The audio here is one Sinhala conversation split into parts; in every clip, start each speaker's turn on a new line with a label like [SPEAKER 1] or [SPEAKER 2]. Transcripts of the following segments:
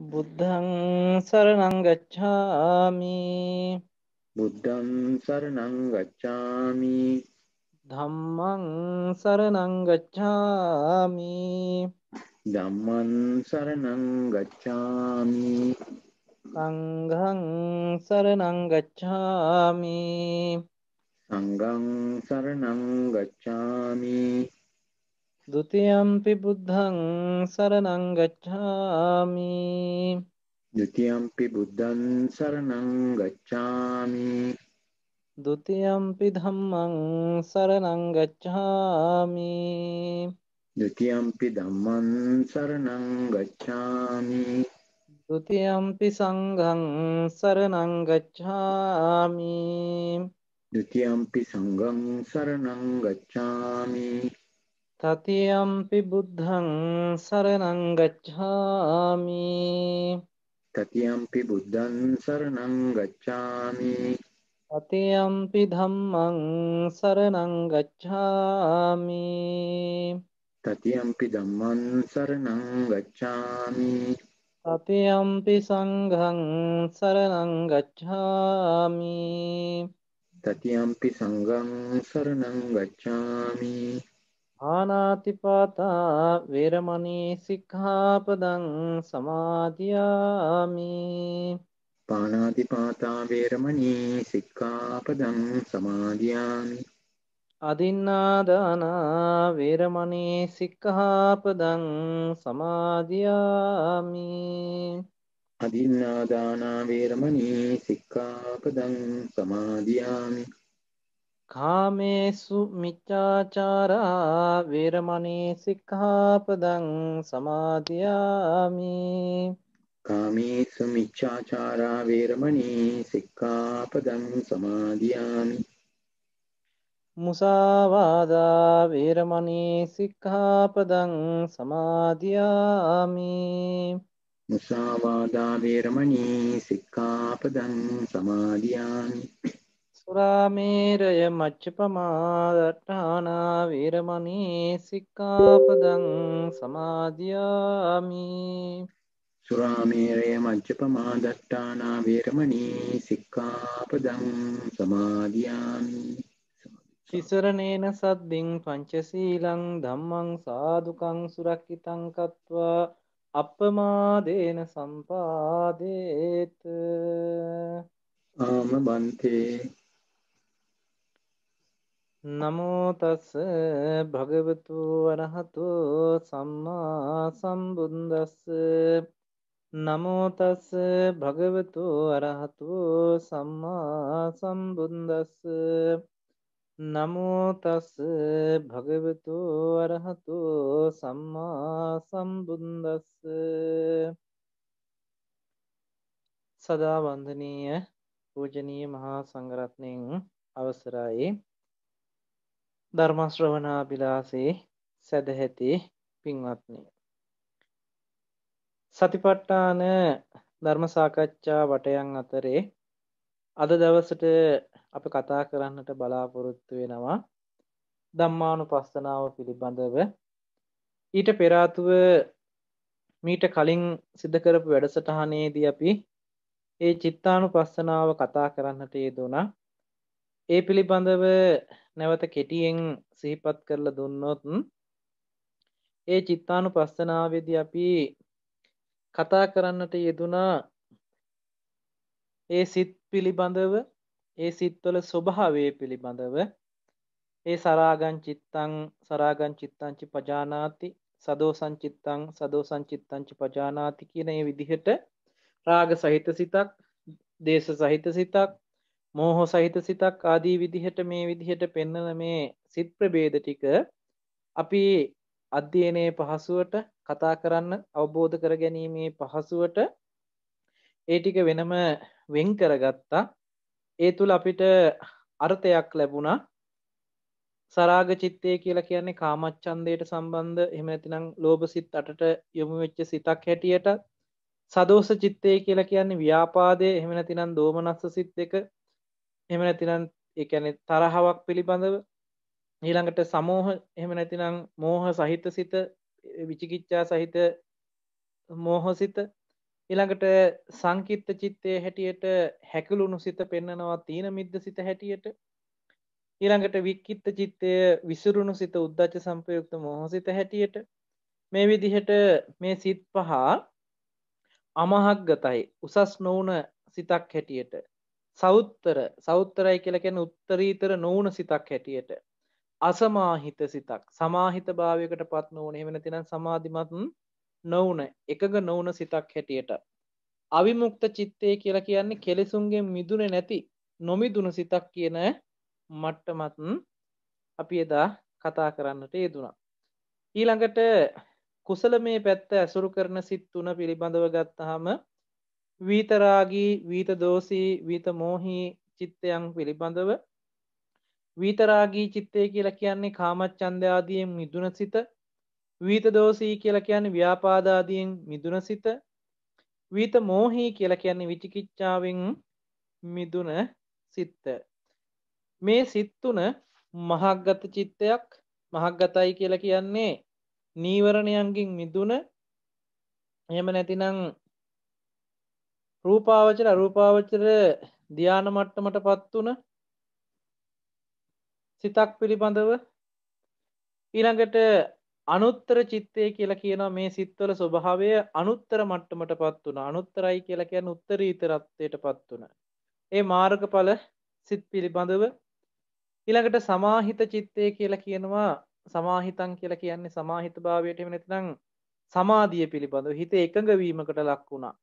[SPEAKER 1] බුද්ධං සරණං ගච්ඡාමි
[SPEAKER 2] බුද්ධං සරණං ගච්ඡාමි
[SPEAKER 1] ධම්මං සරණං ගච්ඡාමි
[SPEAKER 2] ධම්මං සරණං ගච්ඡාමි
[SPEAKER 1] සංඝං සරණං ගච්ඡාමි
[SPEAKER 2] සංඝං සරණං ගච්ඡාමි
[SPEAKER 1] ဒ ුතියම්පි බුද්ධං සරණං ගච්ඡාමි
[SPEAKER 2] ဒ ුතියම්පි බුද්ධං සරණං ගච්ඡාමි
[SPEAKER 1] ဒ ුතියම්පි ධම්මං සරණං ගච්ඡාමි
[SPEAKER 2] ဒ ුතියම්පි ධම්මං සරණං ගච්ඡාමි
[SPEAKER 1] ဒ ුතියම්පි සංඝං සරණං ගච්ඡාමි
[SPEAKER 2] ဒ ුතියම්පි සංඝං සරණං ගච්ඡාමි
[SPEAKER 1] තතියම්පි බුද්ධං සරණං ගච්ඡාමි
[SPEAKER 2] තතියම්පි බුද්ධං සරණං ගච්ඡාමි
[SPEAKER 1] තතියම්පි ධම්මං සරණං ගච්ඡාමි
[SPEAKER 2] තතියම්පි ධම්මං සරණං ගච්ඡාමි
[SPEAKER 1] තතියම්පි සංඝං සරණං ගච්ඡාමි
[SPEAKER 2] තතියම්පි සංඝං සරණං ගච්ඡාමි
[SPEAKER 1] ආනාතිපාතා වේරමණී සික්ඛාපදං සමාදියාමි
[SPEAKER 2] පාණාතිපාතා වේරමණී සික්ඛාපදං සමාදියාමි
[SPEAKER 1] අදින්නාදානා වේරමණී සික්ඛාපදං සමාදියාමි
[SPEAKER 2] අදින්නාදාන වේරමණී සික්ඛාපදං සමාදියාමි
[SPEAKER 1] කාමේසු මිච්ඡාචාරා වේරමණී සික්ඛාපදං සමාදියාමි
[SPEAKER 2] කාමේසු මිච්ඡාචාරා වේරමණී සික්ඛාපදං සමාදියාමි
[SPEAKER 1] මුසාවාදා වේරමණී සික්ඛාපදං සමාදියාමි
[SPEAKER 2] මුසාවාදා වේරමණී සික්ඛාපදං සමාදියාමි
[SPEAKER 1] සුරාමේරය මච්චපමාදට්ඨානා වේරමණී සික්ඛාපදං සමාදියාමි
[SPEAKER 2] සුරාමේරය මජ්ජපමා දට්ඨානා වේරමණී සික්ඛාපදං සමාදියාමි
[SPEAKER 1] තිසරණේන සද්දින් පංචසීලං ධම්මං සාදුකං සුරක්ඛිතං කତ୍වා අප්පමාදේන සම්පාදේත
[SPEAKER 2] ආම බන්තේ
[SPEAKER 1] නමෝ තස් භගවතු වරහතු සම්මා සම්බුද්දස්ස නමෝ තස් භගවතු අරහතු සම්මා සම්බුද්දස්ස නමෝ තස් භගවතු අරහතු සම්මා සම්බුද්දස්ස සදා වන්දනීය පූජනීය මහා සංඝරත්නයන් අවසරයි ධර්මශ්‍රවණාබිලාසේ සැදැහැති පින්වත්නි සතිපට්ඨාන ධර්ම සාකච්ඡා වටයන් අතරේ අද දවසට අප කතා කරන්නට බලාපොරොත්තු වෙනවා ධම්මානුපස්සනාව පිළිබඳව ඊට පෙර ආතුව මීට කලින් සිදු කරපු වැඩසටහනේදී අපි ඒ චිත්තානුපස්සනාව කතා කරන්නට යෙදුණා ඒ පිළිබඳව නැවත කෙටියෙන් සිහිපත් කරලා දුන්නොත් ඒ චිත්තානුපස්සනාවේදී අපි කතා කරන්නට යෙදුණා ඒ සිත් පිළිබඳව ඒ සිත්වල ස්වභාවය පිළිබඳව ඒ සරාගං චිත්තං ච පජානාති සදෝසං චිත්තං ච පජානාති කියන ඒ විදිහට රාග සහිත සිතක් දේශ සහිත සිතක් මෝහ සහිත සිතක් ආදී විදිහට මේ විදිහට පෙන්නන මේ සිත් ප්‍රභේද ටික අපි අධ්‍යයනයේ පහසුවට කතා කරන්න අවබෝධ කර ගැනීමේ පහසුවට ඒ ටික වෙනම වෙන් කරගත්තා ඒ තුල අපිට අර්ථයක් ලැබුණා සරාග චිත්තය කියලා කියන්නේ කාමච්ඡන්දයට සම්බන්ධ එහෙම නැතිනම් ලෝභ සිත් 8ට යොමු වෙච්ච සිතක් හැටියට සදෝෂ චිත්තය කියලා කියන්නේ ව්‍යාපාදයේ එහෙම නැතිනම් දෝමනස්ස සිත් දෙක එහෙම නැතිනම් ඒ කියන්නේ තරහවක් පිළිබඳව ඊළඟට සමෝහ එහෙම නැතිනම් මෝහ සහිත සිත විචිකිච්ඡා සහිත මෝහසිත ඊළඟට සංකිට්ත චිත්තයේ හැටියට හැකලුණු සිත පෙන්නනවා තීන මිද්ද සිත හැටියට. ඊළඟට වික්කිත්ත චිත්තය විසිරුණු සිත උද්දච්ච සංපයුක්ත මෝහසිත හැටියට. මේ විදිහට මේ සිත් පහ අමහග්ගතයි උසස් නොවුන සිතක් හැටියට. සවුත්තරයි කියලා කියන්නේ උත්තරීතර නොවුන සිතක් හැටියට. අසමාහිත සිතක් සමාහිත භාවයකට පත් නොවන එහෙම නැතිනම් සමාධිමත් නොවුන එකඟ නොවුන සිතක් හැටියට. අවිමුක්ත චිත්තය කියලා කියන්නේ කෙලෙසුන්ගෙන් මිදුනේ නැති නොමිදුණු සිතක් කියන මට්ටමත් අපි එදා කතා කරන්නට යෙදුණා. ඊළඟට කුසලමේ පැත්ත ඇසුරු කරන සිත් තුන පිළිබඳව ගත්තාම විතරාගී, විතදෝසී, විතමෝහී චිත්තයන් පිළිබඳව විතරාගී චිත්තය කියලා කියන්නේ කාමච්ඡන්ද ආදියෙන් මිදුන සිත. විතදෝසී කියලා කියන්නේ ව්‍යාපාද ආදියෙන් මිදුන සිත. විතමෝහී කියලා කියන්නේ විචිකිච්ඡාවෙන් මිදුන සිත. මේ සිත් තුන මහග්ගත චිත්තයක්. මහග්ගතයි කියලා කියන්නේ නීවරණයන්ගෙන් මිදුන, එහෙම නැතිනම් රූපාවචර අරූපාවචර ධානා මට්ටමටපත් උන සිතක් පිළිබඳව. ඊළඟට අනුත්තර චිත්තය කියලා කියනවා මේ සිත්වල ස්වභාවය අනුත්තර මට්ටමටපත් උන. අනුත්තරයි කියලා කියන්නේ උත්තරීතරත්වයටපත් උන. ඒ මාර්ගඵල සිත් පිළිබඳව. ඊළඟට සමාහිත චිත්තය කියලා කියනවා සමාහිතං කියලා කියන්නේ සමාහිත භාවයට එහෙම නැත්නම් සමාධිය පිළිබඳව හිත එකඟ වීමකට ලක් වුණා.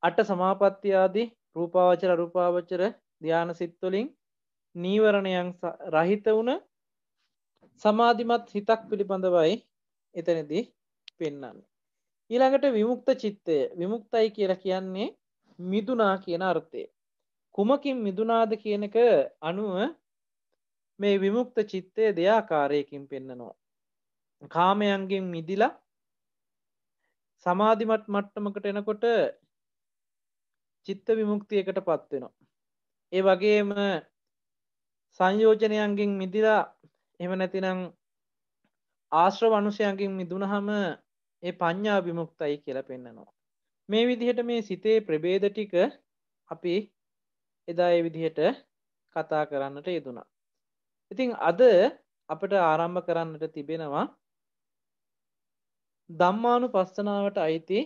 [SPEAKER 1] අට සමාපatti ආදී රූපාවචර අරූපාවචර ධානා සිත් වලින් නීවරණයන් රහිත වුණ සමාධිමත් හිතක් පිළිබඳවයි එතනදී පෙන්වන්නේ. ඊළඟට විමුක්ත චිත්තය. විමුක්තයි කියලා කියන්නේ මිදුනා කියන අර්ථය. කුමකින් මිදුනාද කියන එක අනුව මේ විමුක්ත චිත්තය දෙආකාරයකින් පෙන්නනවා. කාමයන්ගෙන් මිදිලා සමාධිමත් මට්ටමකට එනකොට චිත්ත විමුක්තියකටපත් වෙනවා. ඒ වගේම සංයෝජනයන්ගෙන් මිදිලා එහෙම නැතිනම් ආශ්‍රව අනුසයන්ගෙන් මිදුනහම ඒ පඤ්ඤා විමුක්තයි කියලා පෙන්නනවා. මේ විදිහට මේ සිතේ ප්‍රභේද ටික අපි එදා ඒ විදිහට කතා කරන්නට යෙදුණා. ඉතින් අද අපිට ආරම්භ කරන්නට තිබෙනවා ධම්මානුපස්සනාවට අයිති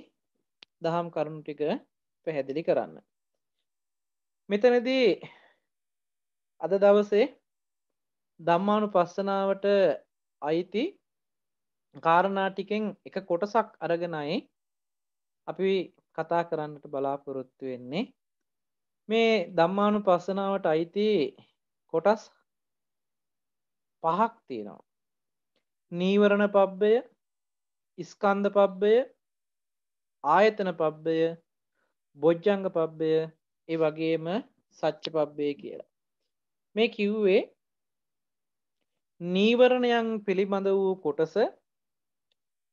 [SPEAKER 1] දහම් කරුණු ටික පැහැදිලි කරන්න. මෙතනදී අද දවසේ ධම්මානුපස්සනාවට අයිති කාරණා ටිකෙන් එක කොටසක් අරගෙනයි අපි කතා කරන්නට බලාපොරොත්තු වෙන්නේ. මේ ධම්මානුපස්සනාවට අයිති කොටස් පහක් තියෙනවා. නීවරණ පබ්බය, ස්කන්ධ පබ්බය, ආයතන පබ්බය, බොජ්ජංග පබ්බය, ඒ වගේම සච්ච පබ්බය කියලා. මේ කිව්වේ නීවරණයන් පිළිබඳ වූ කොටස,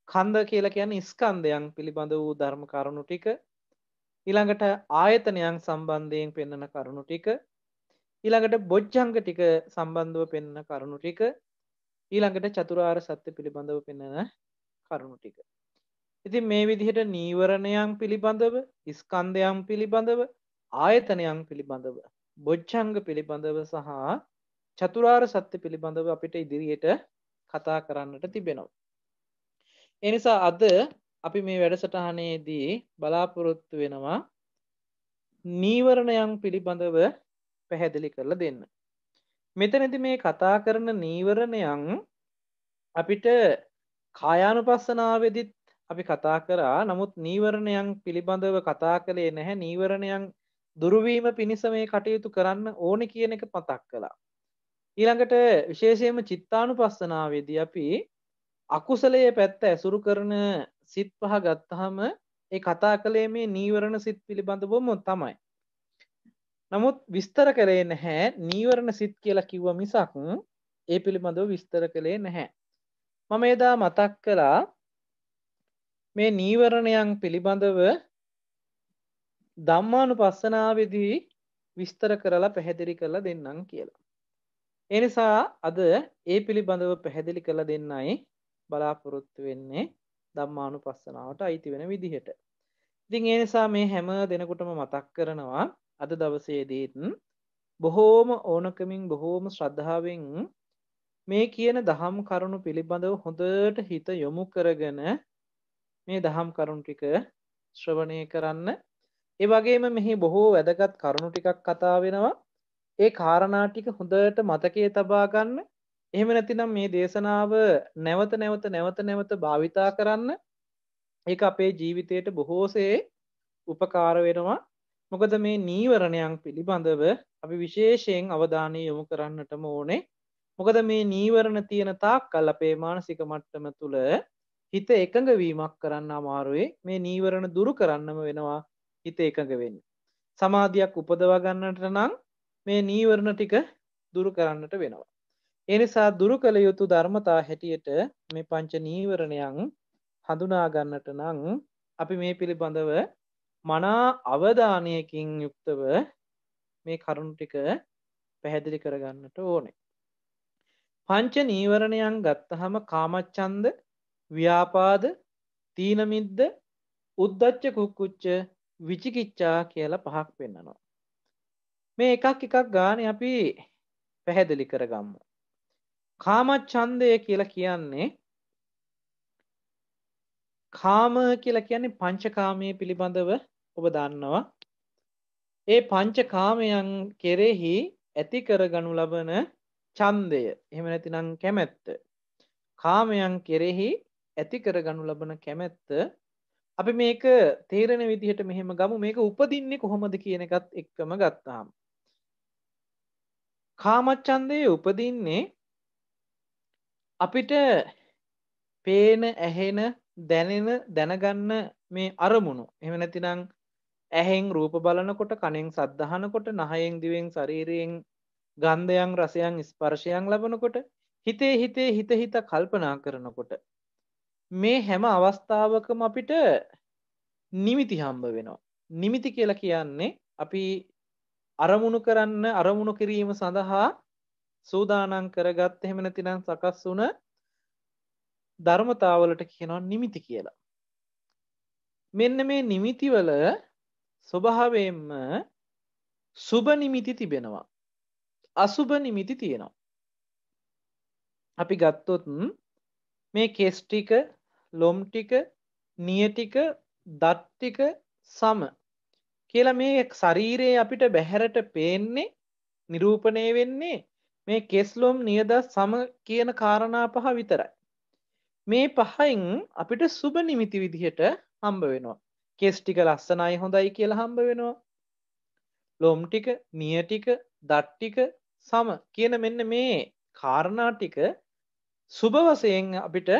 [SPEAKER 1] කන්ද කියලා කියන්නේ ස්කන්ධයන් පිළිබඳ වූ ධර්ම කරුණු ටික, ඊළඟට ආයතනයන් සම්බන්ධයෙන් පෙන්වන කරුණු ටික, ඊළඟට බොජ්ජංග ටික සම්බන්ධව පෙන්වන කරුණු ටික, ඊළඟට චතුරාර්ය සත්‍ය පිළිබඳව පෙන්වන කරුණු ටික. ඉතින් මේ විදිහට නීවරණයන් පිළිබඳව, ස්කන්ධයන් පිළිබඳව, ආයතනයන් පිළිබඳව, බොජ්ජංග පිළිබඳව සහ චතුරාර්ය සත්‍ය පිළිබඳව අපිට ඉදිරියට කතා කරන්නට තිබෙනවා. ඒ නිසා අද අපි මේ වැඩසටහනේදී බලාපොරොත්තු වෙනවා නීවරණයන් පිළිබඳව පැහැදිලි කරලා දෙන්න. මෙතනදී මේ කතා කරන නීවරණයන් අපිට කායානුපස්සනාවේදීත් අපි කතා කරා. නමුත් නීවරණයන් පිළිබඳව කතා කළේ නැහැ. නීවරණයන් දුරුවීම පිණිස මේ කටයුතු කරන්න ඕනේ කියන එක මතක් කළා. ඊළඟට විශේෂයෙන්ම චිත්තානුපස්සනාවේදී අපි අකුසලයේ පැත්ත ඇසුරු කරන සිත් පහ ගත්තාම ඒ කතා කළේ මේ නීවරණ සිත් පිළිබඳවම තමයි. නමුත් විස්තර කළේ නැහැ නීවරණ සිත් කියලා කිව්ව මිසක් ඒ පිළිබඳව විස්තර කළේ නැහැ. මම එදා මතක් කළා මේ නීවරණයන් පිළිබඳව ධම්මානුපස්සනාවේදී විස්තර කරලා පැහැදිලි කරලා දෙන්නම් කියලා. ඒ නිසා අද ඒ පිළිබඳව පැහැදිලි කරලා දෙන්නයි බලාපොරොත්තු වෙන්නේ ධම්මානුපස්සනාවට අයිති වෙන විදිහට. ඉතින් ඒ නිසා මේ හැම දෙනෙකුටම මතක් කරනවා අද දවසේදීත් බොහෝම ඕනකමින් බොහෝම ශ්‍රද්ධාවෙන් මේ කියන දහම් කරුණු පිළිබඳව හොඳට හිත යොමු කරගෙන මේ දහම් කරුණු ටික ශ්‍රවණය කරන්න. ඒ වගේම මෙහි බොහෝ වැදගත් කරුණු ටිකක් කතා වෙනවා. ඒ කාරණා ටික හොඳට මතකයේ තබා ගන්න. එහෙම නැතිනම් මේ දේශනාව නැවත භාවිතා කරන්න. ඒක අපේ ජීවිතයට බොහෝසේ උපකාර වෙනවා. මොකද මේ නීවරණයන් පිළිබඳව අපි විශේෂයෙන් අවධානය යොමු කරන්නටම ඕනේ. මොකද මේ නීවරණ තියෙන තාක්කල් අපේ මානසික මට්ටම තුළ හිත එකඟ වීමක් කරන්න අමාරුයි. මේ නීවරණ දුරු කරන්නම වෙනවා හිත එකඟ වෙන්නේ. සමාධියක් උපදවා ගන්නට නම් මේ නීවරණ ටික දුරු කරන්නට වෙනවා. ඒ නිසා දුරු කළ යුතු ධර්මතා හැටියට මේ පංච නීවරණයන් හඳුනා ගන්නට නම් අපි මේ පිළිබඳව මනා අවධානයකින් යුක්තව මේ කරුණු ටික පැහැදිලි කරගන්නට ඕනේ. පංච නීවරණයන් ගත්තහම කාමච්ඡන්ද, ව්‍යාපාද, තීන මිද්ද, උද්ධච්ච කුක්කුච්ච, විචිකිච්ඡා කියලා පහක් පෙන්නනවා. මේ එකක් ගානේ අපි පැහැදිලි කරගමු. කාමච්ඡන්දය කියලා කියන්නේ කාම කියලා කියන්නේ පංචකාමයේ පිළිබඳව ඔබ දන්නවා. ඒ පංචකාමයන් කෙරෙහි ඇති කරගනු ලබන ඡන්දය, එහෙම නැතිනම් කැමැත්ත. කාමයන් කෙරෙහි ඇති කරගනු ලබන කැමැත්ත අපි මේක තේරෙන විදිහට මෙහෙම ගමු. මේක උපදින්නේ කොහොමද කියන එකත් එක්කම ගත්තාම කාමච්ඡන්දේ උපදින්නේ අපිට පේන, ඇහෙන, දැනෙන, දැනගන්න මේ අරමුණු. එහෙම නැතිනම් ඇහෙන් රූප බලනකොට, කනෙන් ශබ්ද අහනකොට, නහයෙන් දිවෙන් ශරීරයෙන් ගන්ධයන් රසයන් ස්පර්ශයන් ලබනකොට, හිත කල්පනා කරනකොට මේ හැම අවස්ථාවකම අපිට නිමිති හම්බ වෙනවා. නිමිති කියලා කියන්නේ අපි අරමුණු කරන්න, අරමුණු කිරීම සඳහා සූදානම් කරගත්, එහෙම නැතිනම් සකස් වුණ ධර්මතාවලට කියනවා නිමිති කියලා. මෙන්න මේ නිමිති වල ස්වභාවයෙන්ම සුබ නිමිති තිබෙනවා, අසුබ නිමිති තියෙනවා. අපි ගත්තොත් මේ කෙස් ටික, ලොම් ටික, නිය ටික, දත් ටික සම කියලා මේ ශරීරයේ අපිට බැහැරට පේන්නේ, නිරූපණය වෙන්නේ මේ කෙස්, ලොම්, නිය, දත්, සම කියන කාරණා පහ විතරයි. මේ පහෙන් අපිට සුබ නිමිති විදිහට හම්බ වෙනවා. කෙස් ටික ලස්සනයි, හොඳයි කියලා හම්බ වෙනවා. ලොම් ටික, නිය ටික, දත් ටික, සම කියන මෙන්න මේ කාරණා ටික සුබ වශයෙන් අපිට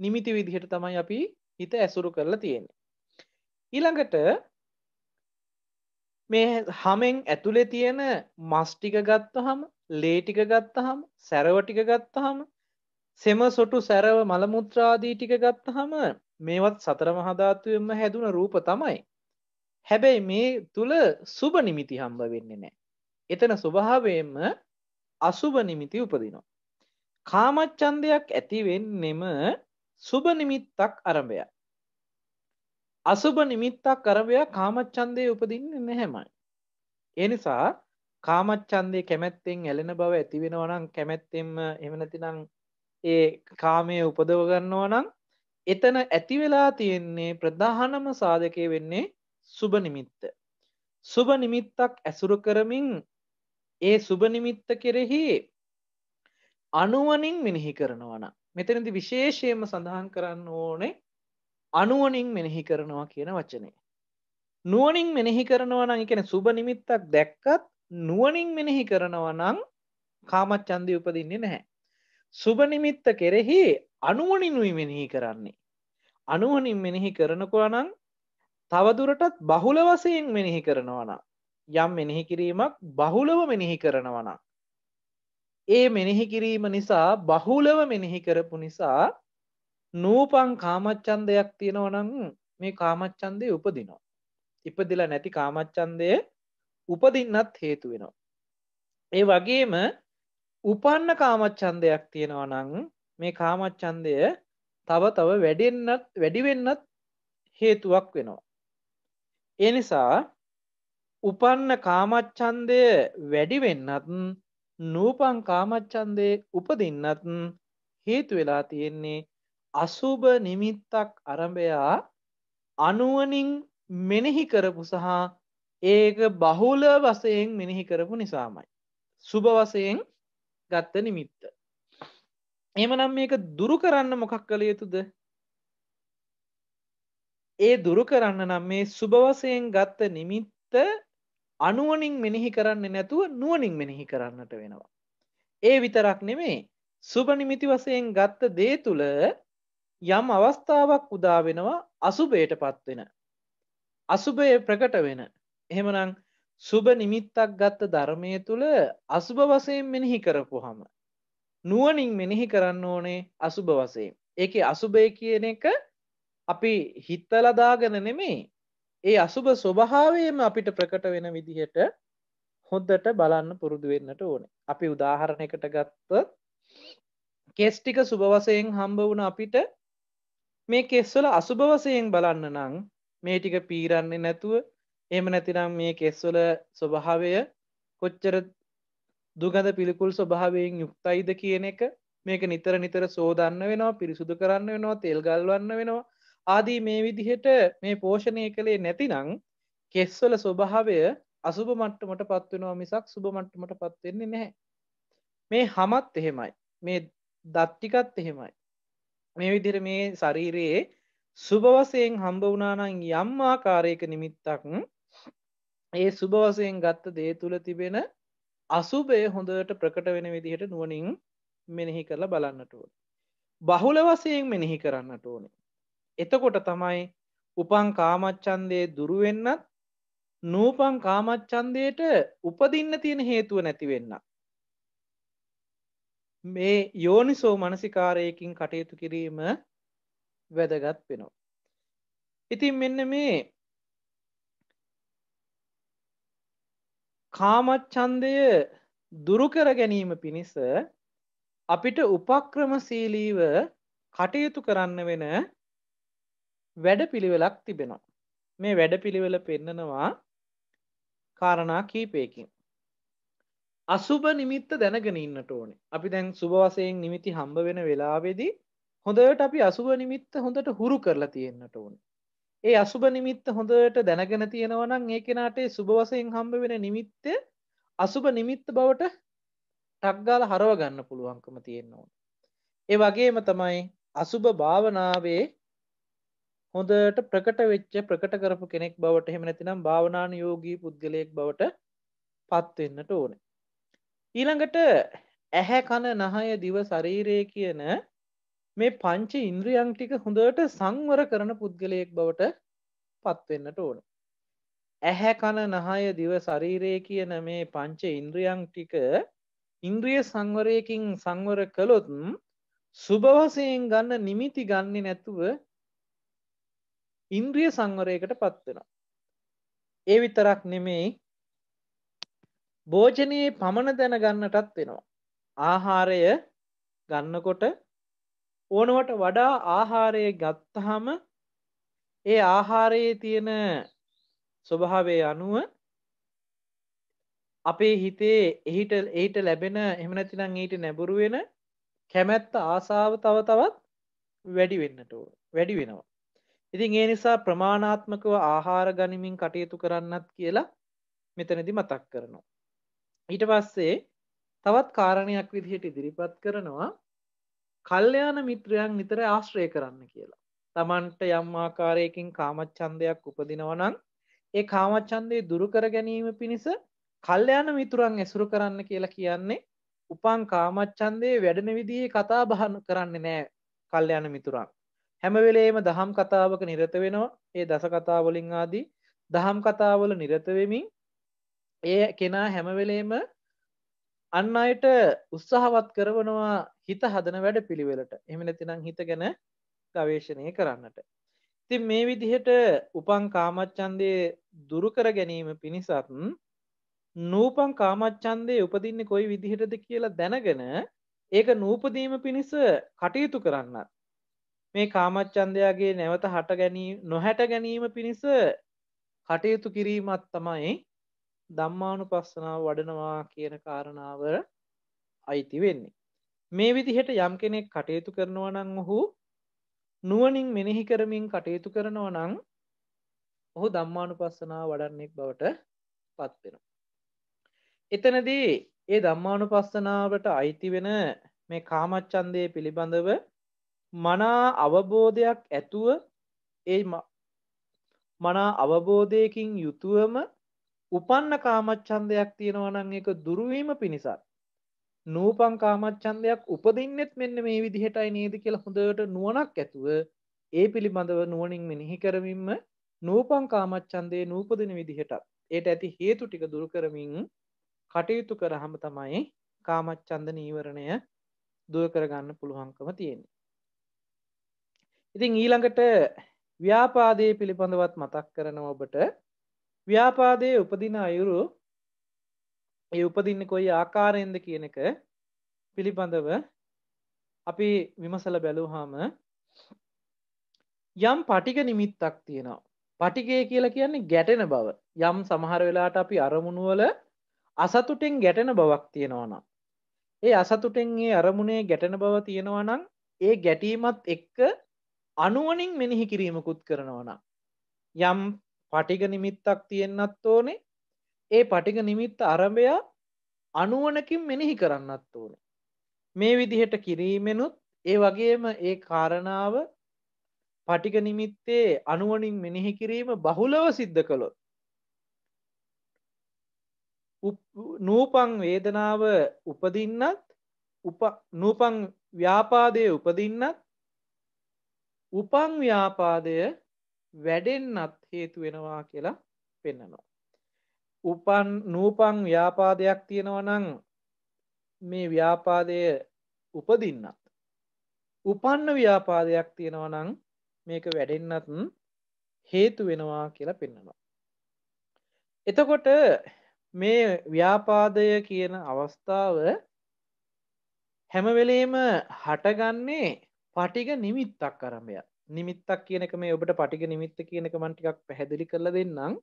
[SPEAKER 1] නිමිති විදිහට තමයි අපි හිත ඇසුරු කරලා තියෙන්නේ. ඊළඟට මේ හැමෙන් ඇතුලේ තියෙන මස් ටික ගත්තහම, ලේ ටික ගත්තහම, සැරව ටික ගත්තහම, සෙම සොටු සැරව මල මුත්‍රා ආදී ටික ගත්තහම මේවත් සතර මහා ධාතුවෙන්ම හැදුන රූප තමයි. හැබැයි මේ තුල සුබ නිමිති හම්බ වෙන්නේ නැහැ. එතන ස්වභාවයෙන්ම අසුබ නිමිති උපදිනවා. කාමච්ඡන්දයක් ඇති වෙන්නෙම සුබ නිමිත්තක් අරඹය. අසුබ නිමිත්තක් අරඹය කාමච්ඡන්දේ උපදින්නේ නැහැමයි. ඒ නිසා කාමච්ඡන්දේ කැමැත්තෙන් ඇලෙන බව ඇති වෙනවා නම්, කැමැත්තෙන්ම එහෙම නැතිනම් ඒ කාමයේ උපදව ගන්නවා නම්, එතන ඇති වෙලා තියෙන්නේ ප්‍රධානම සාධකය වෙන්නේ සුබ නිමිත්ත. සුබ නිමිත්තක් ඇසුරු කරමින් ඒ සුබ නිමිත්ත කෙරෙහි අනුවණින් මෙනෙහි කරනවා නම්, මෙතනදී විශේෂයෙන්ම සඳහන් කරන්න ඕනේ අනුවණින් මෙනෙහි කරනවා කියන වචනේ. නුවණින් මෙනෙහි කරනවා නම්, ඒ කියන්නේ සුබ නිමිත්තක් දැක්කත් නුවණින් මෙනෙහි කරනවා නම් කාමච්ඡන්දය උපදින්නේ නැහැ. සුබ නිමිත්ත කෙරෙහි අනුවණිනුයි මෙනෙහි කරන්නේ. අනුවණින් මෙනෙහි කරනකොට නම් තවදුරටත් බහුල වශයෙන් මෙනෙහි කරනවා නම්, යම් මෙනෙහි කිරීමක් බහුලව මෙනෙහි කරනවා නම්, ඒ මෙනෙහි කිරීම නිසා බහුලව මෙනෙහි කරපු නිසා නූපං කාමච්ඡන්දයක් තියෙනවා නම් මේ කාමච්ඡන්දේ උපදිනවා. ඉපදිලා නැති කාමච්ඡන්දය උපදින්නත් හේතු වෙනවා. ඒ වගේම උපන්න කාමච්ඡන්දයක් තියෙනවා නම් මේ කාමච්ඡන්දය තව වැඩි වෙන්නත් හේතුවක් වෙනවා. ඒ නිසා උපන්න කාමච්ඡන්දය වැඩි වෙන්නත් නූපන් කාමච්ඡන්දේ උපදින්නත් හේතු වෙලා තියෙන්නේ අසුබ නිමිත්තක් අරඹයා අනුවණින් මෙනෙහි කරපු සහ ඒක බහුල වශයෙන් මෙනෙහි කරපු නිසාමයි. සුබ වශයෙන් ගත්ත නිමිත්ත. එහෙමනම් මේක දුරු කරන්න මොකක් කළ යුතුද? ඒ දුරු කරන්න නම් මේ සුබ වශයෙන් ගත්ත නිමිත්ත අනුවණින් මෙනෙහි කරන්නේ නැතුව නුවණින් මෙනෙහි කරන්නට වෙනවා. ඒ විතරක් නෙමෙයි සුබ නිමිති වශයෙන් ගත්ත දේ තුල යම් අවස්ථාවක් උදා වෙනවා අසුබයටපත් වෙන. අසුබය ප්‍රකට වෙන. එහෙමනම් සුබ නිමිත්තක් ගත්ත ධර්මයේ තුල අසුබ වශයෙන් මෙනෙහි කරපුවාම නුවණින් මෙනෙහි කරන්න ඕනේ අසුබ වශයෙන්. ඒකේ අසුබය කියන එක අපි හිතලා දාගෙන නෙමෙයි. ඒ අසුබ ස්වභාවයෙන්ම අපිට ප්‍රකට වෙන විදිහට හොඳට බලන්න පුරුදු වෙන්නට ඕනේ. අපි උදාහරණයකට ගත්තොත් කෙස් ටික සුබ වශයෙන් හම්බ වුණ අපිට මේ කෙස් වල අසුබ වශයෙන් බලන්න නම් මේ ටික පීරන්නේ නැතුව එහෙම නැතිනම් මේ කෙස් වල ස්වභාවය කොච්චර දුගඳ පිළිකුල් ස්වභාවයෙන් යුක්තයිද කියන එක මේක නිතර නිතර සෝදන්න වෙනවා, පිරිසුදු කරන්න වෙනවා, තෙල් ගල්වන්න වෙනවා. ආදී මේ විදිහට මේ පෝෂණය කළේ නැතිනම් කෙස් වල ස්වභාවය අසුබ මට්ටමටපත් වෙනවා මිසක් සුබ මට්ටමටපත් වෙන්නේ නැහැ. මේ හැමත් එහෙමයි. මේ දත් ටිකත් එහෙමයි. මේ විදිහට මේ ශරීරයේ සුබ වශයෙන් හම්බ වුණා නම් යම් ආකාරයක නිමිත්තක් ඒ සුබ වශයෙන් ගත්ත දේ තුල තිබෙන අසුබය හොඳට ප්‍රකට වෙන විදිහට නුවණින් මෙනෙහි කරලා බලන්නට ඕනේ. බහුල වශයෙන් මෙනෙහි කරන්නට ඕනේ. එතකොට තමයි උපං කාමච්ඡන්දේ දුරු වෙන්නත් නූපං කාමච්ඡන්දේට උපදින්න තියෙන හේතුව නැති වෙන්න. මේ යෝනිසෝ මනසිකාරයකින් කටයුතු කිරීම වැදගත් වෙනවා. ඉතින් මෙන්න මේ කාමච්ඡන්දය දුරු කර ගැනීම පිණිස අපිට උපක්‍රමශීලීව කටයුතු කරන්න වෙන වැඩපිළිවෙලක් තිබෙනවා. මේ වැඩපිළිවෙල පෙන්නනවා කාරණා කීපයකින්. අසුබ නිමිත්ත දැනගෙන ඉන්නට ඕනේ. අපි දැන් සුබ වශයෙන් නිමිති හම්බ වෙන වෙලාවේදී හොඳට අපි අසුබ නිමිත්ත හොඳට හුරු කරලා තියෙන්නට ඕනේ. ඒ අසුබ නිමිත්ත හොඳට දැනගෙන තියෙනවා නම් ඒ කෙනාට ඒ සුබ වශයෙන් හම්බ වෙන නිමිත්ත අසුබ නිමිත්ත බවට ටක් ගාලා හරව ගන්න පුළුවන්කම තියෙන්න ඕනේ. ඒ වගේම තමයි අසුබ භාවනාවේ හොඳට ප්‍රකට වෙච්ච ප්‍රකට කරපු කෙනෙක් බවට එහෙම නැතිනම් භාවනානුයෝගී පුද්ගලයෙක් බවට පත් වෙන්නට ඕනේ. ඊළඟට ඇහැ කන නහය දිව ශරීරය කියන මේ පංච ඉන්ද්‍රියන් ටික හොඳට සංවර කරන පුද්ගලයෙක් බවට පත් වෙන්නට ඕනේ. ඇහැ කන නහය දිව ශරීරය කියන මේ පංච ඉන්ද්‍රියන් ටික ඉන්ද්‍රිය සංවරයකින් සංවර කළොත් සුබ වශයෙන් ගන්න නිමිති ගන්නේ නැතුව ඉන්ද්‍රිය සංවරයකට පත් වෙනවා. ඒ විතරක් නෙමෙයි භෝජනයේ පමණ දැන ගන්නටත් වෙනවා. ආහාරය ගන්නකොට ඕනවට වඩා ආහාරය ගත්තාම ඒ ආහාරයේ තියෙන ස්වභාවය අනුව අපේ හිතේ එහිට ලැබෙන එහෙම නැතිනම් ඊට නැඹුරු වෙන කැමැත්ත ආසාව තව තවත් වැඩි වෙන්නට ඕන. වැඩි වෙනවා. ඉතින් ඒ නිසා ප්‍රමාණාත්මකව ආහාර ගනිමින් කටයුතු කරන්නත් කියලා මෙතනදී මතක් කරනවා. ඊට පස්සේ තවත් කාරණයක් විදිහට ඉදිරිපත් කරනවා කල්යාණ මිත්‍රයන් නිතර ආශ්‍රය කරන්න කියලා. Tamanට යම් ආකාරයකින් කාමච්ඡන්දයක් උපදිනවා නම් ඒ කාමච්ඡන්දේ දුරු කර ගැනීම පිණිස කල්යාණ මිතුරන් ඇසුරු කරන්න කියලා කියන්නේ උපං කාමච්ඡන්දේ වැඩෙන විදිහේ කතා බහ කරන්නේ නැහැ කල්යාණ මිතුරන්. හැම වෙලේම දහම් කතාවක නිරත වෙනවා. ඒ දස කතා වලින් ආදී දහම් කතාවල නිරත වෙමින් ඒ කෙනා හැම වෙලේම අන් අයට උත්සාහවත් කරනවා හිත හදන වැඩ පිළිවෙලට. එහෙම නැතිනම් හිත ගැන ගවේෂණය කරන්නට. ඉතින් මේ විදිහට උපං කාමච්ඡන්දේ දුරු කර ගැනීම පිණිසත් නූපං කාමච්ඡන්දේ උපදින්නේ කොයි විදිහටද කියලා දැනගෙන ඒක නූපදීම පිණිස කටයුතු කරන්නත් මේ කාමච්ඡන්දයාගේ නැවත හට ගැනීම නොහැට ගැනීම පිණිස කටයුතු කිරීමත් තමයි ධම්මානුපස්සනාව වඩනවා කියන කාරණාව අයිති වෙන්නේ. මේ විදිහට යම් කෙනෙක් කටයුතු කරනවා නම් ඔහු නුවණින් මෙනෙහි කරමින් කටයුතු කරනවා නම් ඔහු ධම්මානුපස්සනාව වඩන්නෙක් බවට පත් වෙනවා. එතනදී ඒ ධම්මානුපස්සනාවට අයිති වෙන මේ කාමච්ඡන්දය පිළිබඳව මනා අවබෝධයක් ඇතුව ඒ මනා අවබෝධයකින් යුතුවම උපන්න කාමච්ඡන්දයක් තියෙනවා නම් ඒක දුරු වීම පිණිසත් නූපන් කාමච්ඡන්දයක් උපදින්නෙත් මෙන්න මේ විදිහටයි නේද කියලා හොඳට නුවණක් ඇතුව ඒ පිළිබඳව නුවණින් මෙනෙහි කරමින්ම නූපන් කාමච්ඡන්දේ නූපදින විදිහට ඒට ඇති හේතු ටික දුරු කරමින් කටයුතු කරාම තමයි කාමච්ඡන්ද නීවරණය දුරු කරගන්න පුළුවන්කම තියෙන්නේ. ඉතින් ඊළඟට ව්‍යාපාදයේ පිළිබඳවත් මතක් කරනවා ඔබට. ව්‍යාපාදයේ උපදින අයුරු ඒ උපදින්නේ කොයි ආකාරයෙන්ද කියන එක පිළිබඳව අපි විමසලා බැලුවාම යම් පටිඝ නිමිත්තක් තියෙනවා. පටිඝය කියලා කියන්නේ ගැටෙන බව. යම් සමහර වෙලාවට අපි අරමුණු වල අසතුටෙන් ගැටෙන බවක් තියෙනවා නම් ඒ අසතුටෙන් ඒ අරමුණේ ගැටෙන බව තියෙනවා නම් ඒ ගැටීමත් එක්ක අනුවණින් මෙනෙහි කිරීමකුත් කරනවා නම් යම් පටිඝ නිමිත්තක් තියෙන්නත් ඕනේ. ඒ පටිඝ නිමිත්ත ආරම්භය අනුවණකින් මෙනෙහි කරන්නත් ඕනේ. මේ විදිහට කිරීමෙනුත් ඒ වගේම ඒ කාරණාව පටිඝ නිමිත්තේ අනුවණින් මෙනෙහි කිරීම බහුලව සිද්ධ කළොත් නූපං වේදනාව උපදින්නත් නූපං ව්‍යාපාදයේ උපදින්නත් උපං ව්‍යාපාදය වැඩෙන්නත් හේතු වෙනවා කියලා පෙන්නනවා. නූපං ව්‍යාපාදයක් තියෙනවා නම් මේ ව්‍යාපාදය උපදින්නත් උපන්න ව්‍යාපාදයක් තියෙනවා නම් මේක වැඩෙන්නත් හේතු වෙනවා කියලා පෙන්නනවා. එතකොට මේ ව්‍යාපාදය කියන අවස්ථාව හැම වෙලේම හටගන්නේ පටිඝ නිමිත්තක් අරඹය. නිමිත්තක් කියන එක මේ ඔබට පටිඝ නිමිත්ත කියන එක මම ටිකක් පැහැදිලි කරලා දෙන්නම්.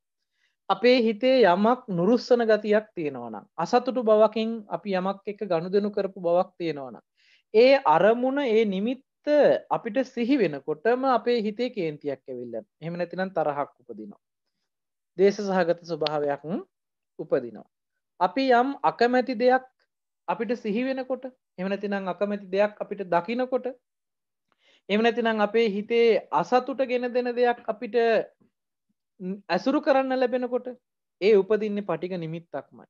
[SPEAKER 1] අපේ හිතේ යමක් නුරුස්සන ගතියක් තියෙනවා නම් අසතුටු බවකින් අපි යමක් එක්ක ගනුදෙනු කරපු බවක් තියෙනවා නම් ඒ අරමුණ ඒ නිමිත්ත අපිට සිහි වෙනකොටම අපේ හිතේ කේන්තියක් ඇවිල්ලා. එහෙම නැතිනම් තරහක් උපදිනවා. දේශ සහගත ස්වභාවයක් උපදිනවා. අපි යම් අකමැති දෙයක් අපිට සිහි වෙනකොට එහෙම නැතිනම් අකමැති දෙයක් අපිට දකිනකොට එහෙම නැතිනම් අපේ හිතේ අසතුට ගෙන දෙන දෙයක් අපිට ඇසුරු කරන්න ලැබෙනකොට ඒ උපදින්නේ පටිඝ නිමිත්තක්මයි.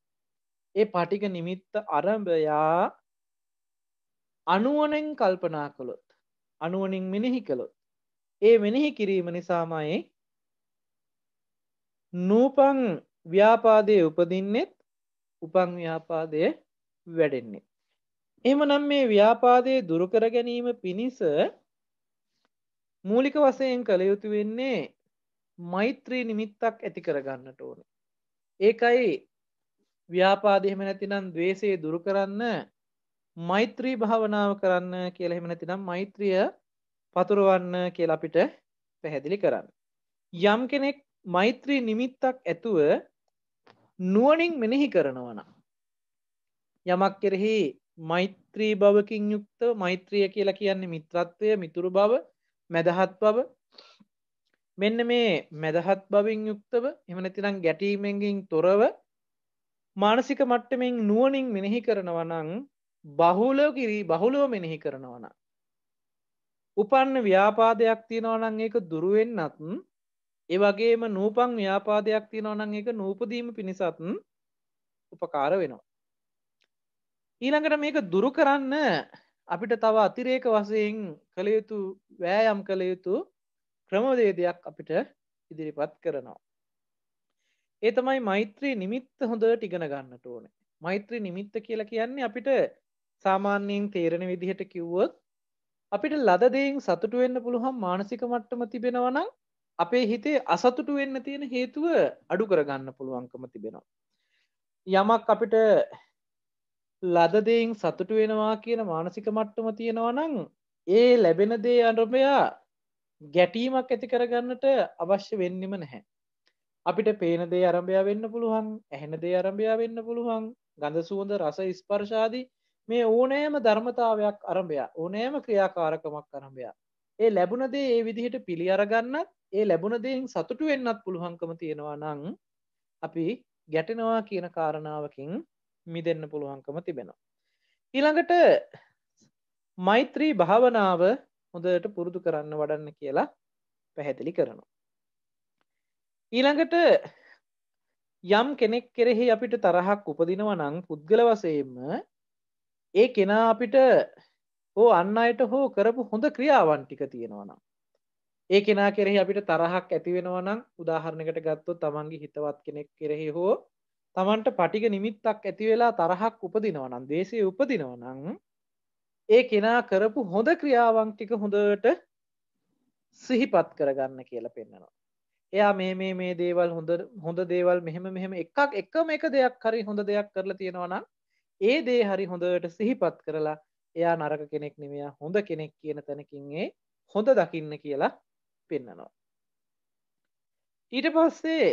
[SPEAKER 1] ඒ පටිඝ නිමිත්ත ආරම්භයා අනුවණෙන් කල්පනා කළොත් අනුවණින් මෙනෙහි කළොත් ඒ මෙනෙහි කිරීම නිසාමයි නූපං ව්‍යාපාදයේ උපදින්නෙත් උපං ව්‍යාපාදයේ වැඩෙන්නේ. එහෙමනම් මේ ව්‍යාපාදයේ දුරු කර ගැනීම පිණිස මූලික වශයෙන් කළ යුතු වෙන්නේ මෛත්‍රී නිමිත්තක් ඇති කර ගන්නට ඕනේ. ඒකයි ව්‍යාපාදය එහෙම නැතිනම් ද්වේෂය දුරු කරන්න මෛත්‍රී භාවනාව කරන්න කියලා එහෙම නැතිනම් මෛත්‍රිය පතුරවන්න කියලා අපිට පැහැදිලි කරන්න. යම් කෙනෙක් මෛත්‍රී නිමිත්තක් ඇතුව නුවණින් මෙනෙහි කරනවා නම් යමක් කෙරෙහි මෛත්‍රී භවකින් යුක්තව මෛත්‍රිය කියලා කියන්නේ මිත්‍රත්වය, මිතුරු භව, මැදහත් භව. මෙන්න මේ මැදහත් භවෙන් යුක්තව එහෙම නැතිනම් ගැටීමෙන් තොරව මානසික මට්ටමින් නුවණින් මෙනෙහි කරනවා නම් බහුලව මෙනෙහි කරනවා නම් උපන්න ව්‍යාපාදයක් තියෙනවා නම් ඒක දුරු වෙන්නත් ඒ වගේම නූපන් ව්‍යාපාදයක් තියෙනවා නම් ඒක නූපදීම පිණිසත් උපකාර වෙනවා. ඊළඟට මේක දුරු කරන්න අපිට තව අතිරේක වශයෙන් කළ යුතු වෑයම් කළ යුතු ක්‍රමවේදයක් අපිට ඉදිරිපත් කරනවා. ඒ තමයි මෛත්‍රී නිමිත්ත හොඳට ඉගෙන ගන්නට ඕනේ. මෛත්‍රී නිමිත්ත කියලා කියන්නේ අපිට සාමාන්‍යයෙන් තේරෙන විදිහට කිව්වොත් අපිට ලද දෙයින් සතුටු වෙන්න පුළුවන් මානසික මට්ටම තිබෙනවා නම් අපේ හිතේ අසතුටු වෙන්න තියෙන හේතුව අඩු කරගන්න පුළුවන්කම තිබෙනවා. යමක් අපිට ලද දෙයින් සතුටු වෙනවා කියන මානසික මට්ටම තියෙනවා නම් ඒ ලැබෙන දේ අනුරමයා ගැටීමක් ඇති කරගන්නට අවශ්‍ය වෙන්නෙම නැහැ. අපිට පේන දේ ආරම්භය වෙන්න පුළුවන්, ඇහෙන දේ ආරම්භය වෙන්න පුළුවන්, ගඳ සුවඳ රස ස්පර්ශ ආදී මේ ඕනෑම ධර්මතාවයක් ආරම්භය, ඕනෑම ක්‍රියාකාරකමක් ආරම්භය. ඒ ලැබුණ දේ ඒ විදිහට පිළි අරගන්නත්, ඒ ලැබුණ දේෙන් සතුටු වෙන්නත් පුළුවන්කම තියෙනවා නම් අපි ගැටෙනවා කියන කාරණාවකින් මිදෙන්න පුළුවන්කම තිබෙනවා. ඊළඟට මෛත්‍රී භාවනාව හොඳට පුරුදු කරන්න වඩන්න කියලා පැහැදිලි කරනවා. ඊළඟට යම් කෙනෙක් කෙරෙහි අපිට තරහක් උපදිනවා නම් පුද්ගල වශයෙන්ම ඒ කෙනා අපිට හෝ අන් අයට හෝ කරපු හොඳ ක්‍රියාවන් ටික තියෙනවා නම් ඒ කෙනා කෙරෙහි අපිට තරහක් ඇති වෙනවා නම් උදාහරණයකට ගත්තොත් තමන්ගේ හිතවත් කෙනෙක් කෙරෙහි හෝ තමන්ට පටිඝ නිමිත්තක් ඇති වෙලා තරහක් උපදිනවා නම් ද්වේෂය උපදිනවා නම් ඒ කෙනා කරපු හොඳ ක්‍රියාවන් ටික හොඳට සිහිපත් කරගන්න කියලා පෙන්නනවා. එයා මේ දේවල් හොඳ දේවල් මෙහෙම එකම එක දෙයක් හරි හොඳ දෙයක් කරලා තියෙනවා නම් ඒ දේ හරි හොඳට සිහිපත් කරලා එයා නරක කෙනෙක් නෙමෙයි හොඳ කෙනෙක් කියන තැනකින් ඒ හොඳ දකින්න කියලා පෙන්නනවා. ඊට පස්සේ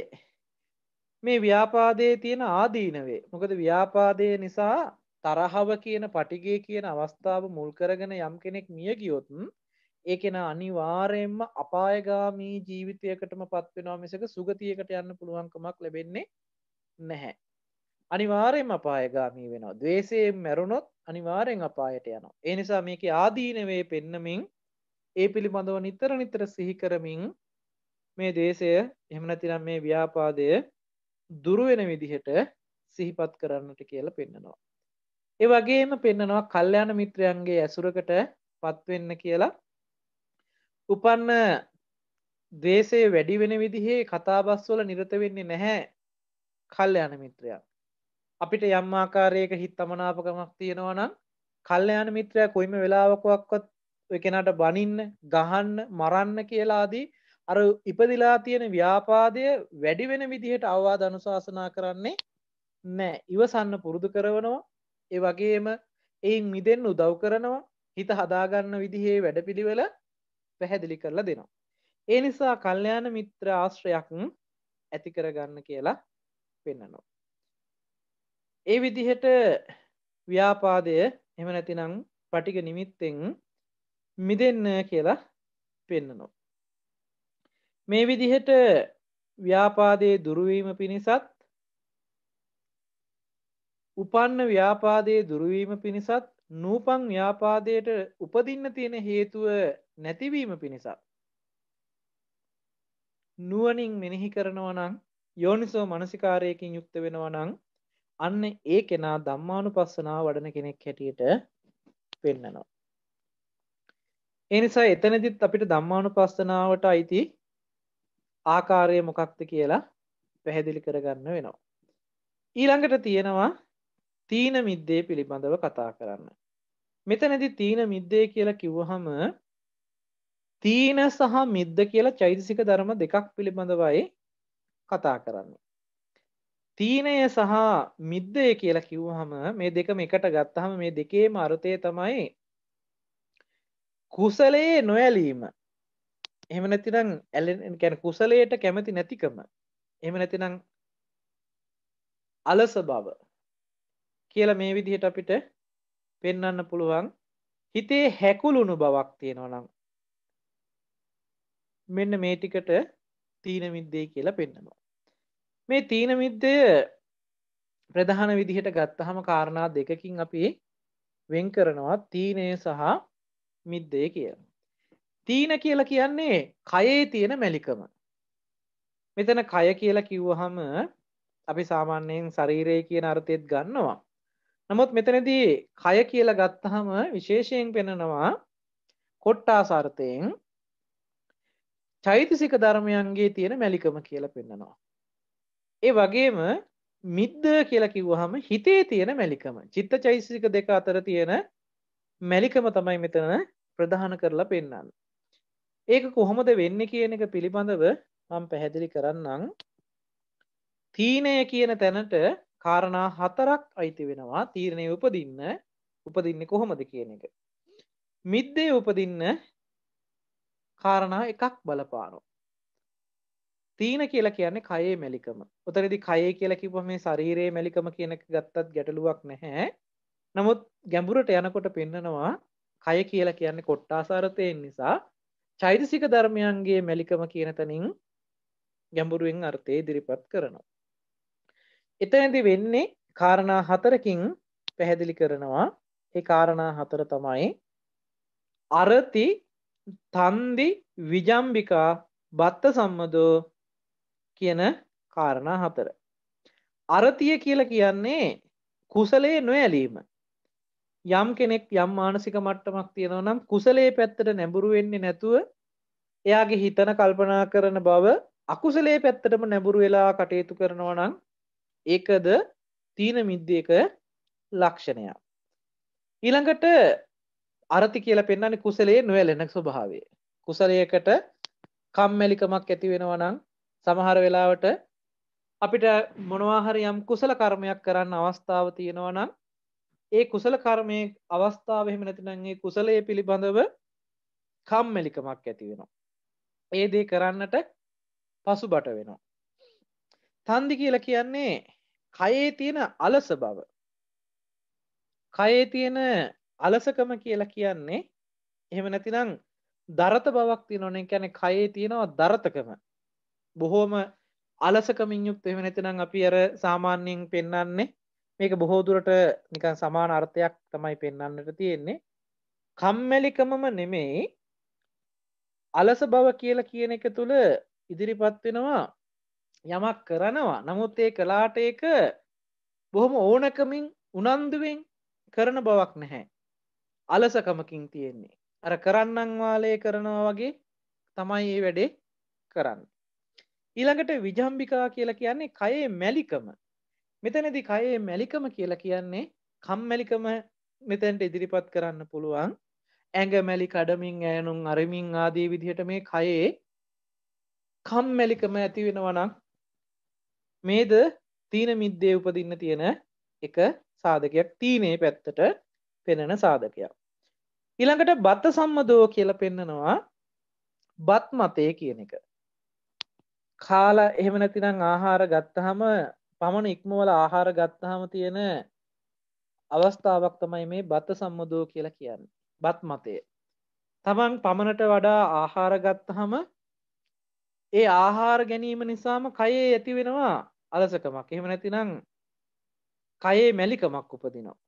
[SPEAKER 1] මේ ව්‍යාපාදයේ තියෙන ආදීනවේ මොකද ව්‍යාපාදයේ නිසා තරහව කියන පටිඝය කියන අවස්ථාව මුල් කරගෙන යම් කෙනෙක් මිය ගියොත් ඒ කෙනා අනිවාර්යයෙන්ම අපායගාමී ජීවිතයකටම පත් වෙනවා මිසක සුගතියකට යන්න පුළුවන්කමක් ලැබෙන්නේ නැහැ. අනිවාර්යයෙන්ම අපායගාමී වෙනවා. ද්වේෂයෙන් මැරුණොත් අනිවාර්යෙන් අපායට යනවා. ඒ නිසා මේකේ ආදීනවේ පෙන්නමින් ඒ පිළිබඳව නිතර සිහි කරමින් මේ දේශය එහෙම නැතිනම් මේ ව්‍යාපාදය දුරු වෙන විදිහට සිහිපත් කරන්නට කියලා පෙන්නනවා. ඒ වගේම පෙන්නනවා කල්යාණ මිත්‍රයන්ගේ ඇසුරකට පත් වෙන්න කියලා. උපන්න ද්වේෂය වැඩි වෙන විදිහේ කතාබස් වල නිරත වෙන්නේ නැහැ කල්යාණ මිත්‍රයා. අපිට යම් ආකාරයක හිත තමනාපකමක් තියෙනවා නම් කල්යාණ මිත්‍රයා කොයිම වෙලාවකවත් ඔය කෙනාට බනින්න, ගහන්න, මරන්න කියලා ආදී අර ඉපදිලා තියෙන ව්‍යාපාදය වැඩි වෙන විදිහට අවවාද අනුශාසනා කරන්නේ නැහැ. ඉවසන්න පුරුදු කරනවා. ඒ වගේම එයින් මිදෙන්න උදව් කරනවා. හිත හදාගන්න විදිහේ වැඩපිළිවෙල පැහැදිලි කරලා දෙනවා. ඒ නිසා කල්යාණ මිත්‍ර ආශ්‍රයක් ඇති කරගන්න කියලා පෙන්නනවා. ඒ විදිහට ව්‍යාපාදය එහෙම නැතිනම් පටිඝ නිමිත්තෙන් මිදෙන්න කියලා පෙන්නනවා. මේ විදිහට ව්‍යාපාදයේ දුරු වීම පිණිසත් උපන්න ව්‍යාපාදයේ දුරු වීම පිණිසත් නූපන් ව්‍යාපාදයට උපදින්න තියෙන හේතුව නැතිවීම පිණිසත් නුවණින් මෙනෙහි කරනවා නම් යෝනිසෝ මනසිකාරයකින් යුක්ත වෙනවා නම් අන්න ඒ කෙනා ධම්මානුපස්සනාව වඩන කෙනෙක් හැටියට පෙන්නනවා. ඒ නිසා එතනදිත් අපිට ධම්මානුපස්සනාවට අයිති ආකාරය මොකක්ද කියලා පැහැදිලි කරගන්න වෙනවා. ඊළඟට තියෙනවා තීන මිද්දේ පිළිබඳව කතා කරන්න. මෙතනදී තීන මිද්දේ කියලා කිව්වහම තීන සහ මිද්ද කියලා චෛතසික ධර්ම දෙකක් පිළිබඳවයි කතා කරන්නේ. තීනය සහ මිද්දය කියලා කිව්වහම මේ දෙකම එකට ගත්තාම මේ දෙකේම අර්ථය තමයි කුසලයේ නොඇලීම. එහෙම නැතිනම් කියන්නේ කුසලයට කැමති නැතිකම. එහෙම නැතිනම් අලස බව කියලා මේ විදිහට අපිට පෙන්වන්න පුළුවන්. හිතේ හැකුළුණු බවක් තියෙනවා නම් මෙන්න මේ ටිකට තීන මිද්දේ කියලා පෙන්නනවා. මේ තීන මිද්දය ප්‍රධාන විදිහට ගත්තහම කාරණා දෙකකින් අපි වෙන් කරනවා තීනය සහ මිද්දේ කියලා. තීන කියලා කියන්නේ කයේ තියෙන මැලිකම. මෙතන කය කියලා කිව්වහම අපි සාමාන්‍යයෙන් ශරීරය කියන අර්ථයත් ගන්නවා. නමුත් මෙතනදී කය කියලා ගත්තහම විශේෂයෙන් පෙන්නනවා කොට්ටාස අර්ථයෙන් චෛතසික ධර්මයන්ගේ තියෙන මැලිකම කියලා පෙන්නනවා. ඒ වගේම මිද්ද කියලා කිව්වහම හිතේ තියෙන මැලිකම. චිත්ත චෛතසික දෙක අතර තියෙන මැලිකම තමයි මෙතන ප්‍රධාන කරලා පෙන්නන්නේ. ඒක කොහොමද වෙන්නේ කියන එක පිළිබඳව මම පැහැදිලි කරන්නම්. තීනය කියන තැනට කාරණා හතරක් අයිති වෙනවා. තීරණය උපදින්නේ කොහොමද කියන එක. මිද්දේ උපදින්න කාරණා එකක් බලපානවා. තීන කියලා කියන්නේ කයේ මැලිකම. උතනදී කයේ කියලා කිව්වම මේ ශරීරයේ මැලිකම කියන එක ගත්තත් ගැටලුවක් නැහැ. නමුත් ගැඹුරට යනකොට පෙන්නනවා කය කියලා කියන්නේ කොට්ටාසාරතයෙන් නිසා චෛතසික ධර්මයන්ගේ මැලිකම කියන තැනින් ගැඹුරුවෙන් අර්ථය ඉදිරිපත් කරනවා. එතනදී වෙන්නේ කාරණා හතරකින් පැහැදිලි කරනවා. ඒ කාරණා හතර තමයි අරති, තන්දි, විජම්බිකා, බත්ත සම්මදෝ කියන කාරණා හතර. අරතිය කියලා කියන්නේ කුසලයේ නොඇලීම. යම් කෙනෙක් යම් මානසික මට්ටමක් තියෙනවා නම් කුසලයේ පැත්තට නැඹුරු වෙන්නේ නැතුව එයාගේ හිතන කල්පනා කරන බව අකුසලයේ පැත්තටම නැඹුරු වෙලා කටයුතු කරනවා නම් ඒකද තීන මිද්දේක ලක්ෂණයක්. ඊළඟට අරති කියලා පෙන්වන්නේ කුසලයේ නොඇලෙන ස්වභාවය. කුසලයකට කම්මැලිකමක් ඇති වෙනවා නම් සමහර වෙලාවට අපිට මොනවා හරි යම් කුසල කර්මයක් කරන්න අවස්ථාව තියෙනවා නම් ඒ කුසල කර්මයේ අවස්ථාව එහෙම නැතිනම් ඒ කුසලයේ පිළිබඳව කම්මැලිකමක් ඇති වෙනවා. ඒ දේ කරන්නට පසුබට වෙනවා. තන්දි කියලා කියන්නේ කයේ තියෙන අලස බව. කයේ තියෙන අලසකම කියලා කියන්නේ එහෙම නැතිනම් දරත බවක් තියෙනවනේ. කියන්නේ කයේ තියෙනවා දරතකම. බොහෝම අලසකමින් යුක්ත. එහෙම නැතිනම් අපි අර සාමාන්‍යයෙන් පෙන්වන්නේ මේක බොහෝ දුරට නිකන් සමාන අර්ථයක් තමයි පෙන්වන්නට තියෙන්නේ. කම්මැලිකමම නෙමෙයි අලස බව කියලා කියන එක තුල ඉදිරිපත් වෙනවා යමක් කරනවා. නමුත් ඒ කලාට ඒක බොහොම ඕනකමින් උනන්දුවෙන් කරන බවක් නැහැ. අලසකමකින් තියෙන්නේ. අර කරන්නන් වාලේ කරනවා වගේ තමයි මේ වැඩේ කරන්නේ. ඊළඟට විජම්බිකා කියලා කියන්නේ කයේ මැලිකම. මෙතනදී කයේ මැලිකම කියලා කියන්නේ කම්මැලිකම මෙතනට ඉදිරිපත් කරන්න පුළුවන්. ඇඟ මැලි කඩමින් ඈනුම් අරමින් ආදී විදිහට මේ කයේ කම්මැලිකම ඇති වෙනවා නම් මේද තීන මිද්දේ උපදින්න තියෙන එක සාධකයක්. තීනේ පැත්තට පෙනෙන සාධකයක්. ඊළඟට බත් සම්මදෝ කියලා පෙන්නනවා බත් මතේ කියන එක. කාලා එහෙම නැතිනම් ආහාර ගත්තාම පමණ ඉක්මවල ආහාර ගත්තාම තියෙන අවස්ථාවක් තමයි මේ බත් සම්මදෝ කියලා කියන්නේ. බත් මතය. තමන් පමණට වඩා ආහාර ගත්තාම ඒ ආහාර ගැනීම නිසාම කයේ ඇති වෙනවා අලසකමක්. එහෙම නැතිනම් කයේ මැලිකමක් උපදිනවා.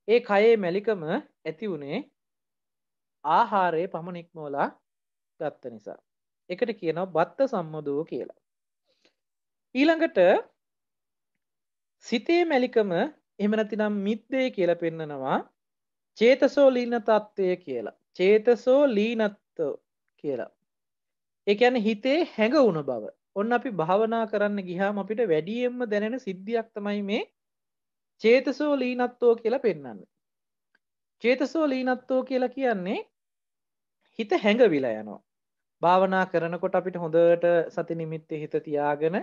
[SPEAKER 1] ඒ කයේ මැලිකම ඇති උනේ ආහාරයේ පමණ ඉක්මවලා ගත්ත නිසා. එකට කියනවා බත්ත සම්මදෝ කියලා. ඊළඟට සිතේ මැලිකම එහෙම නැතිනම් මිද්දේ කියලා පෙන්නනවා චේතසෝ ලීන තත්ත්වය කියලා. චේතසෝ ලීනත්ව කියලා. ඒ කියන්නේ හිතේ හැඟවුණ බව. ඔන්න අපි භාවනා කරන්න ගියාම අපිට වැඩියෙන්ම දැනෙන සිද්ධියක් තමයි මේ චේතසෝ ලීනත්වෝ කියලා පෙන්වන්නේ. චේතසෝ ලීනත්වෝ කියලා කියන්නේ හිත හැඟවිලා යනවා. භාවනා කරනකොට අපිට හොඳට සති නිමිත්තේ හිත තියාගෙන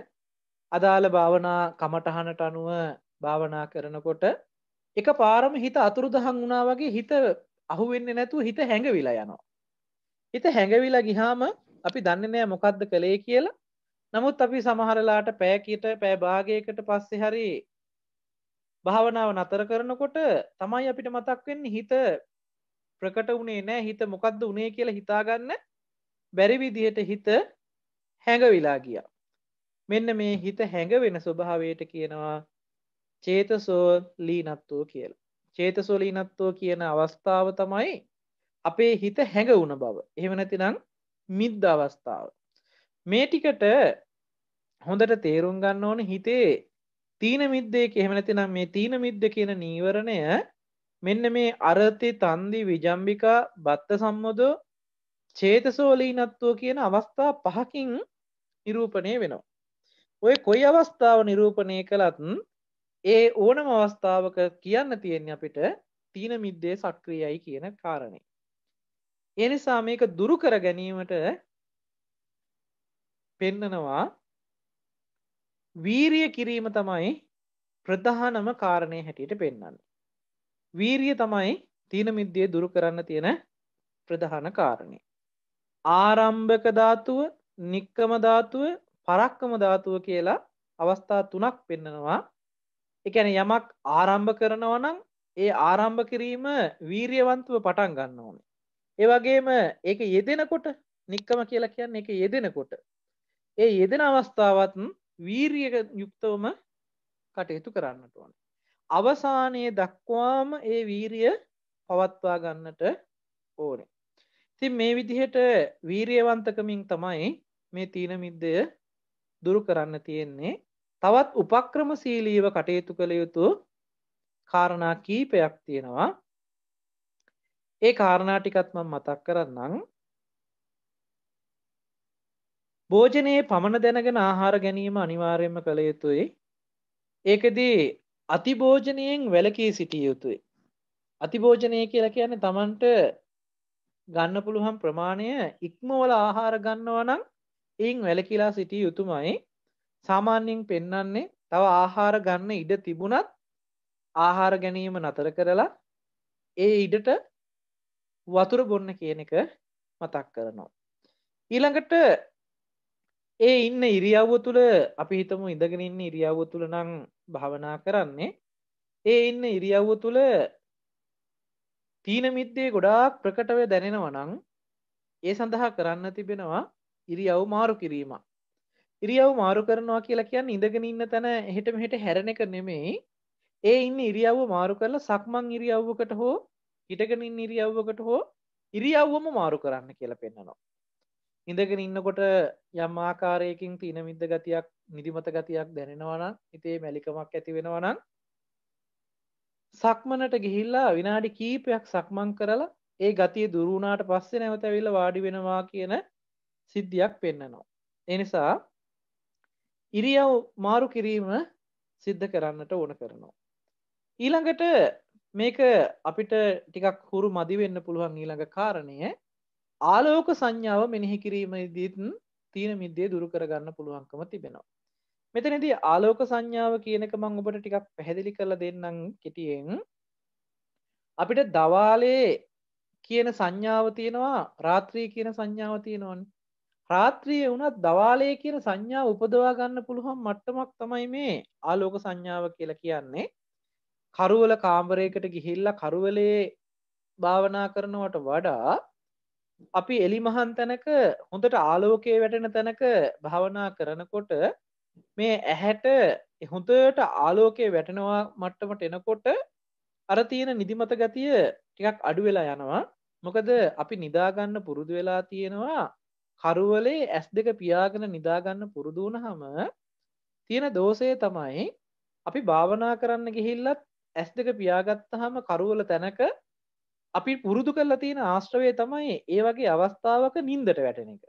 [SPEAKER 1] අදාළ භාවනා කමටහනට අනුව භාවනා කරනකොට එකපාරම හිත අතුරුදහන් වුණා වගේ හිත අහුවෙන්නේ නැතුව හිත හැඟවිලා යනවා. හිත හැඟවිලා ගියාම අපි දන්නේ නැහැ මොකද්ද කළේ කියලා. නමුත් අපි සමහරලාට පැයකට පැය භාගයකට පස්සේ හරි භාවනාව නතර කරනකොට තමයි අපිට මතක් වෙන්නේ හිත ප්‍රකට වුණේ නැහැ. හිත මොකද්ද උනේ කියලා හිතාගන්න බැරි විදිහට හිත හැඟවිලා ගියා. මෙන්න මේ හිත හැඟවෙන ස්වභාවයට කියනවා චේතසෝ ලීනත්වෝ කියලා. චේතසෝ ලීනත්වෝ කියන අවස්ථාව තමයි අපේ හිත හැඟවුණ බව. එහෙම නැතිනම් මිද්ද අවස්ථාව. මේ ටිකට හොඳට තේරුම් ගන්න ඕනේ හිතේ තීන මිද්දේ එහෙම නැතිනම් මේ තීන මිද්ද කියන නීවරණය මෙන්න මේ අරති තන්දි විජම්බිකා බත්ත සම්මදෝ චේතසෝ ලීනත්වෝ කියන අවස්ථා පහකින් නිරූපණය වෙනවා. ඔය කොයි අවස්ථාව නිරූපණය කළත් ඒ ඕනම අවස්ථාවක කියන්න තියෙන්නේ අපිට තීන මිද්දේ සක්‍රියයි කියන කාරණේ. ඒ නිසා මේක දුරු කර ගැනීමට පෙන්නනවා වීරිය කිරීම තමයි ප්‍රධානම කාරණේ හැටියට පෙන්වන්නේ. වීරිය තමයි තීන මිද්දේ දුරු කරන්න තියෙන ප්‍රධාන කාරණේ. ආරම්භක ධාතුව, නික්කම ධාතුව, පරක්කම ධාතුව කියලා අවස්ථා 3ක් පෙන්නනවා. ඒ කියන්නේ යමක් ආරම්භ කරනවා නම් ඒ ආරම්භ කිරීම වීරියවන්තව පටන් ගන්න ඕනේ. ඒ වගේම ඒක යෙදෙනකොට නික්කම කියලා කියන්නේ ඒක යෙදෙනකොට ඒ යෙදෙන අවස්ථාවත් වීරිය යුක්තවම කටයුතු කරන්නට ඕනේ. අවසානයේ දක්වාම ඒ වීරිය පවත්වා ගන්නට ඕනේ. ඉතින් මේ විදිහට වීරියවන්තකමින් තමයි මේ තීන මිද්දය දුරු කරන්න තියෙන්නේ. තවත් උපක්‍රමශීලීව කටයුතු කළ යුතු කාරණා කීපයක් තියෙනවා. ඒ කාරණා ටිකත් මම මතක් කරන්නම්. භෝජනයේ පමණ දැනගෙන ආහාර ගැනීම අනිවාර්යයෙන්ම කළ යුතුයි. ඒකදී අතිභෝජනයෙන් වැළකී සිටිය යුතුයි. අතිභෝජනය කියලා කියන්නේ Tamanට ගන්න පුළුවන් ප්‍රමාණය ඉක්මවල ආහාර ගන්නවා නම් එයින් වැළකීලා සිටිය යුතුමයි. සාමාන්‍යයෙන් පෙන්වන්නේ තව ආහාර ගන්න ඉඩ තිබුණත් ආහාර ගැනීම නතර කරලා ඒ ඉඩට වතුර බොන්න කියන එක මතක් කරනවා. ඊළඟට ඒ ඉන්න ඉරියව්ව තුළ අපි හිතමු ඉඳගෙන ඉන්න ඉරියව්ව තුළ නම් භාවනා කරන්නේ ඒ ඉන්න ඉරියව්ව තුළ තීන මිද්දේ ගොඩාක් ප්‍රකටව දැනෙනවා නම් ඒ සඳහා කරන්න තිබෙනවා ඉරියව් මාරු කිරීම. ඉරියව් මාරු කරනවා කියලා කියන්නේ ඉඳගෙන ඉන්න තැන එහෙට මෙහෙට හැරෙන එක නෙමෙයි. ඒ ඉන්න ඉරියව්ව මාරු කරලා සක්මන් ඉරියව්වකට හෝ හිටගෙන ඉන්න ඉරියව්වකට හෝ ඉරියව්වම මාරු කරන්න කියලා පෙන්නනවා. ඉඳගෙන ඉන්නකොට යම් ආකාරයකින් තීන මිද්ද ගතියක් නිදිමත ගතියක් දැනෙනවා නම් හිතේ මැලිකමක් ඇති වෙනවා නම් සක්මනට ගිහිල්ලා විනාඩි කීපයක් සක්මන් කරලා ඒ ගතිය දුරු වුණාට පස්සේ නැවත ඇවිල්ලා වාඩි වෙනවා කියන සිද්ධියක් පෙන්නනවා. ඒ නිසා ඉරියව් මාරු කිරීම සිද්ධ කරන්නට ඕන කරනවා. ඊළඟට මේක අපිට ටිකක් හුරු මදි වෙන්න පුළුවන් ඊළඟ කාරණය ආලෝක සංඥාව මෙනෙහි කිරීමේදීත් තීන මිද්දේ දුරු කරගන්න පුළුවන්කම තිබෙනවා. මෙතනදී ආලෝක සංඥාව කියන එක මම ඔබට ටිකක් පැහැදිලි කරලා දෙන්නම් කෙටියෙන්. අපිට දවාලේ කියන සංඥාව තියෙනවා රාත්‍රී කියන සංඥාව තියෙනවනේ. රාත්‍රියේ වුණත් දවාලේ කියන සංඥාව උපදවා ගන්න පුළුවන් මට්ටමක් තමයි මේ ආලෝක සංඥාව කියලා කියන්නේ. කරුවල කාමරයකට ගිහිල්ලා කරුවලේ භාවනා කරනවට වඩා අපි එලිමහන් තැනක හොඳට ආලෝකයේ වැටෙන තැනක භාවනා කරනකොට මේ ඇහැට හොඳට ආලෝකයේ වැටෙනවා මට්ටමට එනකොට අර තියෙන නිදිමත ගතිය ටිකක් අඩු වෙලා යනවා. මොකද අපි නිදා ගන්න පුරුදු වෙලා තියෙනවා කරුවලේ S2 පියාගෙන නිදා ගන්න පුරුදු වුණාම තියෙන දෝෂය තමයි අපි භාවනා කරන්න ගිහිල්ලත් S2 පියාගත්තාම කරුවල තැනක අපි පුරුදු කරලා තියෙන ආශ්‍රවය තමයි ඒ වගේ අවස්ථාවක නිින්දට වැටෙන එක.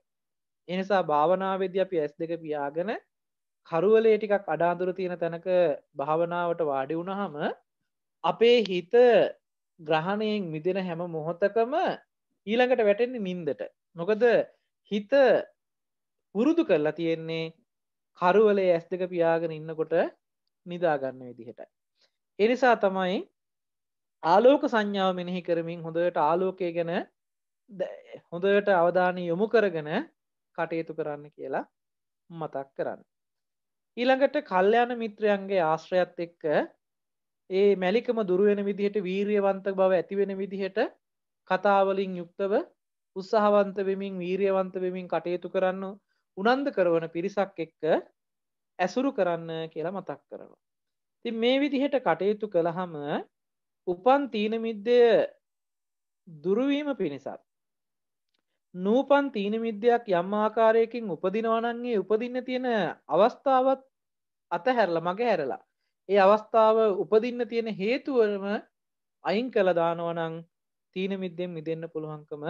[SPEAKER 1] ඒ නිසා භාවනාවේදී අපි S2 පියාගෙන කරුවලේ ටිකක් අඩාඳුර තියෙන තැනක භාවනාවට වාඩි වුණාම අපේ හිත ග්‍රහණයෙන් මිදෙන හැම මොහොතකම ඊළඟට වැටෙන්නේ නිින්දට. මොකද හිත පුරුදු කරලා තියෙන්නේ කරුවලේ S2 පියාගෙන ඉන්නකොට නිදා ගන්න විදිහටයි. ඒ නිසා තමයි ආලෝක සංඥාව මෙනෙහි කරමින් හොඳට ආලෝකය ගැන හොඳට අවධානය යොමු කරගෙන කටයුතු කරන්න කියලා මතක් කරන්න. ඊළඟට කල්යාණ මිත්‍රයන්ගේ ආශ්‍රයත් එක්ක ඒ මැලිකම දුරු වෙන විදිහට වීරියවන්ත බව ඇති වෙන විදිහට කතා වලින් යුක්තව උත්සාහවන්ත වෙමින් වීරියවන්ත වෙමින් කටයුතු කරන්න උනන්දු කරන පිරිසක් එක්ක ඇසුරු කරන්න කියලා මතක් කරනවා. ඉතින් මේ විදිහට කටයුතු කළාම උපන් තීන මිද්දය දුරු වීම පිණිසත් නූපන් තීන මිද්දයක් යම් ආකාරයකින් උපදිනවා නම් ඒ උපදින්න තියෙන අවස්ථාවත් අතහැරලා මග හැරලා ඒ අවස්ථාව උපදින්න තියෙන හේතුවම අයින් කළා දානවා නම් තීන මිද්දෙන් මිදෙන්න පුළුවන්කම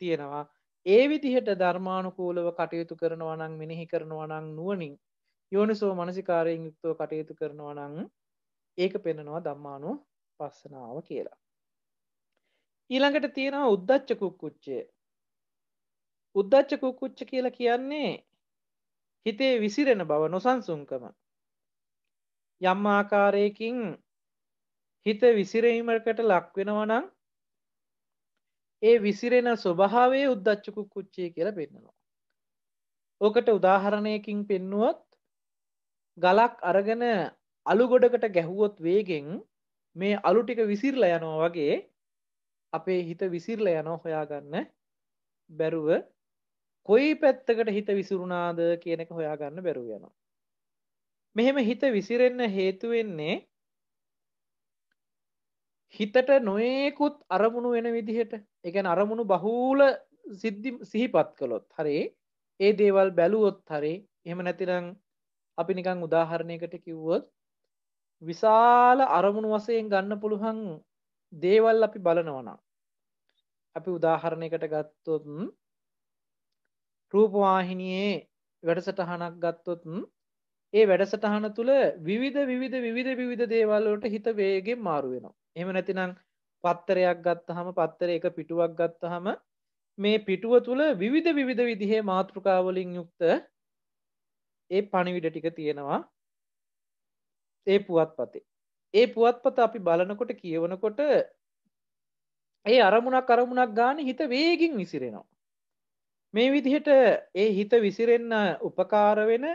[SPEAKER 1] තියෙනවා. ඒ විදිහට ධර්මානුකූලව කටයුතු කරනවා නම් මෙනෙහි කරනවා නම් නුවණින් යෝනිසෝ මනසිකාරයෙන් යුක්තව කටයුතු කරනවා නම් ඒක පෙන්වනවා ධම්මානුපස්සනාව කියලා. ඊළඟට තියෙනවා උද්ධච්ච කුක්කුච්චය. උද්ධච්ච කුක්කුච්ච කියලා කියන්නේ හිතේ විසිරෙන බව, නොසන්සුන්කම. යම් ආකාරයකින් හිත විසිරීමකට ලක් වෙනවා නම් ඒ විසිරෙන ස්වභාවයේ උද්ධච්ච කුක්කුච්චය කියලා පෙන්නනවා. ඕකට උදාහරණයකින් පෙන්නුවොත් ගලක් අරගෙන අලු ගොඩකට ගැහුවොත් වේගෙන් මේ අලු ටික විසිරලා යනවා වගේ අපේ හිත විසිරලා යනවා හොයාගන්න බැරුව කොයි පැත්තකට හිත විසිරුණාද කියන එක හොයාගන්න බැරුව යනවා. මෙහෙම හිත විසිරෙන්න හේතු වෙන්නේ හිතට නොයෙකුත් අරමුණු වෙන විදිහට. ඒ කියන්නේ අරමුණු බහූල සිහිපත් කළොත් හරි ඒ දේවල් බැලුවොත් හරි එහෙම නැතිනම් අපි නිකන් උදාහරණයකට කිව්වොත් විශාල අරමුණු වශයෙන් ගන්න පුළුවන් දේවල් අපි බලනවා නම් අපි උදාහරණයකට ගත්තොත් රූපවාහිනියේ වැඩසටහනක් ගත්තොත් ඒ වැඩසටහන තුල විවිධ දේවල් වලට හිත වේගෙන් මාරු වෙනවා. එහෙම නැතිනම් පත්තරයක් ගත්තාම පත්තරේ එක පිටුවක් ගත්තාම මේ පිටුව තුල විවිධ විදිහේ මාතෘකා වලින් යුක්ත ඒ පණිවිඩ ටික තියෙනවා ඒ පුවත්පතේ. ඒ පුවත්පත අපි බලනකොට කියවනකොට ඒ අරමුණක් ගානේ හිත වේගින් විසිරෙනවා. මේ විදිහට ඒ හිත විසිරෙන්න උපකාර වෙන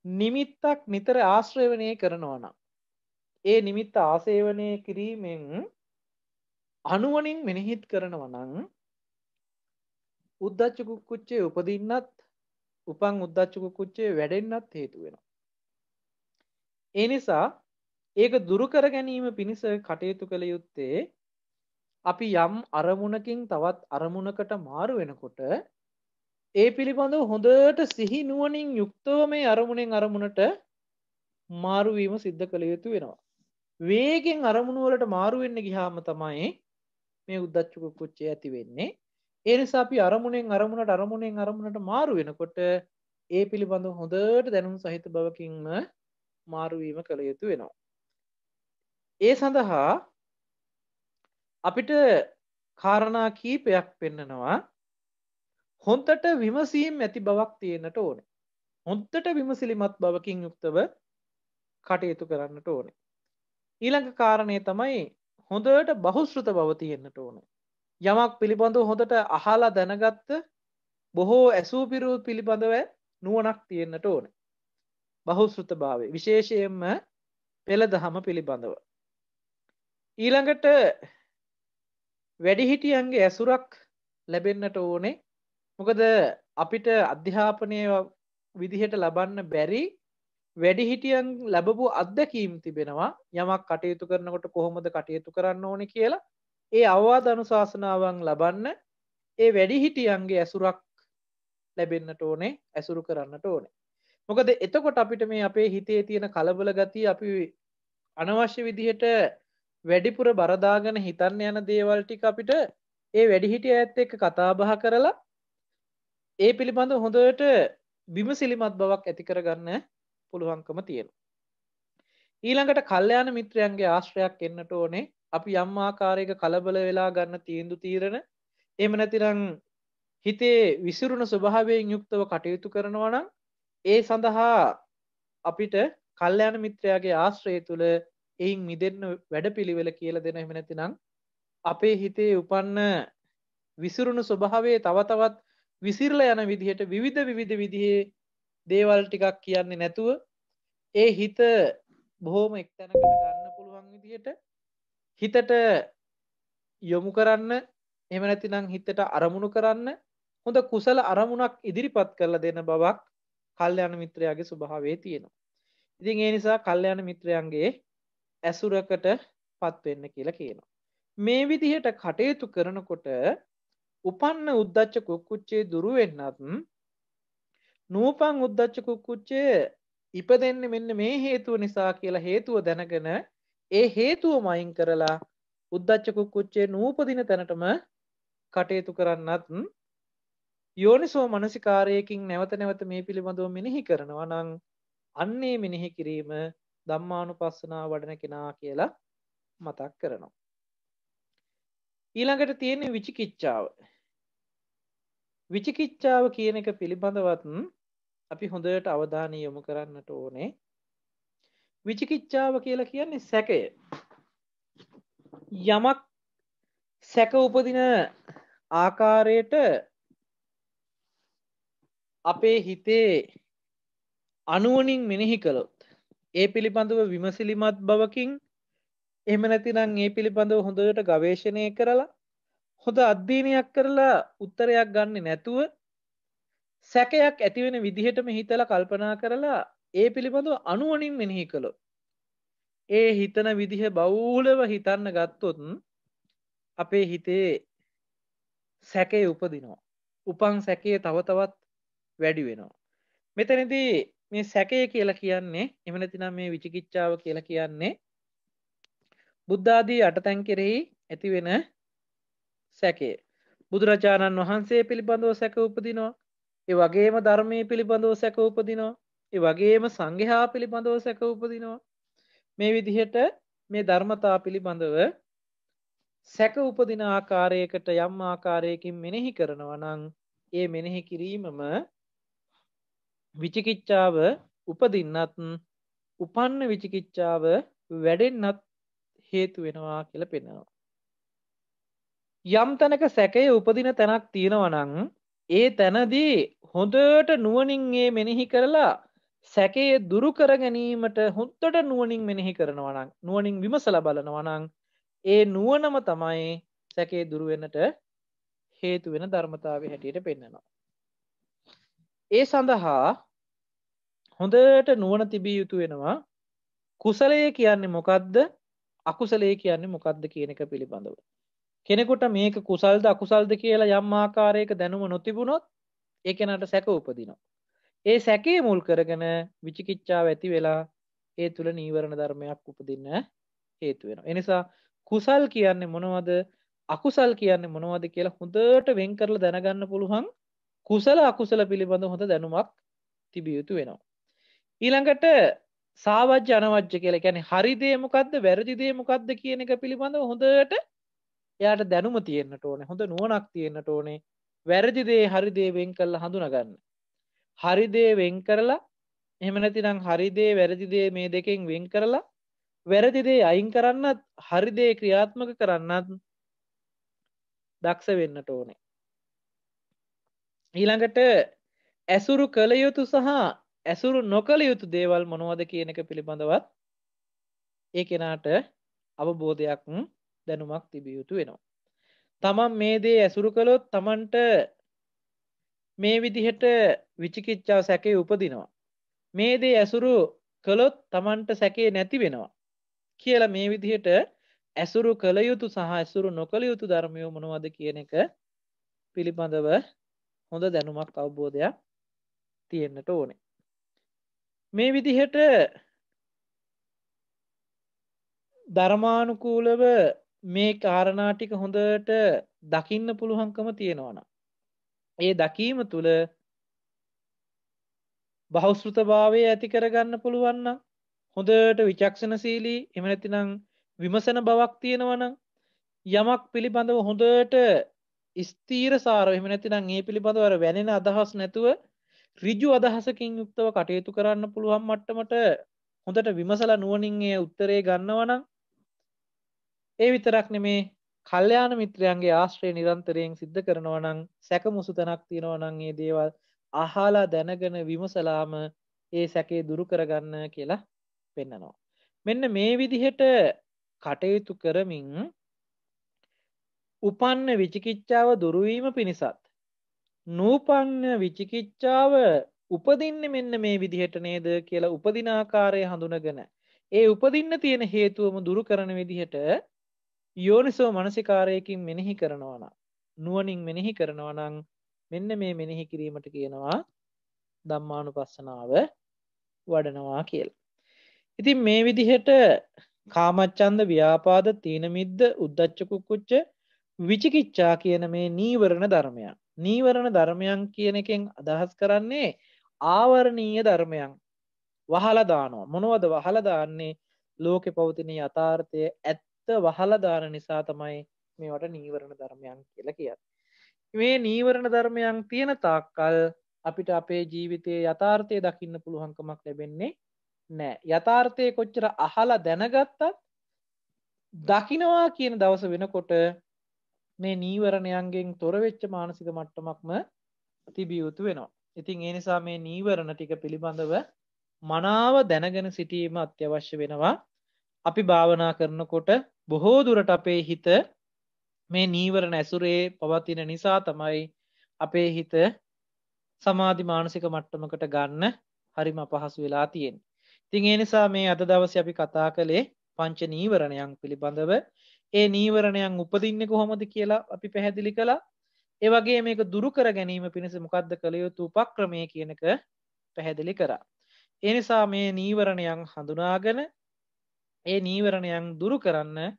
[SPEAKER 1] නිමිත්තක් නිතර ආශ්‍රයවණය කරනවා නම් ඒ නිමිත්ත ආසේවනය කිරීමෙන් අනුවණින් මෙනෙහිත් කරනවා නම් උද්දච්ච කුක්කුච්චේ උපදින්නත් උපන් උද්දච්ච කුක්කුච්චේ වැඩෙන්නත් හේතු වෙනවා. ඒ නිසා ඒක දුරු කර ගැනීම පිණිස කටයුතු කළ යුත්තේ අපි යම් අරමුණකින් තවත් අරමුණකට මාරු වෙනකොට ඒ පිළිබඳව හොඳට සිහි නුවණින් යුක්තව මේ අරමුණෙන් අරමුණට මාරු වීම සිද්ධ කළ යුතු වෙනවා. වේගෙන් අරමුණු වලට මාරු වෙන්න ගියාම තමයි මේ උද්දච්ච කුක්කුච්චය ඇති වෙන්නේ. ඒ නිසා අපි අරමුණෙන් අරමුණට මාරු වෙනකොට ඒ පිළිබඳව හොඳට දැනුම් සහිත බවකින්ම මාරු වීම කළ යුතු වෙනවා. ඒ සඳහා අපිට කාරණා කීපයක් පෙන්නනවා. හොඳට විමසීම් ඇති බවක් තියෙන්නට ඕනේ. හොඳට විමසිලිමත් බවකින් යුක්තව කටයුතු කරන්නට ඕනේ. ඊළඟ කාරණේ තමයි හොඳට බහුශ්‍රృత බව තියෙන්නට ඕනේ. යමක් පිළිබඳව හොඳට අහලා දැනගත්ත බොහෝ ඇසූ පිරූ පිළිබඳව නුවණක් තියෙන්නට ඕනේ. බහුශ්‍රృత භාවය විශේෂයෙන්ම පෙළදහම පිළිබඳව. ඊළඟට වැඩිහිටියන්ගේ ඇසුරක් ලැබෙන්නට ඕනේ. මොකද අපිට අධ්‍යාපනය විදිහට ලබන්න බැරි වැඩිහිටියන් ලැබපු අත්දැකීම් තිබෙනවා. යමක් කටයුතු කරනකොට කොහොමද කටයුතු කරන්න ඕනේ කියලා ඒ අවවාද අනුශාසනාවන් ලබන්න ඒ වැඩිහිටියන්ගේ ඇසුරක් ලැබෙන්නට ඕනේ, ඇසුරු කරන්නට ඕනේ. මොකද එතකොට අපිට මේ අපේ හිතේ තියෙන කලබල ගතිය අපි අනවශ්‍ය විදිහට වැඩිපුර බර දාගෙන හිතන්න යන දේවල් ටික අපිට ඒ වැඩිහිටියත් එක්ක කතා බහ කරලා ඒ පිළිබඳව හොඳට විමසිලිමත් බවක් ඇති කරගන්න පුළුවන්කම තියෙනවා. ඊළඟට කල්යාණ මිත්‍රයන්ගේ ආශ්‍රයක් එන්නට ඕනේ. අපි යම් ආකාරයක කලබල වෙලා ගන්න තීරණ එහෙම නැතිනම් හිතේ විසිරුණ ස්වභාවයෙන් යුක්තව කටයුතු කරනවා නම් ඒ සඳහා අපිට කල්යාණ මිත්‍රයාගේ ආශ්‍රය තුල එයින් මිදෙන්න වැඩපිළිවෙල කියලා දෙන. එහෙම නැතිනම් අපේ හිතේ උපන්න විසිරුණු ස්වභාවයේ තව තවත් විසිරලා යන විදිහට විවිධ විදිහේ දේවල් ටිකක් කියන්නේ නැතුව ඒ හිත බොහොම එක්තැනකට ගන්න පුළුවන් විදිහට හිතට යොමු කරන්න, එහෙම නැතිනම් හිතට අරමුණු කරන්න හොඳ කුසල අරමුණක් ඉදිරිපත් කරලා දෙන බවක් කල්යාණ මිත්‍රයාගේ ස්වභාවයේ තියෙනවා. ඉතින් ඒ නිසා කල්යාණ මිත්‍රයන්ගේ ඇසුරකට පත් වෙන්න කියලා කියනවා. මේ විදිහට කටයුතු කරනකොට උපන්න උද්දච්ච කුක්කුච්චේ දුරු වෙන්නත් නූපන් උද්දච්ච කුක්කුච්චේ ඉපදෙන්නේ මෙන්න මේ හේතුව නිසා කියලා හේතුව දැනගෙන ඒ හේතුවම අයින් කරලා උද්දච්ච කුක්කුච්චේ නූපදින තැනටම කටයුතු කරන්නත් යෝනිසෝ මනසිකාරයකින් නැවත මේ පිළිබඳව මෙනෙහි කරනවා නම් අන්නේ මෙනෙහි කිරීම ධම්මානුපස්සනාව වඩන කෙනා කියලා මතක් කරනවා. ඊළඟට තියෙන්නේ විචිකිච්ඡාව. විචිකිච්ඡාව කියන එක පිළිබඳවත් අපි හොඳට අවධානය යොමු කරන්නට ඕනේ. විචිකිච්ඡාව කියලා කියන්නේ සැකය. යමක් සැක උපදින ආකාරයට අපේ හිතේ අනුවණින් මෙනෙහි කළොත් ඒ පිළිබඳව විමසිලිමත් බවකින් එහෙම නැතිනම් ඒ පිළිබඳව හොඳට ගවේෂණය කරලා හොඳ අධ්‍යයනයක් කරලා උත්තරයක් ගන්නෙ නැතුව සැකයක් ඇතිවෙන විදිහටම හිතලා කල්පනා කරලා ඒ පිළිබඳව අනුවණින් මෙනෙහි කළොත් ඒ හිතන විදිහ බහුලව හිතන්න ගත්තොත් අපේ හිතේ සැකේ උපදිනවා. උපන් සැකේ තව තවත් වැඩි වෙනවා. මෙතනදී මේ සැකය කියලා කියන්නේ එහෙම නැතිනම් මේ විචිකිච්ඡාව කියලා කියන්නේ බුද්ධ ආදී අටතැන් කෙරෙහි ඇතිවෙන සැකය. බුදුරජාණන් වහන්සේ පිළිබඳව සැක උපදිනවා. ඒ වගේම ධර්මයේ පිළිබඳව සැක උපදිනවා. ඒ වගේම සංඝයා පිළිබඳව සැක උපදිනවා. මේ විදිහට මේ ධර්මතා පිළිබඳව සැක උපදින ආකාරයකට යම් ආකාරයකින් මෙනෙහි කරනවා නම් ඒ මෙනෙහි කිරීමම විචිකිච්ඡාව උපදින්නත් උපන්න විචිකිච්ඡාව වැඩෙන්නත් හේතු වෙනවා කියලා පෙන්වනවා. යම් තැනක සැකය උපදින තැනක් තියෙනවා නම් ඒ තැනදී හොඳට නුවණින් මේ මෙනෙහි කරලා සැකය දුරු කර ගැනීමට හොඳට නුවණින් මෙනෙහි කරනවා නම් නුවණින් විමසලා බලනවා නම් ඒ නුවණම තමයි සැකේ දුරු වෙන්නට හේතු වෙන ධර්මතාවය හැටියට පෙන්වනවා. ඒ සඳහා හොඳට නුවණ තිබිය යුතු වෙනවා. කුසලය කියන්නේ මොකක්ද? අකුසලය කියන්නේ මොකක්ද කියන එක පිළිබඳව. කෙනෙකුට මේක කුසල්ද අකුසල්ද කියලා යම් ආකාරයක දැනුම නොතිබුණොත් ඒ කෙනාට සැක උපදිනවා. ඒ සැකේ මුල් කරගෙන විචිකිච්ඡාව ඇති වෙලා ඒ තුල නීවරණ ධර්මයක් උපදින්න හේතු වෙනවා. ඒ නිසා කුසල් කියන්නේ මොනවද? අකුසල් කියන්නේ මොනවද කියලා හොඳට වෙන් කරලා දැනගන්න පුළුවන් කුසල අකුසල පිළිබඳ හොඳ දැනුමක් තිබිය යුතු වෙනවා. ඊළඟට සාවජ්‍ය අනවජ්‍ය කියලා කියන්නේ හරි දේ මොකද්ද වැරදි දේ මොකද්ද කියන එක පිළිබඳව හොඳට එයාට දැනුම තියෙන්නට ඕනේ. හොඳ නුවණක් තියෙන්නට ඕනේ. වැරදි දේ හරි දේ වෙන් කරලා හඳුනා ගන්න. හරි දේ වෙන් කරලා එහෙම නැතිනම් හරි දේ වැරදි දේ මේ දෙකෙන් වෙන් කරලා වැරදි දේ අයින් කරන්නත් හරි දේ ක්‍රියාත්මක කරන්නත් දක්ෂ වෙන්නට ඕනේ. ඊළඟට ඇසුරු කළ යුතු සහ ඇසුරු නොකළ යුතු දේවල් මොනවද කියන එක පිළිබඳවත් ඒ කෙනාට අවබෝධයක් දැනුමක් තිබිය යුතු වෙනවා. තමන් මේ දේ ඇසුරු කළොත් තමන්ට මේ විදිහට විචිකිච්ඡාව සැකේ උපදිනවා. මේ දේ ඇසුරු කළොත් තමන්ට සැකේ නැති වෙනවා කියලා මේ විදිහට ඇසුරු කළ යුතු සහ ඇසුරු නොකළ යුතු ධර්මය මොනවද කියන එක පිළිබඳව හොඳ දැනුමක් අවබෝධයක් තියෙන්නට ඕනේ. මේ විදිහට ධර්මානුකූලව මේ කාරණා ටික හොඳට දකින්න පුළුවන්කම තියෙනවා නම් ඒ දකීම තුළ බහුශ්‍රృతභාවය ඇති කරගන්න පුළුවන් නම් හොඳට විචක්ෂණශීලී එහෙම නැතිනම් විමසන බවක් තියෙනවා නම් යමක් පිළිබඳව හොඳට ස්ථීරසාරව එහෙම නැතිනම් ඒ පිළිබඳව අර වැනෙන අදහස් නැතුව ඍජු අදහසකින් යුක්තව කටයුතු කරන්න පුළුවන් මට්ටමට හොඳට විමසලා නුවණින් ඒ උත්තරේ ගන්නවා නම් ඒ විතරක් නෙමේ කල්යාණ මිත්‍රයන්ගේ ආශ්‍රය නිරන්තරයෙන් සිද්ධ කරනවා නම් සැකමුසු තැනක් තියෙනවා නම් මේ දේවල් අහලා දැනගෙන විමසලාම ඒ සැකේ දුරු කරගන්න කියලා පෙන්නනවා. මෙන්න මේ විදිහට කටයුතු කරමින් උපන්න විචිකිච්ඡාව දුරු වීම පිණිසත් නූපන්න විචිකිච්ඡාව උපදින්නේ මෙන්න මේ විදිහට නේද කියලා උපදින ආකාරය හඳුනගෙන ඒ උපදින්න තියෙන හේතුවම දුරු කරන විදිහට යෝනිසෝ මනසිකාරයකින් මෙනෙහි කරනවා නම් නුවණින් මෙනෙහි කරනවා නම් මෙන්න මේ මෙනෙහි කිරීමට කියනවා ධම්මානුපස්සනාව වඩනවා කියලා. ඉතින් මේ විදිහට කාමච්ඡන්ද ව්‍යාපාද තීන මිද්ද උද්ධච්ච කුක්කුච්ච විචිකිච්ඡා කියන මේ නීවරණ ධර්මයන්. නීවරණ ධර්මයන් කියන එකෙන් අදහස් කරන්නේ ආවරණීය ධර්මයන්. වහලා දානවා. මොනවද වහලා දාන්නේ? ලෝකේ පවතින යථාර්ථය ඇත්ත වහලා දාන නිසා තමයි මේවට නීවරණ ධර්මයන් කියලා කියන්නේ. මේ නීවරණ ධර්මයන් තියෙන තාක්කල් අපිට අපේ ජීවිතයේ යථාර්ථය දකින්න පුළුවන්කමක් ලැබෙන්නේ නැහැ. යථාර්ථය කොච්චර අහලා දැනගත්තත් දකින්නවා කියන දවස වෙනකොට මේ නීවරණයන්ගෙන් තොර වෙච්ච මානසික මට්ටමක්ම තිබිය යුතු වෙනවා. ඉතින් ඒ නිසා මේ නීවරණ ටික පිළිබඳව මනාව දැනගෙන සිටීම අත්‍යවශ්‍ය වෙනවා. අපි භාවනා කරනකොට බොහෝ දුරට අපේ හිත මේ නීවරණ ඇසුරේ පවතින නිසා තමයි අපේ හිත සමාධි මානසික මට්ටමකට ගන්න හරිම අපහසු වෙලා තියෙන්නේ. ඉතින් ඒ නිසා මේ අද දවසේ අපි කතා කළේ පංච නීවරණයන් පිළිබඳව. ඒ නීවරණයන් උපදින්නේ කොහොමද කියලා අපි පැහැදිලි කළා. ඒ වගේ මේක දුරු කර ගැනීම පිණිස මොකද්ද කළ යුතු උපක්‍රමය කියන එක පැහැදිලි කරා. ඒ නිසා මේ නීවරණයන් හඳුනාගෙන ඒ නීවරණයන් දුරු කරන්න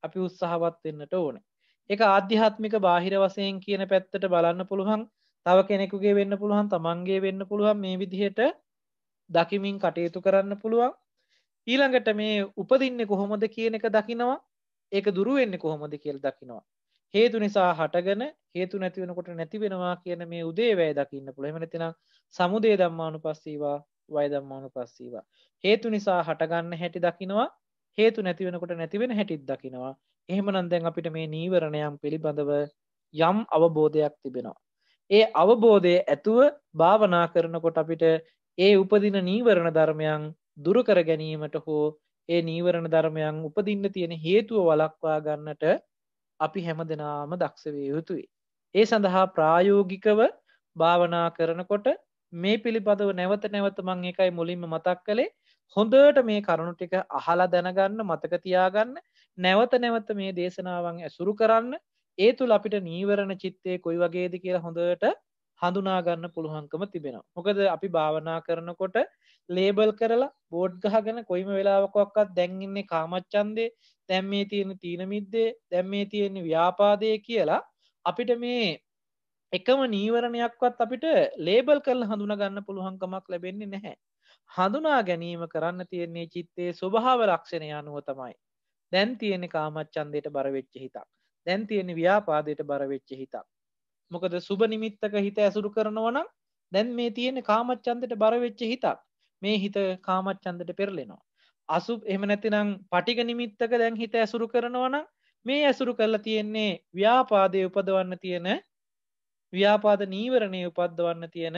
[SPEAKER 1] අපි උත්සාහවත් වෙන්නට ඕනේ. ඒක ආධ්‍යාත්මික බාහිර වශයෙන් කියන පැත්තට බලන්න පුළුවන්. තව කෙනෙකුගේ වෙන්න පුළුවන්, තමන්ගේ වෙන්න පුළුවන්. මේ විදිහට දකිමින් කටයුතු කරන්න පුළුවන්. ඊළඟට මේ උපදින්නේ කොහොමද කියන එක දකිනවා. ඒක දුරු වෙන්නේ කොහොමද කියලා දකිනවා. හේතු නිසා හටගෙන හේතු නැති වෙනකොට නැති වෙනවා කියන මේ උදේවැය දකින්න පුළුවන්. එහෙම නැත්නම් සමුදය ධම්මානුපස්සීවා, වය ධම්මානුපස්සීවා. හේතු නිසා හටගන්න හැටි දකිනවා. හේතු නැති වෙනකොට නැති වෙන හැටිත් දකිනවා. එහෙමනම් දැන් අපිට මේ නීවරණයන් පිළිබඳව යම් අවබෝධයක් තිබෙනවා. ඒ අවබෝධය ඇතුව භාවනා කරනකොට අපිට ඒ උපදින නීවරණ ධර්මයන් දුරු කර ගැනීමට හෝ ඒ නීවරණ ධර්මයන් උපදින්න තියෙන හේතුව වළක්වා ගන්නට අපි හැමදෙනාම දක්ෂ විය යුතුයි. ඒ සඳහා ප්‍රායෝගිකව භාවනා කරනකොට මේ පිළිබඳව නැවත නැවත මම ඒකයි මුලින්ම මතක් කළේ හොඳට මේ කරුණු ටික අහලා දැනගන්න මතක තියාගන්න නැවත නැවත මේ දේශනාවන් ඇසුරු කරන්න ඒ තුල අපිට නීවරණ චිත්තේ කොයි වගේද කියලා හොඳට හඳුනා ගන්න පුළුවන්කම තිබෙනවා. මොකද අපි භාවනා කරනකොට ලේබල් කරලා බෝඩ් ගහගෙන කොයිම වෙලාවකවත් දැන් ඉන්නේ කාමච්ඡන්දේ, දැන් මේ තියෙන තීන මිද්දේ, දැන් මේ තියෙන ව්‍යාපාදේ කියලා අපිට මේ එකම නීවරණයක්වත් අපිට ලේබල් කරලා හඳුනා ගන්න පුළුවන්කමක් ලැබෙන්නේ නැහැ. හඳුනා ගැනීම කරන්න තියෙන්නේ චිත්තේ ස්වභාව ලක්ෂණය අනුව තමයි. දැන් තියෙන්නේ කාමච්ඡන්දයට බර වෙච්ච හිතක්. දැන් තියෙන්නේ ව්‍යාපාදයට බර වෙච්ච හිතක්. මොකද සුබ නිමිත්තක හිත ඇසුරු කරනවා නම් දැන් මේ තියෙන්නේ කාමච්ඡන්දයට බර වෙච්ච හිතක්. මේ හිත කාමච්ඡන්දයට පෙරලෙනවා. අසුබ එහෙම නැතිනම් පටිඝ නිමිත්තක දැන් හිත ඇසුරු කරනවා නම් මේ ඇසුරු කරලා තියෙන්නේ ව්‍යාපාදයේ උපදවන්න තියෙන ව්‍යාපාද නීවරණයේ උපද්දවන්න තියෙන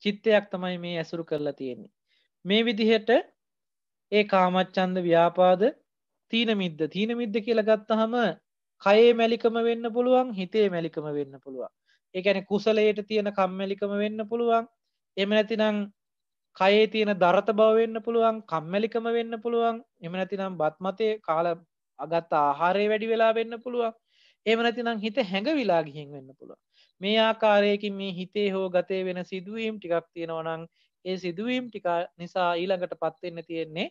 [SPEAKER 1] චිත්තයක් තමයි මේ ඇසුරු කරලා තියෙන්නේ. මේ විදිහට ඒ කාමච්ඡන්ද ව්‍යාපාද තීන මිද්ද කියලා ගත්තාම කයේ මැලිකම වෙන්න පුළුවන්, හිතේ මැලිකම වෙන්න පුළුවන්. ඒ කියන්නේ කුසලයට තියෙන කම්මැලිකම වෙන්න පුළුවන්. එහෙම නැතිනම් කයේ තියෙන දරත බව වෙන්න පුළුවන්, කම්මැලිකම වෙන්න පුළුවන්. එහෙම නැතිනම් බත් මතේ කාලා අගත් ආහාරය වැඩි වෙලා වෙන්න පුළුවන්. එහෙම නැතිනම් හිත හැඟවිලා ගිහින් වෙන්න පුළුවන්. මේ ආකාරයකින් මේ හිතේ හෝ ගතේ වෙන සිදුවීම් ටිකක් තියෙනවා නම් ඒ සිදුවීම් ටික නිසා ඊළඟටපත් වෙන්න තියෙන්නේ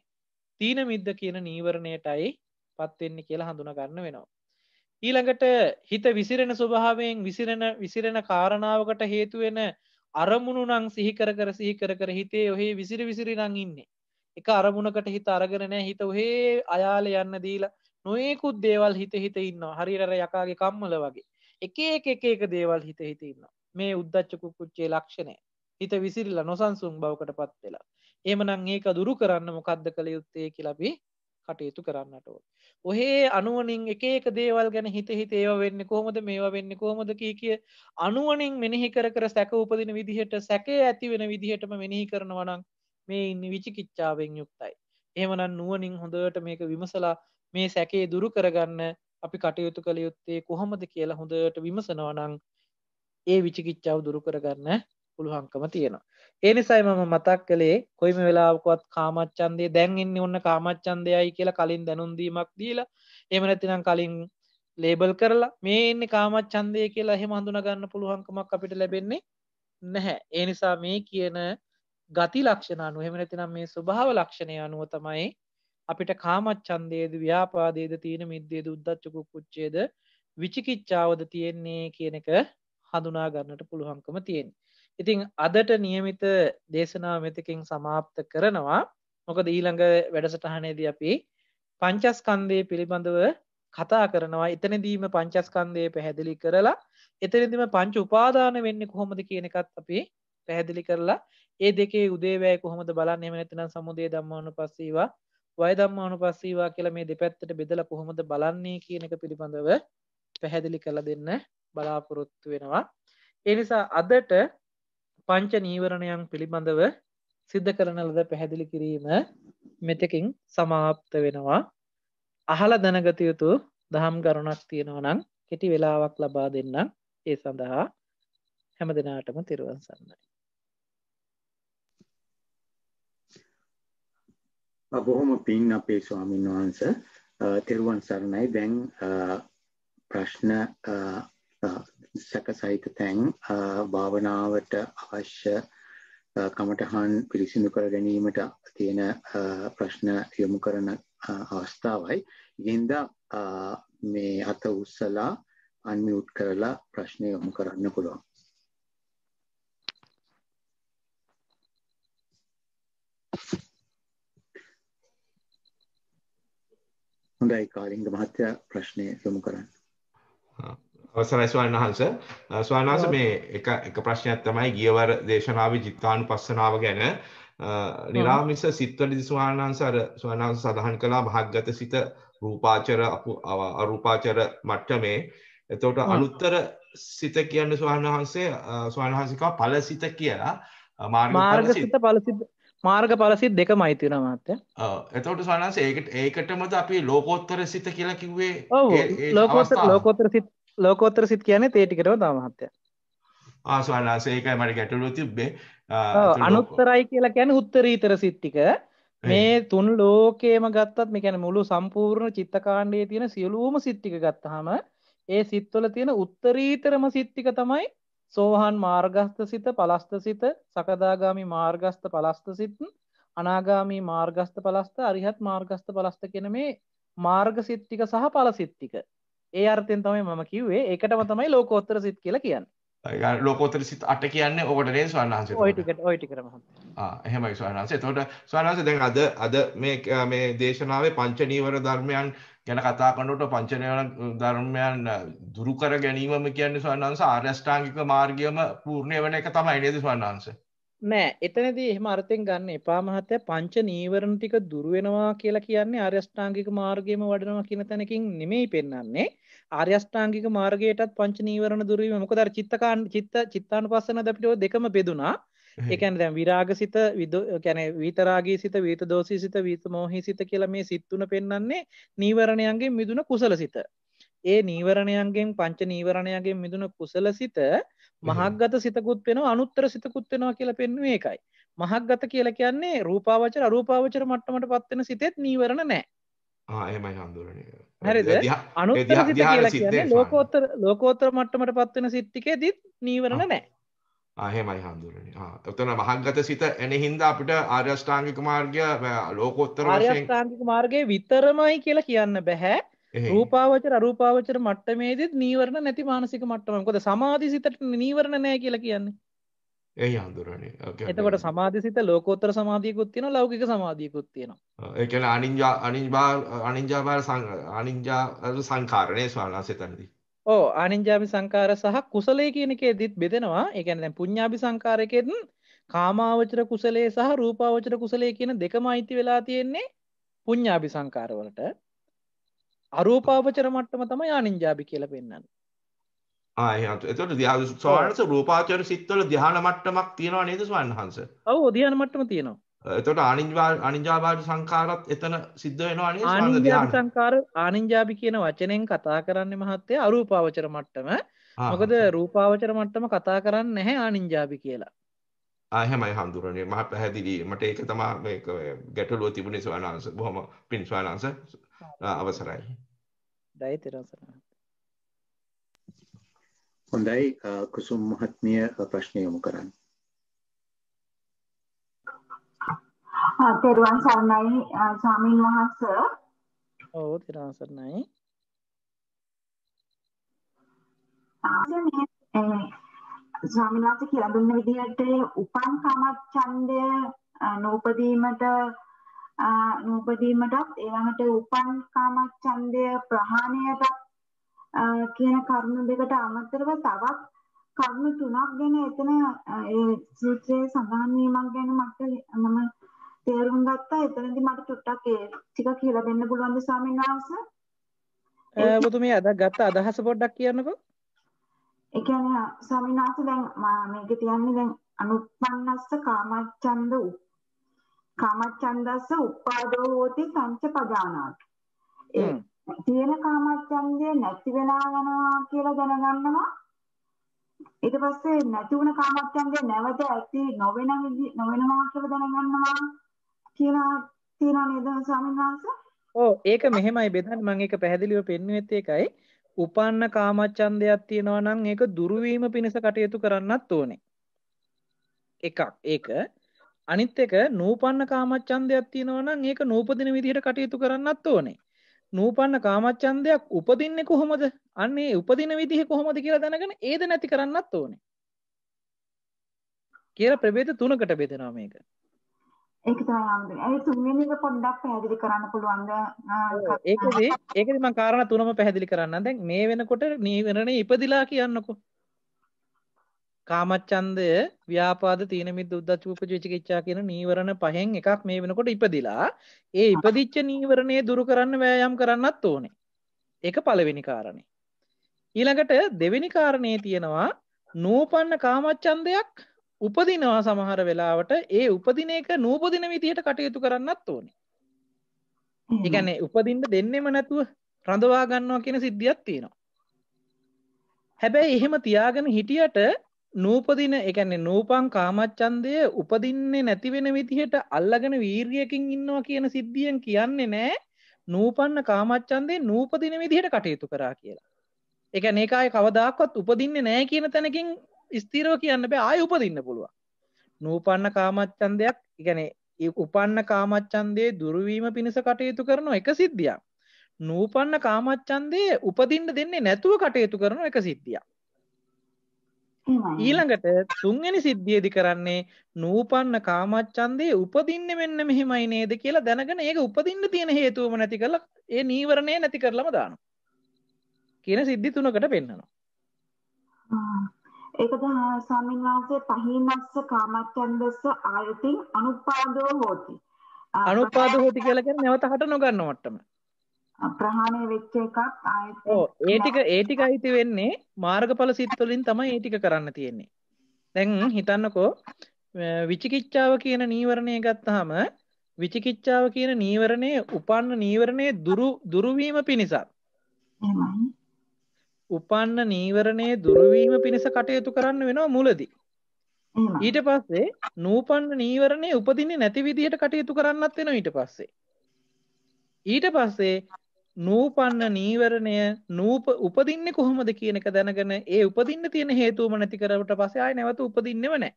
[SPEAKER 1] තීන මිද්ද කියන නීවරණයටයි පත් වෙන්නේ කියලා හඳුනා ගන්න වෙනවා. ඊළඟට හිත විසිරෙන ස්වභාවයෙන් විසිරෙන කාරණාවකට හේතු වෙන අරමුණු නම් සිහි කර හිතේ ඔහේ විසිරි නම් ඉන්නේ. එක අරමුණකට හිත අරගෙන නැහැ. හිත ඔහේ අයාලේ යන්න දීලා නොයෙකුත් දේවල් හිත ඉන්නවා. හරියට අර යකාගේ කම්මල වගේ. එක දේවල් හිත ඉන්නවා. මේ උද්දච්ච කුක්කුච්චේ ලක්ෂණය. හිත විසිරිලා නොසන්සුන් බවකටපත් වෙලා. එහෙමනම් ඒක දුරු කරන්න මොකද්ද කළ යුත්තේ කියලා අපි කටයුතු කරන්නට ඕන. ඔහේ අනුවණින් එක දේවල් ගැන හිත ඒවා වෙන්නේ කොහොමද මේවා වෙන්නේ කොහොමද කිය අනුවණින් මෙනෙහි කර සැක උපදින විදිහට සැකේ ඇති වෙන විදිහටම මෙනෙහි කරනවා නම් මේ ඉන්නේ විචිකිච්ඡාවෙන් යුක්තයි. එහෙමනම් නුවණින් හොඳට මේක විමසලා මේ සැකේ දුරු කරගන්න අපි කටයුතු කළ යුත්තේ කොහොමද කියලා හොඳට විමසනවා නම් ඒ විචිකිච්ඡාව දුරු කරගන්න පුළුවන්කම තියෙනවා. ඒ නිසායි මම මතක් කළේ කොයිම වෙලාවකවත් කාමච්ඡන්දේ දැන් ඉන්නේ ඔන්න කාමච්ඡන්දයයි කියලා කලින් දැනුම් දීමක් දීලා එහෙම නැත්නම් කලින් ලේබල් කරලා මේ ඉන්නේ කාමච්ඡන්දේ කියලා එහෙම හඳුනා ගන්න පුළුවන්කමක් අපිට ලැබෙන්නේ නැහැ. ඒ නිසා මේ කියන ගති ලක්ෂණ අනුව එහෙම නැත්නම් මේ ස්වභාව ලක්ෂණය අනුව තමයි අපිට කාමච්ඡන්දේද ව්‍යාපාදේද තීන මිද්දේද උද්ධච්ච කුක්කුච්චේද විචිකිච්ඡාවද තියෙන්නේ කියන එක හඳුනා ගන්නට පුළුවන්කම තියෙනවා. ඉතින් අදට નિયમિત දේශනාව මෙතකින් સમાપ્ત කරනවා. මොකද ඊළඟ වැඩසටහනේදී අපි පංචස්කන්ධය පිළිබඳව කතා කරනවා. එතනදීම පංචස්කන්ධය පැහැදිලි කරලා එතනදීම පංච උපාදාන වෙන්නේ කොහොමද කියන එකත් අපි පැහැදිලි කරලා ඒ දෙකේ උදේවැය කොහොමද බලන්නේ එහෙම නැත්නම් සමුදය ධම්මානුපස්සීවා වය ධම්මානුපස්සීවා කියලා මේ දෙපැත්තට බෙදලා කොහොමද බලන්නේ කියන එක පිළිබඳව පැහැදිලි කරලා දෙන්න බලාපොරොත්තු වෙනවා. ඒ නිසා අදට පංච නීවරණයන් පිළිබඳව සිද්ධ කරන ලද පැහැදිලි කිරීම මෙතකින් සමාප්ත වෙනවා. අහලා දැනගත යුතු දහම් කරුණක් තියෙනවා නම් කෙටි වෙලාවක් ලබා දෙන්න. ඒ සඳහා හැම දිනාටම තෙරුවන් සරණයි.
[SPEAKER 2] බොහොම පින් අපේ ස්වාමීන් වහන්සේ. තෙරුවන් සරණයි. දැන් ප්‍රශ්න සකසයිත තැන් භාවනාවට අවශ්‍ය කමටහන් පිළිසිදු කර ගැනීමට තියෙන ප්‍රශ්න යොමු කරන අවස්ථාවයි. ඉතින්ද මේ අත උස්සලා අන්මියුට් කරලා ප්‍රශ්න යොමු කරන්න පුළුවන්. හොඳයි කාලිංග මහත්තයා ප්‍රශ්නය යොමු කරන්න.
[SPEAKER 3] අවසරයි ස්වාමීන් වහන්සේ. ස්වාමීන් වහන්සේ මේ එක ප්‍රශ්නයක් තමයි ගියවර දේශනාවේ චිත්තානුපස්සනාව ගැන නිරාමිස සිත්වලදී ස්වාමීන් වහන්සේ සඳහන් කළා භාග්ගත සිත රූපාචර අරූපාචර මට්ටමේ. එතකොට අනුත්තර සිත කියන්නේ ස්වාමීන් වහන්සේ කව ඵල සිත කියලා
[SPEAKER 1] මාර්ග සිත ඵල සිත මාර්ග ඵල සිත දෙකමයි තියෙනවා මහත්තයා.
[SPEAKER 3] ඔව්. එතකොට ස්වාමීන් වහන්සේ ඒකටමද අපි ලෝකෝත්තර සිත කියලා කිව්වේ?
[SPEAKER 1] ඔව්. ලෝකෝත්තර සිත කියන්නේ තේ ටිකටම තමයි මහත්තයා.
[SPEAKER 3] ස්වාමීන් වහන්සේ ඒකයි මට ගැටලුව තිබ්බේ.
[SPEAKER 1] අනුත්තරයි කියලා කියන්නේ උත්තරීතර සිත් ටික. මේ තුන් ලෝකේම ගත්තත් මේ කියන්නේ මුළු සම්පූර්ණ චිත්තකාණ්ඩයේ තියෙන සියලුම සිත් ටික ගත්තාම ඒ සිත්වල තියෙන උත්තරීතරම සිත් ටික තමයි සෝහන් මාර්ගස්ත සිත, පලස්ත සිත, සකදාගාමි මාර්ගස්ත පලස්ත සිත්, අනාගාමි මාර්ගස්ත පලස්ත, අරිහත් මාර්ගස්ත පලස්ත කියන මේ මාර්ග සිත් ටික සහ ඵල සිත් ටික. ඒ අර්ථයෙන් තමයි මම කිව්වේ. ඒකටම තමයි ලෝකෝත්තර සිත් කියලා කියන්නේ.
[SPEAKER 3] ලෝකෝත්තර සිත් 8 කියන්නේ ඔකට නේද ස්වාමීන් වහන්සේ?
[SPEAKER 1] ওই ටිකට මහත්තයා.
[SPEAKER 3] එහෙමයි ස්වාමීන් වහන්සේ. එතකොට ස්වාමීන් වහන්සේ දැන් අද මේ දේශනාවේ පංච නීවර ධර්මයන් ගැන කතා කරනකොට පංච නීවර ධර්මයන් දුරු කර ගැනීමම කියන්නේ ස්වාමීන් වහන්සේ ආර්ය අෂ්ටාංගික මාර්ගයම පූර්ණ වෙන එක තමයි නේද ස්වාමීන් වහන්සේ?
[SPEAKER 1] නෑ, එතනදී එහෙම අර්ථයෙන් ගන්න එපා මහත්තයා. පංච නීවරණ ටික දුරු වෙනවා කියලා කියන්නේ ආර්ය අෂ්ටාංගික මාර්ගයම වඩනවා කියන තැනකින් නෙමෙයි පෙන්වන්නේ. ආර්ය අෂ්ටාංගික මාර්ගයටත් පංච නීවරණ දුරු වීම. මොකද අර චිත්තානුපස්සනද අපිට ඔය දෙකම බෙදුනා. ඒ කියන්නේ දැන් විරාගසිත, කියන්නේ විතරාගී සිත, විත දෝෂී සිත, විත මොහී සිත කියලා මේ සිත් තුන පෙන්වන්නේ නීවරණයන්ගෙන් මිදුන කුසල සිත. ඒ නීවරණයන්ගෙන් පංච නීවරණයන්ගෙන් මිදුන කුසල සිත මහග්ගත සිතකුත් වෙනවා, අනුත්තර සිතකුත් වෙනවා කියලා පෙන්වන්නේ ඒකයි. මහග්ගත කියලා කියන්නේ රූපාවචර අරූපාවචර මට්ටමටපත් වෙන සිතෙත් නීවරණ නැහැ.
[SPEAKER 3] එහෙමයි හඳුරන්නේ.
[SPEAKER 1] හරිද? අනුත්තර සිත කියලා කියන්නේ ලෝකෝත්තර මට්ටමටපත් වෙන සිත් ටිකේදීත් නීවරණ නැහැ.
[SPEAKER 3] එහෙමයි හඳුරන්නේ. එතන මහග්ගත සිත එන හින්දා අපිට ආර්ය අෂ්ටාංගික මාර්ගය ලෝකෝත්තර වශයෙන්
[SPEAKER 1] ආර්ය අෂ්ටාංගික මාර්ගයේ විතරමයි කියලා කියන්න බෑ. රූපාවචර අරූපාවචර මට්ටමේදීත් නීවරණ නැති මානසික මට්ටම. මොකද සමාධි සිතට නීවරණ නැහැ කියලා කියන්නේ.
[SPEAKER 3] එයි හඳුරන්නේ.
[SPEAKER 1] එතකොට සමාධි සිත ලෝකෝත්තර සමාධියකුත් තියෙනවා, ලෞකික සමාධියකුත් තියෙනවා.
[SPEAKER 3] ඒ කියන්නේ අනිඤ්ඤා සංඛාරනේ ස්වාමීන්
[SPEAKER 1] ඔව්, ආනිඤ්ඤාභි සංඛාර සහ කුසලයේ කියන එකෙදිත් බෙදෙනවා. ඒ කියන්නේ දැන් පුඤ්ඤාභි සංඛාරයකෙත් කාමාවචර කුසලයේ සහ රූපාවචර කුසලයේ කියන දෙකම අයිති වෙලා තියෙන්නේ පුඤ්ඤාභි සංඛාර වලට. අරූපාවචර මට්ටම තමයි ආනිඤ්ඤාභි කියලා පෙන්නන්නේ.
[SPEAKER 3] එතකොට ස්වාමීන් රූපාවචර සිත්වල ධ්‍යාන මට්ටමක් තියෙනවා නේද ස්වාමීන් වහන්සේ?
[SPEAKER 1] ඔව්, ධ්‍යාන මට්ටම තියෙනවා.
[SPEAKER 3] එතකොට ආනිඤ්ඤාභි සංඛාරත් එතන සිද්ධ වෙනවා නේද?
[SPEAKER 1] ආනිඤ්ඤාභි කියන වචනෙන් කතා කරන්නේ මහත්තයා අරූපාවචර මට්ටම. මොකද රූපාවචර මට්ටම කතා කරන්නේ නැහැ ආනිඤ්ඤාභි කියලා.
[SPEAKER 3] එහෙමයි හඳුරන්නේ. මම පැහැදිලි. මට ඒක තමයි මේක ගැටලුව තිබුණේ ස්වාමීන් වහන්සේ. බොහොම පින් ස්වාමීන් වහන්සේ. අවසරයි.
[SPEAKER 2] හොඳයි, කුසුම් මහත්මිය ප්‍රශ්න යොමු කරන්න.
[SPEAKER 4] තෙරුවන් සරණයි ස්වාමීන් වහන්සේ.
[SPEAKER 1] ඔව්, තෙරුවන් සරණයි.
[SPEAKER 4] ස්වාමීන් වහන්සේ කියලා දුන්න විදිහට උපන් කාමච්ඡන්දය නූපදීමටත් ඊළඟට උපන් කාමච්ඡන්දය ප්‍රහාණයටත් කියන කරුණු දෙකට අමතරව තවත් කරුණු තුනක් ගැන එතන ඒ සූත්‍රයේ සඳහන් වීමක් ගැන මම තේරුම් ගත්තා. එතනදී මට චුට්ටක් ඒ ටික කියලා දෙන්න පුළුවන්ද ස්වාමීන් වහන්සේ?
[SPEAKER 1] ඔබතුමිය ගත්ත අදහස පොඩ්ඩක් කියන්නකෝ.
[SPEAKER 4] ඒ කියන්නේ ස්වාමීන් වහන්සේ දැන් මේක තියන්නේ දැන් අනුප්පන්නස්ස කාමච්ඡන්දස්ස උප්පාදෝ හෝති සංච පජානාති. ඒ තියෙන කාමච්ඡන්දය නැති වෙලා යනවා කියලා දැනගන්නවා. ඊට පස්සේ නැති වුණ කාමච්ඡන්දය නැවත ඇති නොවෙනවා කියලා දැනගන්නවා කියලා තියෙනවා නේද ස්වාමීන් වහන්සේ?
[SPEAKER 1] ඔව් ඒක මෙහෙමයි බෙදන්නේ. මම ඒක පැහැදිලිව පෙන්වුවෙත් ඒකයි. උපන්න කාමච්ඡන්දයක් තියෙනවා නම් ඒක දුරු වීම පිණිස කටයුතු කරන්නත් ඕනේ. එකක් ඒක. අනිත් එක නූපන්න කාමච්ඡන්දයක් තියෙනවා නම් ඒක නූපදින විදිහට කටයුතු කරන්නත් ඕනේ. නූපන්න කාමච්ඡන්දයක් උපදින්නේ කොහොමද? අන්න ඒ උපදින විදිහ කොහොමද කියලා දැනගෙන ඒද නැති කරන්නත් ඕනේ. කියලා ප්‍රභේද තුනකට බෙදෙනවා මේක.
[SPEAKER 4] ඒක තමයි හම්බෙන්නේ. ඒ තුන්වෙනි එක පොඩ්ඩක් පැහැදිලි කරන්න පුළුවන්ද?
[SPEAKER 1] ඒකදී මම කාරණා තුනම පැහැදිලි කරන්නම්. දැන් මේ වෙනකොට නීවරණේ ඉපදිලා කියන්නකෝ. කාමච්ඡන්දය, ව්‍යාපාද, තීන මිද්ද, උද්ධච්ච, කුච්ච, විචිකිච්ඡා කියන නීවරණ පහෙන් එකක් මේ වෙනකොට ඉපදිලා. ඒ ඉපදිච්ච නීවරණේ දුරු කරන්න වෑයම් කරන්නත් ඕනේ. ඒක පළවෙනි කාරණේ. ඊළඟට දෙවෙනි කාරණේ තියෙනවා නූපන්න කාමච්ඡන්දයක් උපදිනවා සමහර වෙලාවට ඒ උපදින එක නූපදින විදිහට කටයුතු කරන්නත් ඕනේ. ඒ කියන්නේ උපදින්න දෙන්නෙම නැතුව රඳවා ගන්නවා කියන සිද්ධියක් තියෙනවා. හැබැයි එහෙම තියාගෙන හිටියට නූපදින ඒ කියන්නේ නූපං කාමච්ඡන්දය උපදින්නේ නැති වෙන විදිහට අල්ලගෙන වීරියකින් ඉන්නවා කියන සිද්ධියෙන් කියන්නේ නැහැ නූපන්න කාමච්ඡන්දේ නූපදින විදිහට කටයුතු කරා කියලා. ඒ කියන්නේ ඒක ආයේ කවදාකවත් උපදින්නේ නැහැ කියන තැනකින් ස්ථිරව කියන්න බෑ ආයෙ උපදින්න පුළුවන්. නූපන්න කාමච්ඡන්දයක් ඒ කියන්නේ උපන්න කාමච්ඡන්දේ දුරු වීම පිණිස කටයුතු කරන එක සිද්ධියක්. නූපන්න කාමච්ඡන්දේ උපදින්න දෙන්නේ නැතුව කටයුතු කරන එක සිද්ධියක්. ඊළඟට තුන්වෙනි සිද්ධියේදී කරන්නේ නූපන්න කාමච්ඡන්දේ උපදින්නේ මෙන්න මෙහෙමයි නේද කියලා දැනගෙන ඒක උපදින්න තියෙන හේතුවම නැති කරලා ඒ නීවරණය නැති කරලම දානවා. කියන සිද්ධි තුනකට පෙන්නනවා.
[SPEAKER 4] ඒකද ස්වාමීන් වහන්සේ පහිනස්ස කාමච්ඡන්දස්ස ආයතින් අනුපාදෝ හෝති.
[SPEAKER 1] අනුපාදෝ හෝති කියලා කියන්නේ නැවත හට නොගන්න මට්ටම.
[SPEAKER 4] ප්‍රහාණය වෙච්ච එකක් ආයතින්.
[SPEAKER 1] ඔව් ඒ ටික අයිති වෙන්නේ මාර්ගඵල සිත් වලින් තමයි ඒ ටික කරන්න තියෙන්නේ. දැන් හිතන්නකෝ විචිකිච්ඡාව කියන නීවරණය ගත්තාම විචිකිච්ඡාව කියන නීවරණය උපන්න නීවරණයේ දුරු වීම පිණිසක්.
[SPEAKER 4] එහෙමයි.
[SPEAKER 1] උපන්න නීවරණයේ දුරු වීම පිණිස කටයුතු කරන්න වෙනවා මුලදී. ඊට පස්සේ නූපන්න නීවරණයේ උපදින්නේ නැති විදිහට කටයුතු කරන්නත් වෙනවා ඊට පස්සේ. ඊට පස්සේ නූපන්න නීවරණය උපදින්නේ කොහොමද කියන එක දැනගෙන ඒ උපදින්න තියෙන හේතුවම නැති කරවට පස්සේ ආයෙ නැවත උපදින්නේම නැහැ.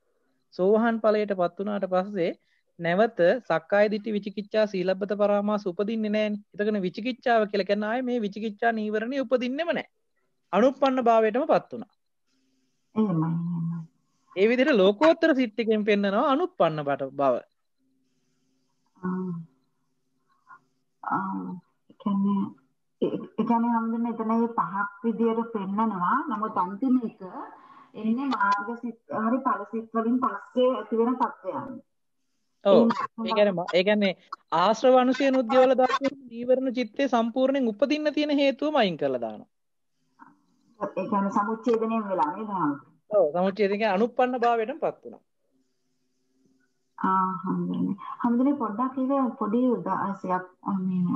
[SPEAKER 1] සෝහන් ඵලයටපත් වුණාට පස්සේ නැවත සක්කාය දිට්ඨි විචිකිච්ඡා සීලබ්බත පරාමාස උපදින්නේ නැහැනේ. එතකොට විචිකිච්ඡාව කියලා කියන්නේ ආයෙ මේ විචිකිච්ඡා නීවරණය උපදින්නෙම නැහැ. අනුප්පන්න භාවයටමපත් වුණා.
[SPEAKER 4] එහෙමයි.
[SPEAKER 1] ඒ විදිහට ලෝකෝත්තර සිත්තිකෙන් පෙන්නනවා අනුප්පන්න බව.
[SPEAKER 4] කියන්නේ හම්බෙන්නේ එතන මේ පහක් විදියට පෙන්නනවා. නමුත් අන්තිම එක එන්නේ මාර්ග සිත් හරි ඵල සිත් වලින් පස්සේ ඇති වෙන තත්ත්වයන්.
[SPEAKER 1] ඔව්. ඒ කියන්නේ ආශ්‍රව අනුසයන උද්‍යවල දක්වන නීවරණ චිත්තේ සම්පූර්ණයෙන් උපදින්න තියෙන හේතුවම අයින් කරලා දානවා.
[SPEAKER 4] ඒ කියන්නේ සමුච්ඡේදණයෙන් වෙලා නේද?
[SPEAKER 1] ඔව් සමුච්ඡේදයෙන් කියන්නේ අනුප්පන්න භාවයටමපත් වුණා.
[SPEAKER 4] හම්දුනේ පොඩ්ඩක් ඒක පොඩි උදාහරණයක්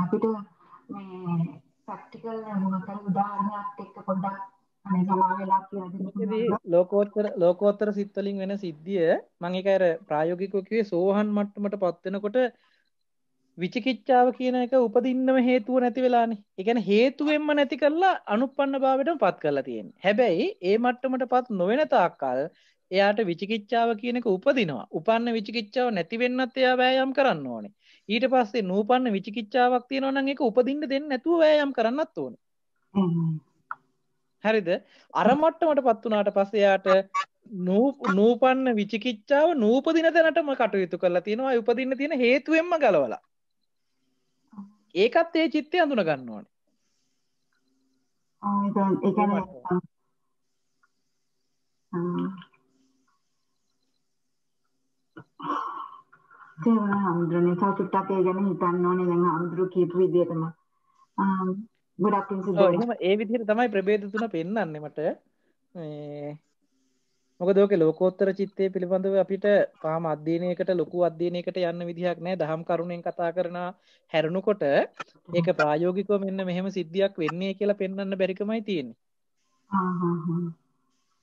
[SPEAKER 4] අපිට මේ ප්‍රැක්ටිකල් මොකක්ද උදාහරණයක් එක්ක පොඩ්ඩක් අනේ සමා වෙලා කියලා
[SPEAKER 1] දෙන්න. ලෝකෝත්තර සිත් වලින් වෙන සිද්ධිය මම ඒක අර ප්‍රායෝගිකව කිව්වේ සෝහන් මට්ටමටපත් වෙනකොට විචිකිච්ඡාව කියන එක උපදින්නම හේතුව නැති වෙලානේ. ඒ කියන්නේ හේතුවෙන්ම නැති කරලා අනුප්පන්න භාවයටමපත් කරලා තියෙන්නේ. හැබැයි ඒ මට්ටමටපත් නොවන තාක්කල් එයාට විචිකිච්ඡාව කියන එක උපදිනවා. උපන්න විචිකිච්ඡාව නැති වෙන්නත් එයා වෑයම් කරන්න ඕනේ. ඊට පස්සේ නූපන්න විචිකිච්ඡාවක් තියෙනවා නම් ඒක උපදින්න දෙන්නේ නැතුව වෑයම් කරන්නත් ඕනේ. හරිද? අර මට්ටමටපත් වුණාට පස්සේ එයාට නූපන්න විචිකිච්ඡාව නූපදින තැනටම කටයුතු කරලා තියෙනවා. ඒ උපදින්න තියෙන හේතුවෙන්ම ගලවලා. ඒකත් ඒ චිත්තය අඳුන ගන්න ඕනේ.
[SPEAKER 4] ඒ කියන්නේ තේරුණා හම්දුනේ තාචුට්ටක් ඒ ගැන හිතන්න ඕනේ දැන් හම්දුරු කියපු විදිහටම ගොඩක්
[SPEAKER 1] එහෙම ඒ විදිහට තමයි ප්‍රභේද තුන පෙන්වන්නේ මට මේ මොකද ඔකේ ලෝකෝත්තර චිත්තය පිළිබඳව අපිට තාම අධ්‍යයනයකට ලොකු අධ්‍යයනයකට යන්න විදිහක් නැහැ. දහම් කරුණෙන් කතා කරන හැරුණකොට ඒක ප්‍රායෝගිකව මෙන්න මෙහෙම සිද්ධියක් වෙන්නේ කියලා පෙන්වන්න බැරිකමයි තියෙන්නේ.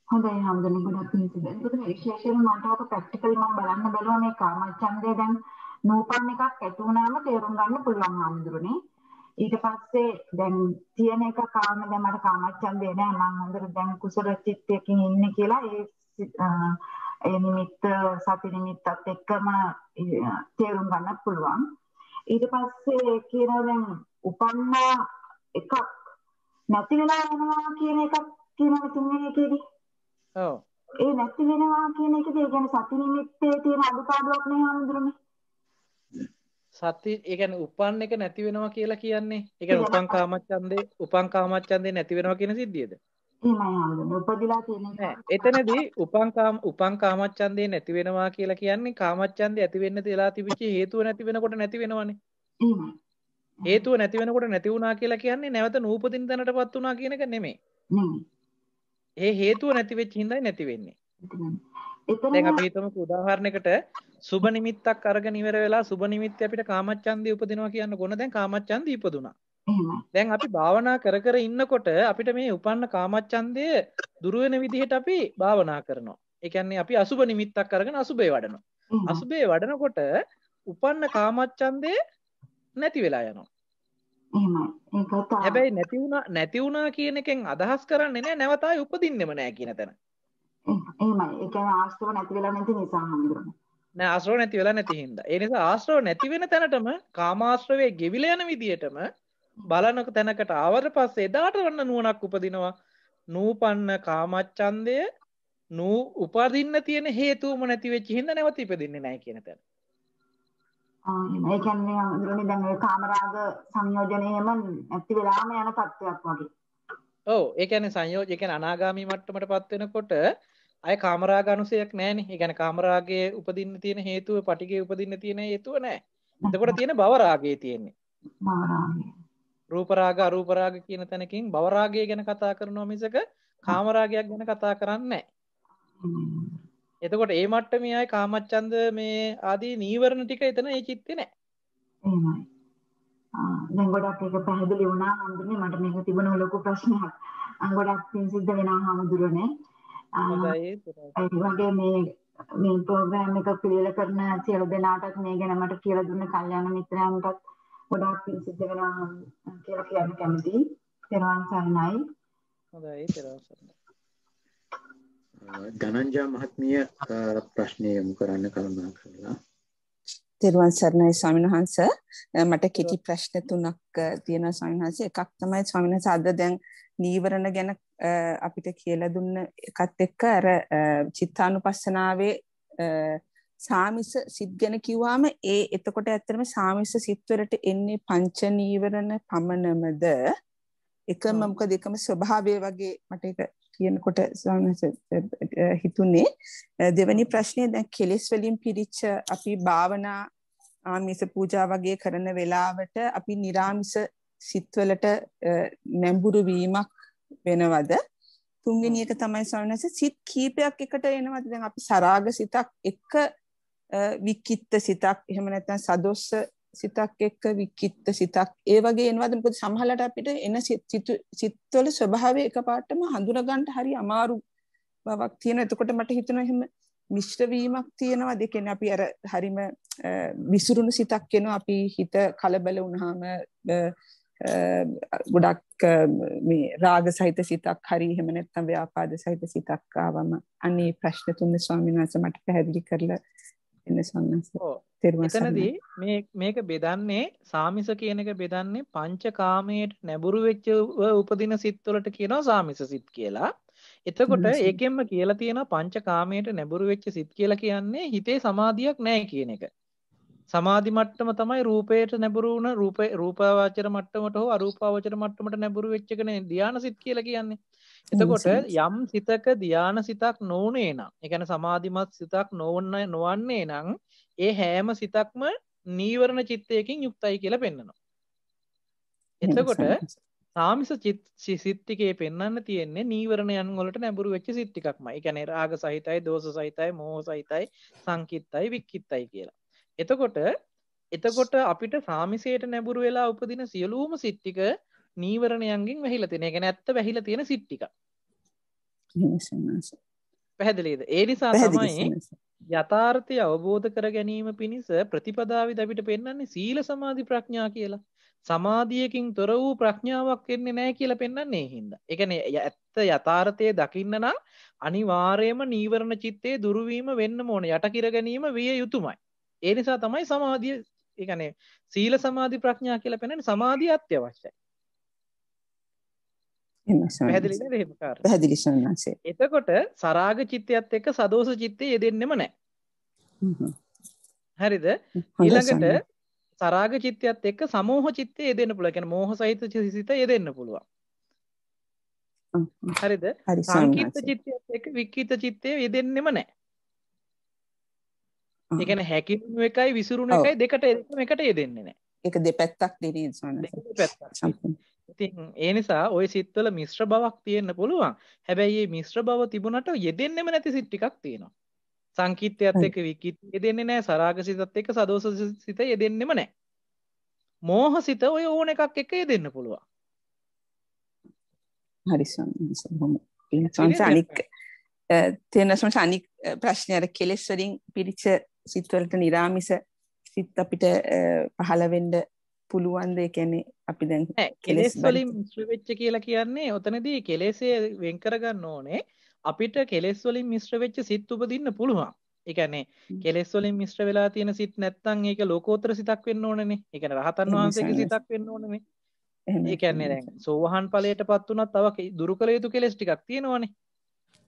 [SPEAKER 4] හොඳයි හම්දුනේ ගොඩක් පිළිතුරු. ඒකට විශේෂයෙන්ම මට ඔක ප්‍රැක්ටිකලි මම බලන්න බැලුවා මේ කාමච්ඡන්දය දැන් නූපන් එකක් ඇති වුණාම තේරුම් ගන්න පුළුවන් හම්දුනේ. ඊට පස්සේ දැන් තියෙන එක කාම දැන් මට කාමච්ඡන්දේ නෑ මම හොඳට දැන් කුසල චිත්තයකින් ඉන්නේ කියලා ඒ නිමිත්ත සති නිමිත්තත් එක්කම තේරුම් ගන්නත් පුළුවන්. ඊට පස්සේ කියනවා දැන් උපන්න එකක් නැති වෙලා යනවා කියන එකක් කියනවා තුන්වෙනි එකේදී.
[SPEAKER 1] ඔව්.
[SPEAKER 4] ඒ නැති වෙනවා කියන එකද ඒ කියන්නේ සති නිමිත්තේ තියෙන අඩුපාඩුවක් නේ හම්දුනේ.
[SPEAKER 1] සති ඒ කියන්නේ උපන් එක නැති වෙනවා කියලා කියන්නේ ඒ කියන්නේ උපන් කාමච්ඡන්දේ නැති වෙනවා කියන සිද්ධියද?
[SPEAKER 4] එහෙමයි හම්දුනේ. උපදිලා තියෙන එක.
[SPEAKER 1] නෑ එතනදී උපන් කාමච්ඡන්දේ නැති වෙනවා කියලා කියන්නේ කාමච්ඡන්දේ ඇති වෙන්න තියලා තිබිච්ච හේතුව නැති වෙනකොට නැති වෙනවනේ.
[SPEAKER 4] එහෙමයි.
[SPEAKER 1] හේතුව නැති වෙනකොට නැති වුණා කියලා කියන්නේ නැවත නූපදින තැනටපත් වුණා කියන එක නෙමෙයි.
[SPEAKER 4] නෙමෙයි.
[SPEAKER 1] ඒ හේතුව නැති වෙච්ච හින්දායි නැති වෙන්නේ.
[SPEAKER 4] එතන
[SPEAKER 1] දැන් අපි හිතමුකෝ උදාහරණයකට සුබ නිමිත්තක් අරගෙන ඉවර වෙලා සුබ නිමිත්ත අපිට කාමච්ඡන්දේ උපදිනවා කියන්න කොන දැන් කාමච්ඡන්දේ ඉපදුනා.
[SPEAKER 4] එහෙමයි.
[SPEAKER 1] දැන් අපි භාවනා කර කර ඉන්නකොට අපිට මේ උපන්න කාමච්ඡන්දය දුර වෙන විදිහට අපි භාවනා කරනවා. ඒ කියන්නේ අපි අසුබ නිමිත්තක් අරගෙන අසුබේ වඩනවා. අසුබේ වඩනකොට උපන්න කාමච්ඡන්දේ නැති වෙලා යනවා.
[SPEAKER 4] එහෙමයි. ඒක තමයි.
[SPEAKER 1] හැබැයි නැති වුණා කියන එකෙන් අදහස් කරන්නේ නැහැ නැවත ආයෙ උපදින්නෙම නැහැ කියන තැන.
[SPEAKER 4] එහෙමයි. ඒ කියන්නේ ආශ්‍රව නැති වෙලා නැති නිසා හම්දුනේ.
[SPEAKER 1] නෑ ආශ්‍රව නැති වෙලා නැති හින්දා. ඒ නිසා ආශ්‍රව නැති වෙන තැනටම කාමාශ්‍රවයේ ගෙවිල යන විදියටම බලන තැනකට ආවට පස්සේ එදාට වන්න නුවණක් උපදිනවා. නූපන්න කාමච්ඡන්දය උපදින්න තියෙන හේතුවම නැති වෙච්ච හින්දා නැවත ඉපදින්නේ නැහැ කියන තැන.
[SPEAKER 4] ඒ කියන්නේ හම්දුනේ දැන් ඒ කාමරාග සංයෝජනයේම නැති වෙලාම යන තත්ත්වයක් වගේ.
[SPEAKER 1] ඔව් ඒ කියන්නේ සංයෝජන කියන්නේ අනාගාමී මට්ටමටපත් වෙනකොට අය කාමරාග අනුසයක් නැහැනේ. ඒ කියන්නේ කාමරාගයේ උපදින්න තියෙන හේතුව පටිඝයේ උපදින්න තියෙන හේතුව නැහැ. එතකොට තියෙන භව රාගයේ තියෙන්නේ.
[SPEAKER 4] භව රාගය.
[SPEAKER 1] රූප රාග අරූප රාග කියන තැනකින් භව රාගය ගැන කතා කරනවා මිසක කාම රාගයක් ගැන කතා කරන්නේ නැහැ. එතකොට ඒ මට්ටමේ ආයි කාමච්ඡන්ද මේ ආදී නීවරණ ටික එතන ඒ චිත්තේ නැහැ.
[SPEAKER 4] එහෙමයි. දැන් ගොඩක් ඒක පැහැදිලි වුණා හම්දුනේ මට මේක තිබුණ ලොකු ප්‍රශ්නයක්. ගොඩක් පින් සිද්ධ වෙනවා හම්දුරනේ. ඒ වගේ මේ ප්‍රෝග්‍රෑම් එක පිළිවෙල කරන සියලු දෙනාටත් මේ ගැන මට කියලා දුන්න කල්යාණ මිත්‍රයන්ටත් ගොඩක් පින් සිද්ධ වෙනවා කියලා කියන්න කැමතියි. තෙරුවන් සරණයි.
[SPEAKER 1] හොඳයි තෙරුවන් සරණයි.
[SPEAKER 2] ධනංජා මහත්මිය ප්‍රශ්නය යොමු කරන්න කරුණා කරලා.
[SPEAKER 5] තෙරුවන් සරණයි ස්වාමීන් වහන්සේ. මට කෙටි ප්‍රශ්න තුනක් තියෙනවා ස්වාමීන් වහන්සේ. එකක් තමයි ස්වාමීන් වහන්සේ අද දැන් නීවරණ ගැන අපිට කියලා දුන්න එකත් එක්ක අර චිත්තානුපස්සනාවේ සාමිස සිත් ගැන කිව්වම එතකොට ඇත්තටම සාමිස සිත් වලට එන්නේ පංච නීවරණ පමණමද එකම මොකද එකම ස්වභාවය වගේ මට ඒක කියනකොට හිතුනේ. දෙවෙනි ප්‍රශ්නේ දැන් කෙලෙස් වලින් පිරිච්ච අපි භාවනා ආමිස පූජා වගේ කරන වෙලාවට අපි නිරාමිස සිත් වලට නැඹුරු වීමක් වෙනවද? තුන්වෙනි එක තමයි ස්වාමීන් වහන්සේ සිත් කීපයක් එකට එනවද? දැන් අපි සරාග සිතක් එක්ක වික්කිත්ත සිතක් එහෙම නැත්නම් සදොස්ස සිතක් එක්ක වික්කිත්ත සිතක් ඒ වගේ එනවද? මොකද සමහරවිට අපිට එන සිත්වල ස්වභාවය එකපාරටම හඳුනා ගන්න හරි අමාරු බවක් තියෙනවා. එතකොට මට හිතෙනවා එහෙම මිශ්‍ර වීමක් තියෙනවා. ඒ කියන්නේ අපි අර හරිම විසිරුණු සිතක් එනවා. අපි හිත කලබල වුණාම ගොඩක් මේ රාග සහිත සිතක් හරි එහෙම නැත්නම් ව්‍යාපාද සහිත සිතක් ආවම අනේ ප්‍රශ්න තුන ස්වාමීන් වහන්සේ මට පැහැදිලි කරලා එන්න ස්වාමීන් වහන්සේ.
[SPEAKER 1] එතනදී මේක බෙදන්නේ සාමිස කියන එක බෙදන්නේ පංචකාමයට නැඹුරු වෙච්ච උපදින සිත් වලට කියනවා සාමිස සිත් කියලා. එතකොට ඒකෙන්ම කියලා තියෙනවා පංචකාමයට නැඹුරු වෙච්ච සිත් කියලා කියන්නේ හිතේ සමාධියක් නැහැ කියන එක. සමාධි මට්ටම තමයි රූපයට නැඹුරු වුණ රූපාවචර මට්ටමට හෝ අරූපාවචර මට්ටමට නැඹුරු වෙච්ච එකනේ ධානා සිත් කියලා කියන්නේ. එතකොට යම් සිතක ධානා සිතක් නොඋනේ නම්, ඒ කියන්නේ සමාධිමත් සිතක් නොවන්නේ නම් ඒ හැම සිතක්ම නීවරණ චිත්තයකින් යුක්තයි කියලා පෙන්නනවා. එතකොට සාමිස සිත් ටිකේ පෙන්වන්න තියෙන්නේ නීවරණයන් වලට නැඹුරු වෙච්ච සිත් ටිකක්මයි. ඒ කියන්නේ රාග සහිතයි, දෝෂ සහිතයි, මෝහ සහිතයි, සංකිට්තයි, වික්කිට්තයි කියලා. එතකොට අපිට සාමිසයට නැඹුරු වෙලා උපදින සියලුම සිත් ටික නීවරණයන්ගෙන් වැහිලා තියෙන. ඒ කියන්නේ ඇත්ත වැහිලා තියෙන සිත් ටික. පැහැදිලිද? ඒ නිසා තමයි යථාර්ථය අවබෝධ කර ගැනීම පිණිස ප්‍රතිපදාවිද අපිට පෙන්වන්නේ සීල සමාධි ප්‍රඥා කියලා. සමාධියකින් තොර වූ ප්‍රඥාවක් එන්නේ නැහැ කියලා පෙන්වන්නේ ඒ හින්දා. ඒ කියන්නේ ඇත්ත යථාර්ථයේ දකින්න නම් අනිවාර්යයෙන්ම නීවරණ චිත්තේ දුරු වීම වෙන්න ඕනේ. යට කිර ගැනීම විය යුතුමයි. ඒ නිසා තමයි සමාධිය, ඒ කියන්නේ සීල සමාධි ප්‍රඥා කියලා පෙන්වන්නේ සමාධිය අත්‍යවශ්‍යයි. පැහැදිලි නේද එහෙම කාර්ය?
[SPEAKER 5] පැහැදිලි සන්නසේ.
[SPEAKER 1] එතකොට සරාග චිත්තයත් එක්ක සදෝෂ චිත්තේ යෙදෙන්නෙම නැහැ. හරිද? ඊළඟට සරාග චිත්තයත් එක්ක සමෝහ චිත්තේ යෙදෙන්න පුළුවන්. කියන්නේ මෝහ සහිත සිත යෙදෙන්න පුළුවන්. හරිද? සංකීර්ත චිත්තයත් එක්ක වික්කිත චිත්තේ යෙදෙන්නෙම නැහැ. ඒ කියන්නේ හැකිනුණු එකයි විසිරුණු එකයි දෙකට එකට යෙදෙන්නේ නැහැ.
[SPEAKER 5] ඒක දෙපැත්තක් නෙවෙයි සන්නසේ.
[SPEAKER 1] දෙපැත්තක්. ඉතින් ඒ නිසා ওই සිත්වල මිශ්‍ර බවක් තියෙන්න පුළුවන්. හැබැයි මේ මිශ්‍ර බව තිබුණට යෙදෙන්නෙම නැති සිත් ටිකක් තියෙනවා. සංකීර්තයත් එක්ක විකිත යෙදෙන්නේ නැහැ. සරාග සිතත් එක්ක සදෝෂ සිත යෙදෙන්නෙම නැහැ. මෝහ සිත ඔය ඕන එකක් එක්ක යෙදෙන්න පුළුවන්.
[SPEAKER 5] හරි සන්නසේ. අනික් අනික් ප්‍රශ්නය අර කෙලෙස් වලින් පිරිච්ච සිත් වලට නිරාමිස සිත් අපිට පහළ වෙන්න පුළුවන්ද? ඒ කියන්නේ අපි දැන්
[SPEAKER 1] කෙලෙස් වලින් මිශ්‍ර වෙච්ච කියලා කියන්නේ ඔතනදී කෙලෙස්ේ වෙන් කරගන්න ඕනේ. අපිට කෙලෙස් වලින් මිශ්‍ර වෙච්ච සිත් උපදින්න පුළුවන්. ඒ කියන්නේ කෙලෙස් වලින් මිශ්‍ර වෙලා තියෙන සිත් නැත්නම් ඒක ලෝකෝත්තර සිතක් වෙන්න ඕනනේ. ඒ කියන්නේ රහතන් වහන්සේගේ සිතක් වෙන්න ඕනනේ. ඒ කියන්නේ දැන් සෝවහන් ඵලයටපත් උනත් තව දුරු කළ යුතු කෙලෙස් ටිකක් තියෙනවනේ.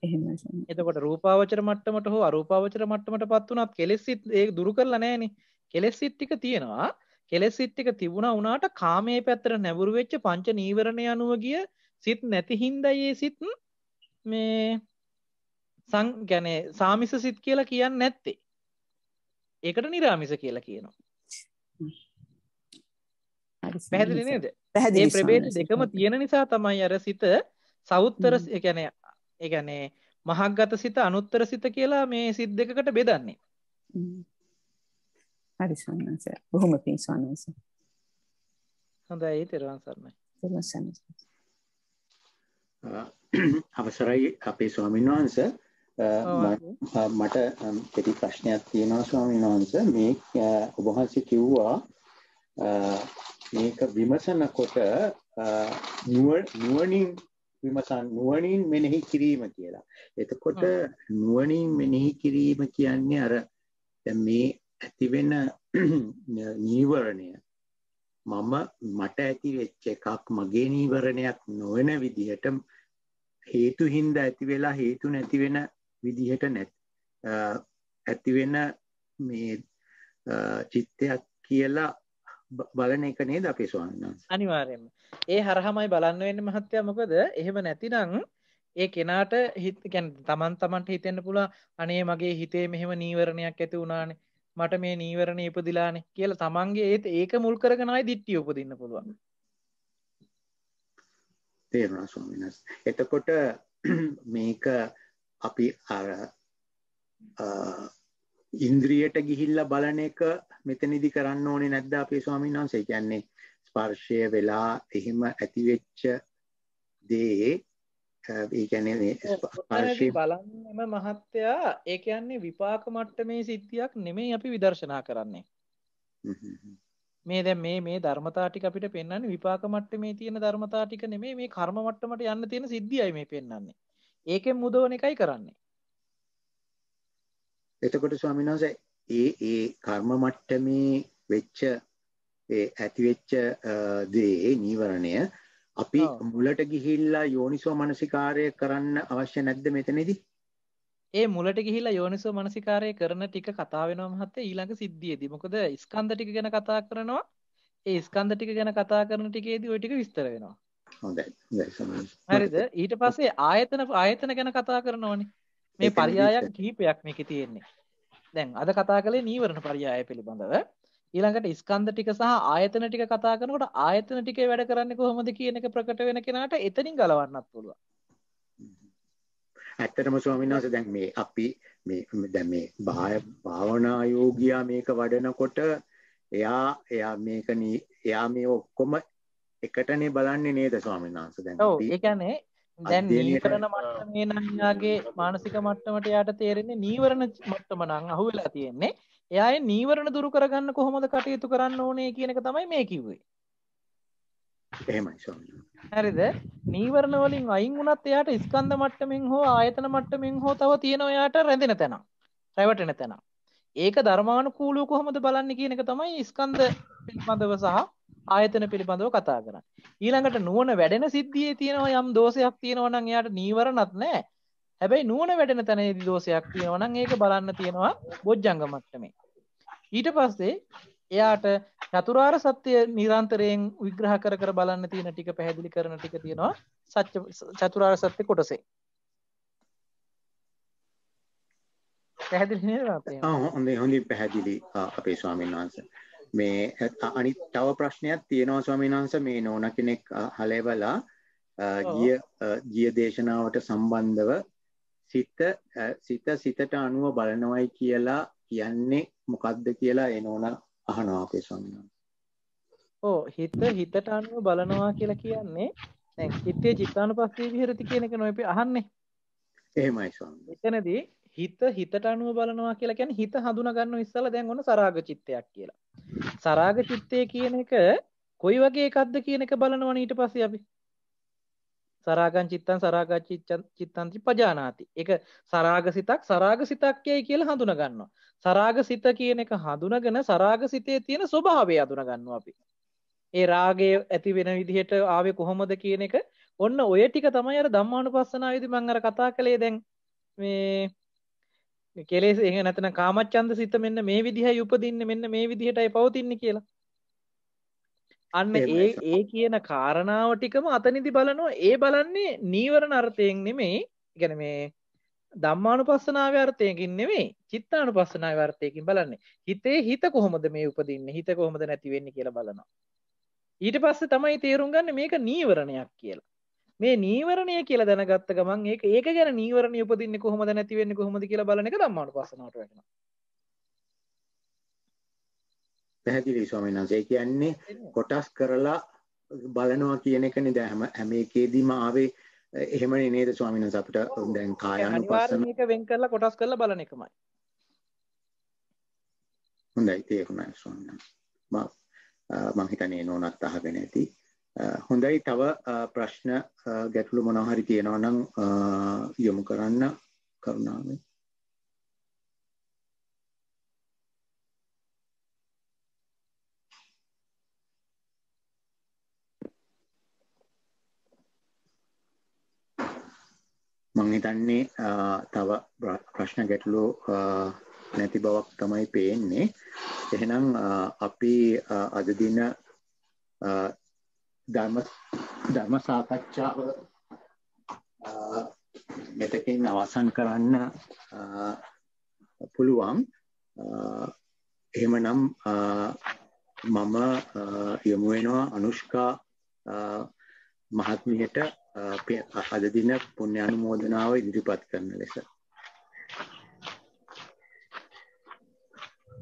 [SPEAKER 5] එහෙමයි.
[SPEAKER 1] එතකොට රූපාවචර මට්ටමට හෝ අරූපාවචර මට්ටමටපත් උනත් කෙලෙස් සිත් ඒක දුරු කරලා නැහනේ. කෙලෙස් සිත් ටික තියෙනවා. කෙලෙස් සිත් ටික තිබුණා වුණාට කාමයේ පැත්තට නැඹුරු වෙච්ච පංච නීවරණ යනුව ගිය සිත් නැති හින්දා ඒ සිත් මේ කියන්නේ සාමිස සිත් කියලා කියන්නේ නැත්තේ. ඒකට නිරාමිස කියලා කියනවා. පැහැදිලි නේද? මේ ප්‍රභේද දෙකම තියෙන නිසා තමයි අර සිත සවුත්තර ඒ කියන්නේ මහග්ගත සිත අනුත්තර සිත කියලා මේ සිත් දෙකකට බෙදන්නේ.
[SPEAKER 5] හරි සන්නසේ. බොහොම පිං සන්නසේ.
[SPEAKER 1] හොඳයි තෙරුවන් සරණයි.
[SPEAKER 5] තෙරුවන් සරණයි.
[SPEAKER 2] අවසරයි අපේ ස්වාමීන් වහන්සේ. මට කෙටි ප්‍රශ්නයක් තියෙනවා ස්වාමීන් වහන්සේ. මේ ඔබ වහන්සේ කිව්වා මේක විමසනකොට නුවණින් මෙනෙහි කිරීම කියලා. එතකොට නුවණින් මෙනෙහි කිරීම කියන්නේ අර දැන් මේ ඇතිවෙන නීවරණය මට ඇති වෙච්ච එකක් මගේ නීවරණයක් නොවන විදිහට හේතු හින්දා ඇති වෙලා හේතු නැති වෙන විදිහට ඇති වෙන මේ චිත්තයක් කියලා බලන එක නේද අපේ ස්වාමීන් වහන්සේ?
[SPEAKER 1] අනිවාර්යයෙන්ම. ඒ හරහමයි බලන්න වෙන්නේ මහත්තයා. මොකද එහෙම නැතිනම් ඒ කෙනාට කියන්නේ තමන්ට හිතෙන්න පුළුවන් අනේ මගේ හිතේ මෙහෙම නීවරණයක් ඇති වුණානේ. මට මේ නීවරණ ඉපදිලානේ කියලා තමන්ගේ ඒක මුල් කරගෙන ආයි දිට්ඨිය උපදින්න පුළුවන්.
[SPEAKER 2] තේරුණා ස්වාමීන් වහන්සේ. එතකොට මේක අපි අර ඉන්ද්‍රියට ගිහිල්ලා බලන එක මෙතනදි කරන්න ඕනේ නැද්ද අපේ ස්වාමීන් වහන්සේ? කියන්නේ ස්පර්ශය වෙලා එහෙම ඇතිවෙච්ච දේ ඒ කියන්නේ මේ ස්පර්ශය
[SPEAKER 1] බලන්නම මහත්තයා ඒ කියන්නේ විපාක මට්ටමේ සිද්ධියක් නෙමෙයි අපි විදර්ශනා කරන්නේ. මේ දැන් මේ ධර්මතා ටික අපිට පෙන්වන්නේ විපාක මට්ටමේ තියෙන ධර්මතා ටික නෙමෙයි මේ කර්ම මට්ටමට යන්න තියෙන සිද්ධියයි මේ පෙන්වන්නේ. ඒකෙන් මුදවන එකයි කරන්නේ.
[SPEAKER 2] එතකොට ස්වාමීන් වහන්සේ ඒ කර්ම මට්ටමේ වෙච්ච ඒ ඇතිවෙච්ච දේ නීවරණය අපි මුලට ගිහිල්ලා යෝනිසෝ මනසිකාරය කරන්න අවශ්‍ය නැද්ද මෙතනදී?
[SPEAKER 1] ඒ මුලට ගිහිල්ලා යෝනිසෝ මනසිකාරය කරන ටික කතා වෙනවා මහත්තයා ඊළඟ සිද්ධියේදී. මොකද ස්කන්ධ ටික ගැන කතා කරනවා. ඒ ස්කන්ධ ටික ගැන කතා කරන ටිකේදී ওই ටික විස්තර වෙනවා.
[SPEAKER 2] හොඳයි.
[SPEAKER 1] හරිද? ඊට පස්සේ ආයතන ගැන කතා කරනවානේ. මේ පරයයක් කිහිපයක් මේකේ තියෙන්නේ. දැන් අද කතා කළේ නීවරණ පරයය පිළිබඳව. ඊළඟට ස්කන්ධ ටික සහ ආයතන ටික කතා කරනකොට ආයතන ටිකේ වැඩ කරන්නේ කොහොමද කියන එක ප්‍රකට වෙන කෙනාට එතනින් ගලවන්නත් පුළුවන්.
[SPEAKER 2] ඇත්තටම ස්වාමීන් වහන්සේ දැන් මේ අපි දැන් මේ භාවනා යෝගියා මේක වඩනකොට එයා මේ ඔක්කොම එකටනේ බලන්නේ නේද ස්වාමීන් වහන්සේ? දැන්
[SPEAKER 1] ඔව් ඒ කියන්නේ දැන් නීවරණ මට්ටමේ නම් යාගේ මානසික මට්ටමට යාට තේරෙන්නේ නීවරණ මට්ටම නම් අහුවෙලා තියෙන්නේ. එයාගේ නීවරණ දුරු කරගන්න කොහොමද කටයුතු කරන්න ඕනේ කියන එක තමයි මේ කිව්වේ.
[SPEAKER 2] එහෙමයි ස්වාමීන් වහන්සේ.
[SPEAKER 1] හරිද? නීවරණ වලින් අයින් වුණත් එයාට ස්කන්ධ මට්ටමින් හෝ ආයතන මට්ටමින් හෝ තව තියෙනවා එයාට රැඳෙන තැන. රැවටෙන තැන. ඒක ධර්මානුකූලව කොහොමද බලන්නේ කියන එක තමයි ස්කන්ධ පිළිබඳව සහ ආයතන පිළිබඳව කතා කරන්නේ. ඊළඟට නුවණ වැඩෙන සිද්ධියේ තියෙනවා යම් දෝෂයක් තියෙනවා නම් එයාට නීවරණත් නැහැ. හැබැයි නුවණ වැඩෙන තැනේදී දෝෂයක් තියෙනවා නම් ඒක බලන්න තියෙනවා බොජ්ජංග මට්ටමේ. ඊට පස්සේ එයාට චතුරාර්ය සත්‍ය නිරන්තරයෙන් විග්‍රහ කර කර බලන්න තියෙන ටික පැහැදිලි කරන ටික තියෙනවා චතුරාර්ය සත්‍ය කොටසේ. පැහැදිලි නේද?
[SPEAKER 2] හොඳින් පැහැදිලි අපේ ස්වාමීන් වහන්සේ. මේ අනිත් තව ප්‍රශ්නයක් තියෙනවා ස්වාමීන් වහන්සේ. මේ නෝන කෙනෙක් හලේවලා ගිය දේශනාවට සම්බන්ධව සිතට අනුව බලනවයි කියලා කියන්නේ මොකක්ද කියලා ඒ නෝන අහනවා අපේ ස්වාමීන් වහන්සේ.
[SPEAKER 1] ඔව් හිතට අනුව බලනවා කියලා කියන්නේ දැන් චිත්තේ චිත්තානුපස්සී විහෙරති කියන එක නෝ අපි අහන්නේ.
[SPEAKER 2] එහෙමයි ස්වාමීන්.
[SPEAKER 1] එතනදී හිතට අනුව බලනවා කියලා කියන්නේ හිත හඳුනා ගන්නව ඉස්සලා දැන් ඔන්න සරාග චිත්තයක් කියලා. සරාග චිත්තය කියන එක කොයි වගේ එකක්ද කියන එක බලනවනේ ඊට පස්සේ අපි. සරාගං චිත්තං සරාග චිත්තං පජානාති. ඒක සරාගසිතක් යයි කියලා හඳුනා ගන්නවා. සරාගසිත කියන එක හඳුනගෙන සරාගසිතේ තියෙන ස්වභාවය හඳුනා ගන්නවා අපි. ඒ රාගය ඇති වෙන විදිහට ආවේ කොහොමද කියන එක ඔන්න ඔය ටික තමයි අර ධම්මානුපස්සනාවේදී මම අර කතා කළේ දැන් මේ කෙලෙස් එහෙ නැත්නම් කාමච්ඡන්ද සිත මෙන්න මේ විදිහයි උපදින්නේ මෙන්න මේ විදිහටයි පවතින්නේ කියලා. අන්න ඒ කියන කාරණාව ටිකම අතනිදි බලනවා. ඒ බලන්නේ නීවරණ අර්ථයෙන් නෙමෙයි. يعني මේ ධම්මානුපස්සනාවේ අර්ථයකින් නෙමෙයි. චිත්තානුපස්සනාවේ අර්ථයකින් බලන්නේ. හිත කොහොමද මේ උපදින්නේ? හිත කොහොමද නැති වෙන්නේ කියලා බලනවා. ඊට පස්සේ තමයි තේරුම් ගන්න මේක නීවරණයක් කියලා. මේ නීවරණය කියලා දැනගත්ත ගමන් ඒක ගැන නීවරණය උපදින්නේ කොහොමද නැති වෙන්නේ කොහොමද කියලා බලන එක ධම්මානුපස්සනාවට වැටෙනවා.
[SPEAKER 2] පැහැදිලි ස්වාමීන් වහන්සේ. ඒ කියන්නේ කොටස් කරලා බලනවා කියන එකනේ දැන් හැම එකේදීම ආවේ එහෙමනේ නේද ස්වාමීන් වහන්සේ? අපිට දැන් කායානුපස්සන
[SPEAKER 1] මේක වෙන් කරලා කොටස් කරලා බලන එකමයි.
[SPEAKER 2] හොඳයි තේරුණා ස්වාමීන් වහන්සේ. මම හිතන්නේ නෝනත් අහගෙන ඇති. හොඳයි තව ප්‍රශ්න ගැටලු මොනවා හරි තියෙනවා නම් යොමු කරන්න කරුණාවෙන්. මම හිතන්නේ තව ප්‍රශ්න ගැටලු නැති බවක් තමයි පේන්නේ. එහෙනම් අපි අද දින ධර්ම සාකච්ඡාව මෙතකින් අවසන් කරන්න පුළුවන්. එහෙමනම් මම යොමු වෙනවා අනුෂ්කා මහත්මියට අද දින පුණ්‍ය අනුමෝදනාව ඉදිරිපත් කරන ලෙස.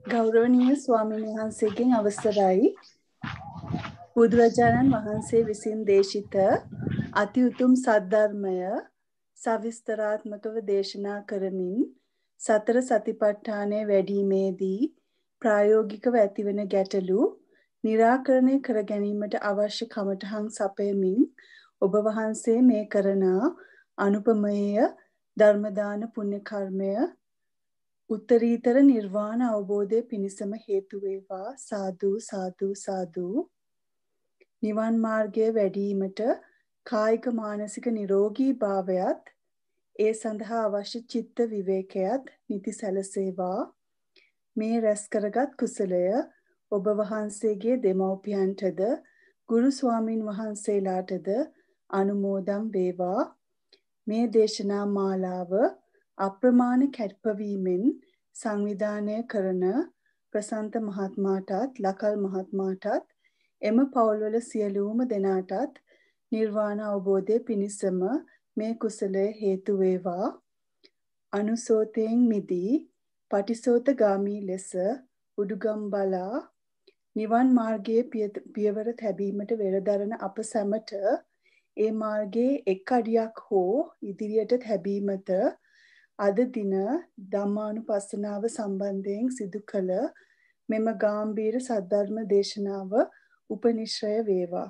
[SPEAKER 6] ගෞරවනීය ස්වාමීන් වහන්සේගෙන් අවසරයි. බුදුරජාණන් වහන්සේ විසින් දේශිත අති උතුම් සද්ධර්මය සවිස්තරාත්මකව දේශනා කරමින් සතර සතිපට්ඨානය වැඩිීමේදී ප්‍රායෝගිකව ඇතිවන ගැටලු निराकරණය කර ගැනීමට අවශ්‍ය කමඨහං සපයමින් ඔබ වහන්සේ මේ කරන අනුපමේය ධර්මදාන පුණ්‍ය කර්මය උත්තරීතර නිර්වාණ අවබෝධය පිණිසම හේතු වේවා. සාදු සාදු සාදු. නිවන් මාර්ගයේ වැඩිවීමට කායික මානසික නිරෝගී භාවයත් ඒ සඳහා අවශ්‍ය චිත්ත විවේකයත් නිති සැලසේවා. මේ රැස් කරගත් කුසලය ඔබ වහන්සේගේ දෙමව්පියන්ටද ගුරු ස්වාමින් වහන්සේලාටද අනුමෝදන් වේවා. මේ දේශනා මාලාව අප්‍රමාණ කැපවීමෙන් සංවිධානය කරන ප්‍රසන්ත මහත්මයාටත් ලකල් මහත්මයාටත් එම පවුල්වල සියලුම දෙනාටත් නිර්වාණ අවබෝධය පිණිසම මේ කුසලය හේතු වේවා. අනුසෝතයෙන් මිදී පටිසෝතගාමී ලෙස උඩුගම් බලා නිවන් මාර්ගයේ පියවර තැබීමට වෙරදරන අප සැමට ඒ මාර්ගයේ එක් අඩියක් හෝ ඉදිරියට තැබීමට අද දින ධම්මානුපස්සනාව සම්බන්ධයෙන් සිදු කළ මෙම ගාම්භීර සද්ධර්ම දේශනාව උපනිශ්‍රය වේවා.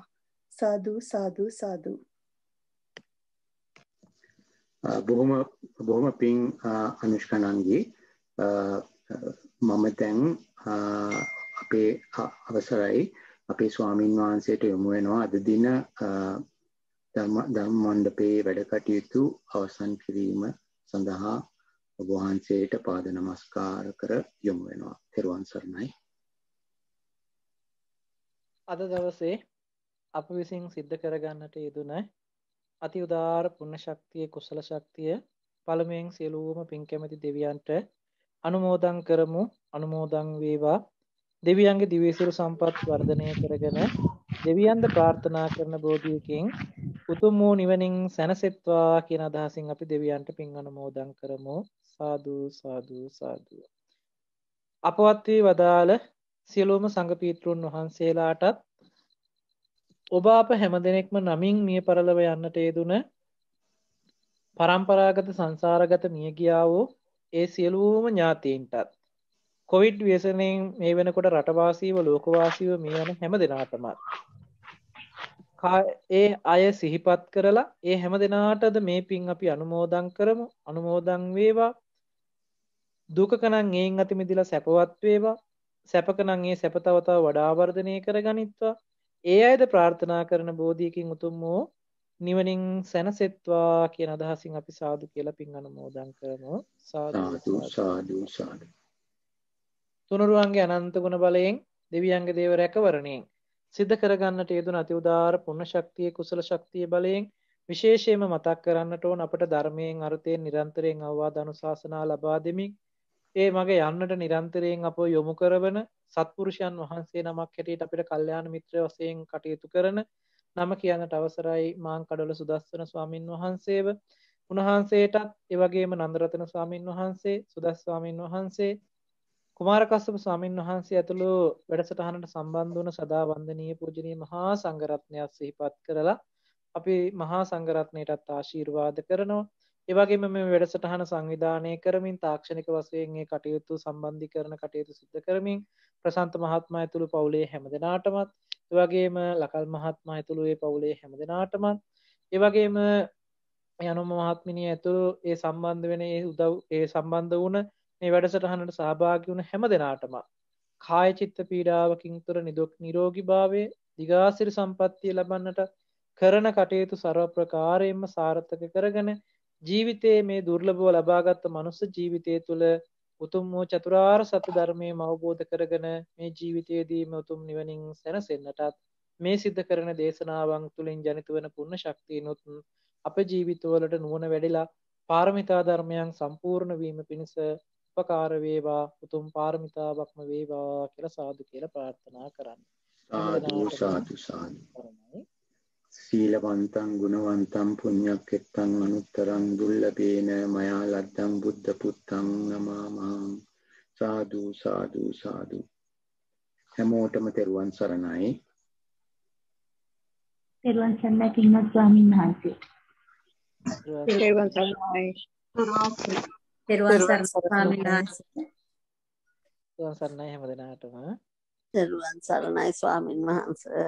[SPEAKER 6] සාදු සාදු සාදු.
[SPEAKER 2] බොහොම පිං අනුෂ්කා නංගි. මම දැන් අපේ අවසරයි අපේ ස්වාමින් වහන්සේට යොමු වෙනවා අද දින ධම්ම මණ්ඩපයේ වැඩ කටයුතු අවසන් කිරීම සඳහා ඔබ වහන්සේට පාද නමස්කාර කර යොමු වෙනවා. තෙරුවන් සරණයි.
[SPEAKER 1] අද දවසේ අප විසින් සිද්ධ කරගන්නට යෙදුන අති උදාර පුණ්‍ය ශක්තිය කුසල ශක්තිය පළමුවෙන් සියලුම පින් කැමැති දෙවියන්ට අනුමෝදන් කරමු. අනුමෝදන් වේවා. දෙවියන්ගේ දිව්‍යසිරු සම්පත් වර්ධනය කරගෙන දෙවියන්ද ප්‍රාර්ථනා කරන බෝධියකින් උතුම් වූ නිවනින් සැනසෙත්වා කියන අදහසින් අපි දෙවියන්ට පින් අනුමෝදන් කරමු. සාදු සාදු සාදු. අපවත් වී වදාළ සියලුම සංඝ පීත්‍රුන් වහන්සේලාටත් ඔබ අප හැමදෙනෙක්ම නමින් මිය පරලොව යන්නට යෙදුන පරම්පරාගත සංසාරගත මිය ගියා වූ ඒ සියලුම ඥාතීන්ටත් කොවිඩ් ව්‍යසනයෙන් මේ වෙනකොට රටවාසීව ලෝකවාසීව මේ යන හැම දෙනාටම ඒ අය සිහිපත් කරලා ඒ හැම දෙනාටද මේ පින් අපි අනුමෝදන් කරමු. අනුමෝදන් වේවා. දුකකනම් එයින් අති මිදලා සැපවත් වේවා. සැපකනම් ඒ සැප තව තව වඩා වර්ධනය කරගනිත්වා. ඒ අයද ප්‍රාර්ථනා කරන බෝධියකින් උතුම් වූ නිවනින් සැනසෙත්වා කියන අදහසින් අපි සාදු කියලා පින් අනුමෝදන් කරමු. සාදු
[SPEAKER 2] සාදු සාදු.
[SPEAKER 1] තුනුරුවන්ගේ අනන්ත ගුණ බලයෙන් දෙවියන්ගේ දේව රැකවරණයෙන් සිද්ධ කරගන්නට යෙදුන අති උදාර පුණ්‍ය ශක්තිය කුසල ශක්තිය බලයෙන් විශේෂයෙන්ම මතක් කරන්නට ඕන අපට ධර්මයෙන් අර්ථයෙන් නිරන්තරයෙන් අවවාද අනුශාසනා ලබා දෙමින් ඒ මග යන්නට නිරන්තරයෙන් අප යොමු කරවන සත්පුරුෂයන් වහන්සේ නමක් හැටියට අපිට කල්යාණ මිත්‍ර වශයෙන් කටයුතු කරන නම කියන්නට අවසරයි මාංකඩොළ සුදස්සන ස්වාමින් වහන්සේව. උන්වහන්සේටත් ඒ වගේම නන්දරතන ස්වාමින් වහන්සේ, සුදස් ස්වාමින් වහන්සේ, කුමාරකස්සප ස්වාමින් වහන්සේ ඇතුළු වැඩසටහනට සම්බන්ධ වුණ සදා වන්දනීය පූජනීය මහා සංඝරත්නයත් සිහිපත් කරලා අපි මහා සංඝරත්නයටත් ආශිර්වාද කරනවා. ඒ වගේම මේ වැඩසටහන සංවිධානය කරමින් තාක්ෂණික වශයෙන් මේ කටයුතු සම්බන්ධීකරණ කටයුතු සිදු කරමින් ප්‍රශාන්ත මහත්මයා ඇතුළු පවුලේ හැමදෙනාටමත්, ඒ වගේම ලකල් මහත්මයා ඇතුළු ඒ පවුලේ හැමදෙනාටමත්, ඒ වගේම යනුම මහත්මිනිය ඇතුළු ඒ සම්බන්ධ වෙන ඒ සම්බන්ධ වුණ මේ වැඩසටහනට සහභාගී වුණ හැමදෙනාටම කාය චිත්ත පීඩාවකින් තොර නිරෝගීභාවයේ දිගාසිරි සම්පන්නිය ලබන්නට කරන කටයුතු ਸਰව ප්‍රකාරයෙන්ම සාර්ථක කරගෙන ජීවිතයේ මේ දුර්ලභව ලබාගත් මනුස්ස ජීවිතය තුළ උතුම් වූ චතුරාර්ය සත්‍ය ධර්මයම අවබෝධ කරගෙන මේ ජීවිතයේදීම උතුම් නිවනින් සැනසෙන්නටත් මේ සිද්ධ කරන දේශනාවන් තුළින් ජනිත වන පුණ්‍ය ශක්තියනොත් අපේ ජීවිතවලට නුවණ වැඩිලා පාරමිතා ධර්මයන් සම්පූර්ණ වීම පිණිස උපකාර වේවා. උතුම් පාරමිතාවක්ම වේවා කියලා සාදු කියලා ප්‍රාර්ථනා කරන්න.
[SPEAKER 2] සාදු සාදු සාදු. සීලවන්තං ගුණවන්තං පුඤ්ඤක්ඛෙත්තං අනුත්තරං දුර්ලභේන මයා ලද්දං බුද්ධ පුත්තං නමාමං. සාදු සාදු සාදු. හැමෝටම තෙරුවන් සරණයි.
[SPEAKER 7] තෙරුවන් සරණයි පින්වත් ස්වාමීන් වහන්සේ.
[SPEAKER 5] තෙරුවන් සරණයි.
[SPEAKER 7] තෙරුවන් සරණයි ස්වාමීන් වහන්සේ.
[SPEAKER 1] තෙරුවන් සරණයි හැමදෙනාටම.
[SPEAKER 8] තෙරුවන් සරණයි ස්වාමීන් වහන්සේ.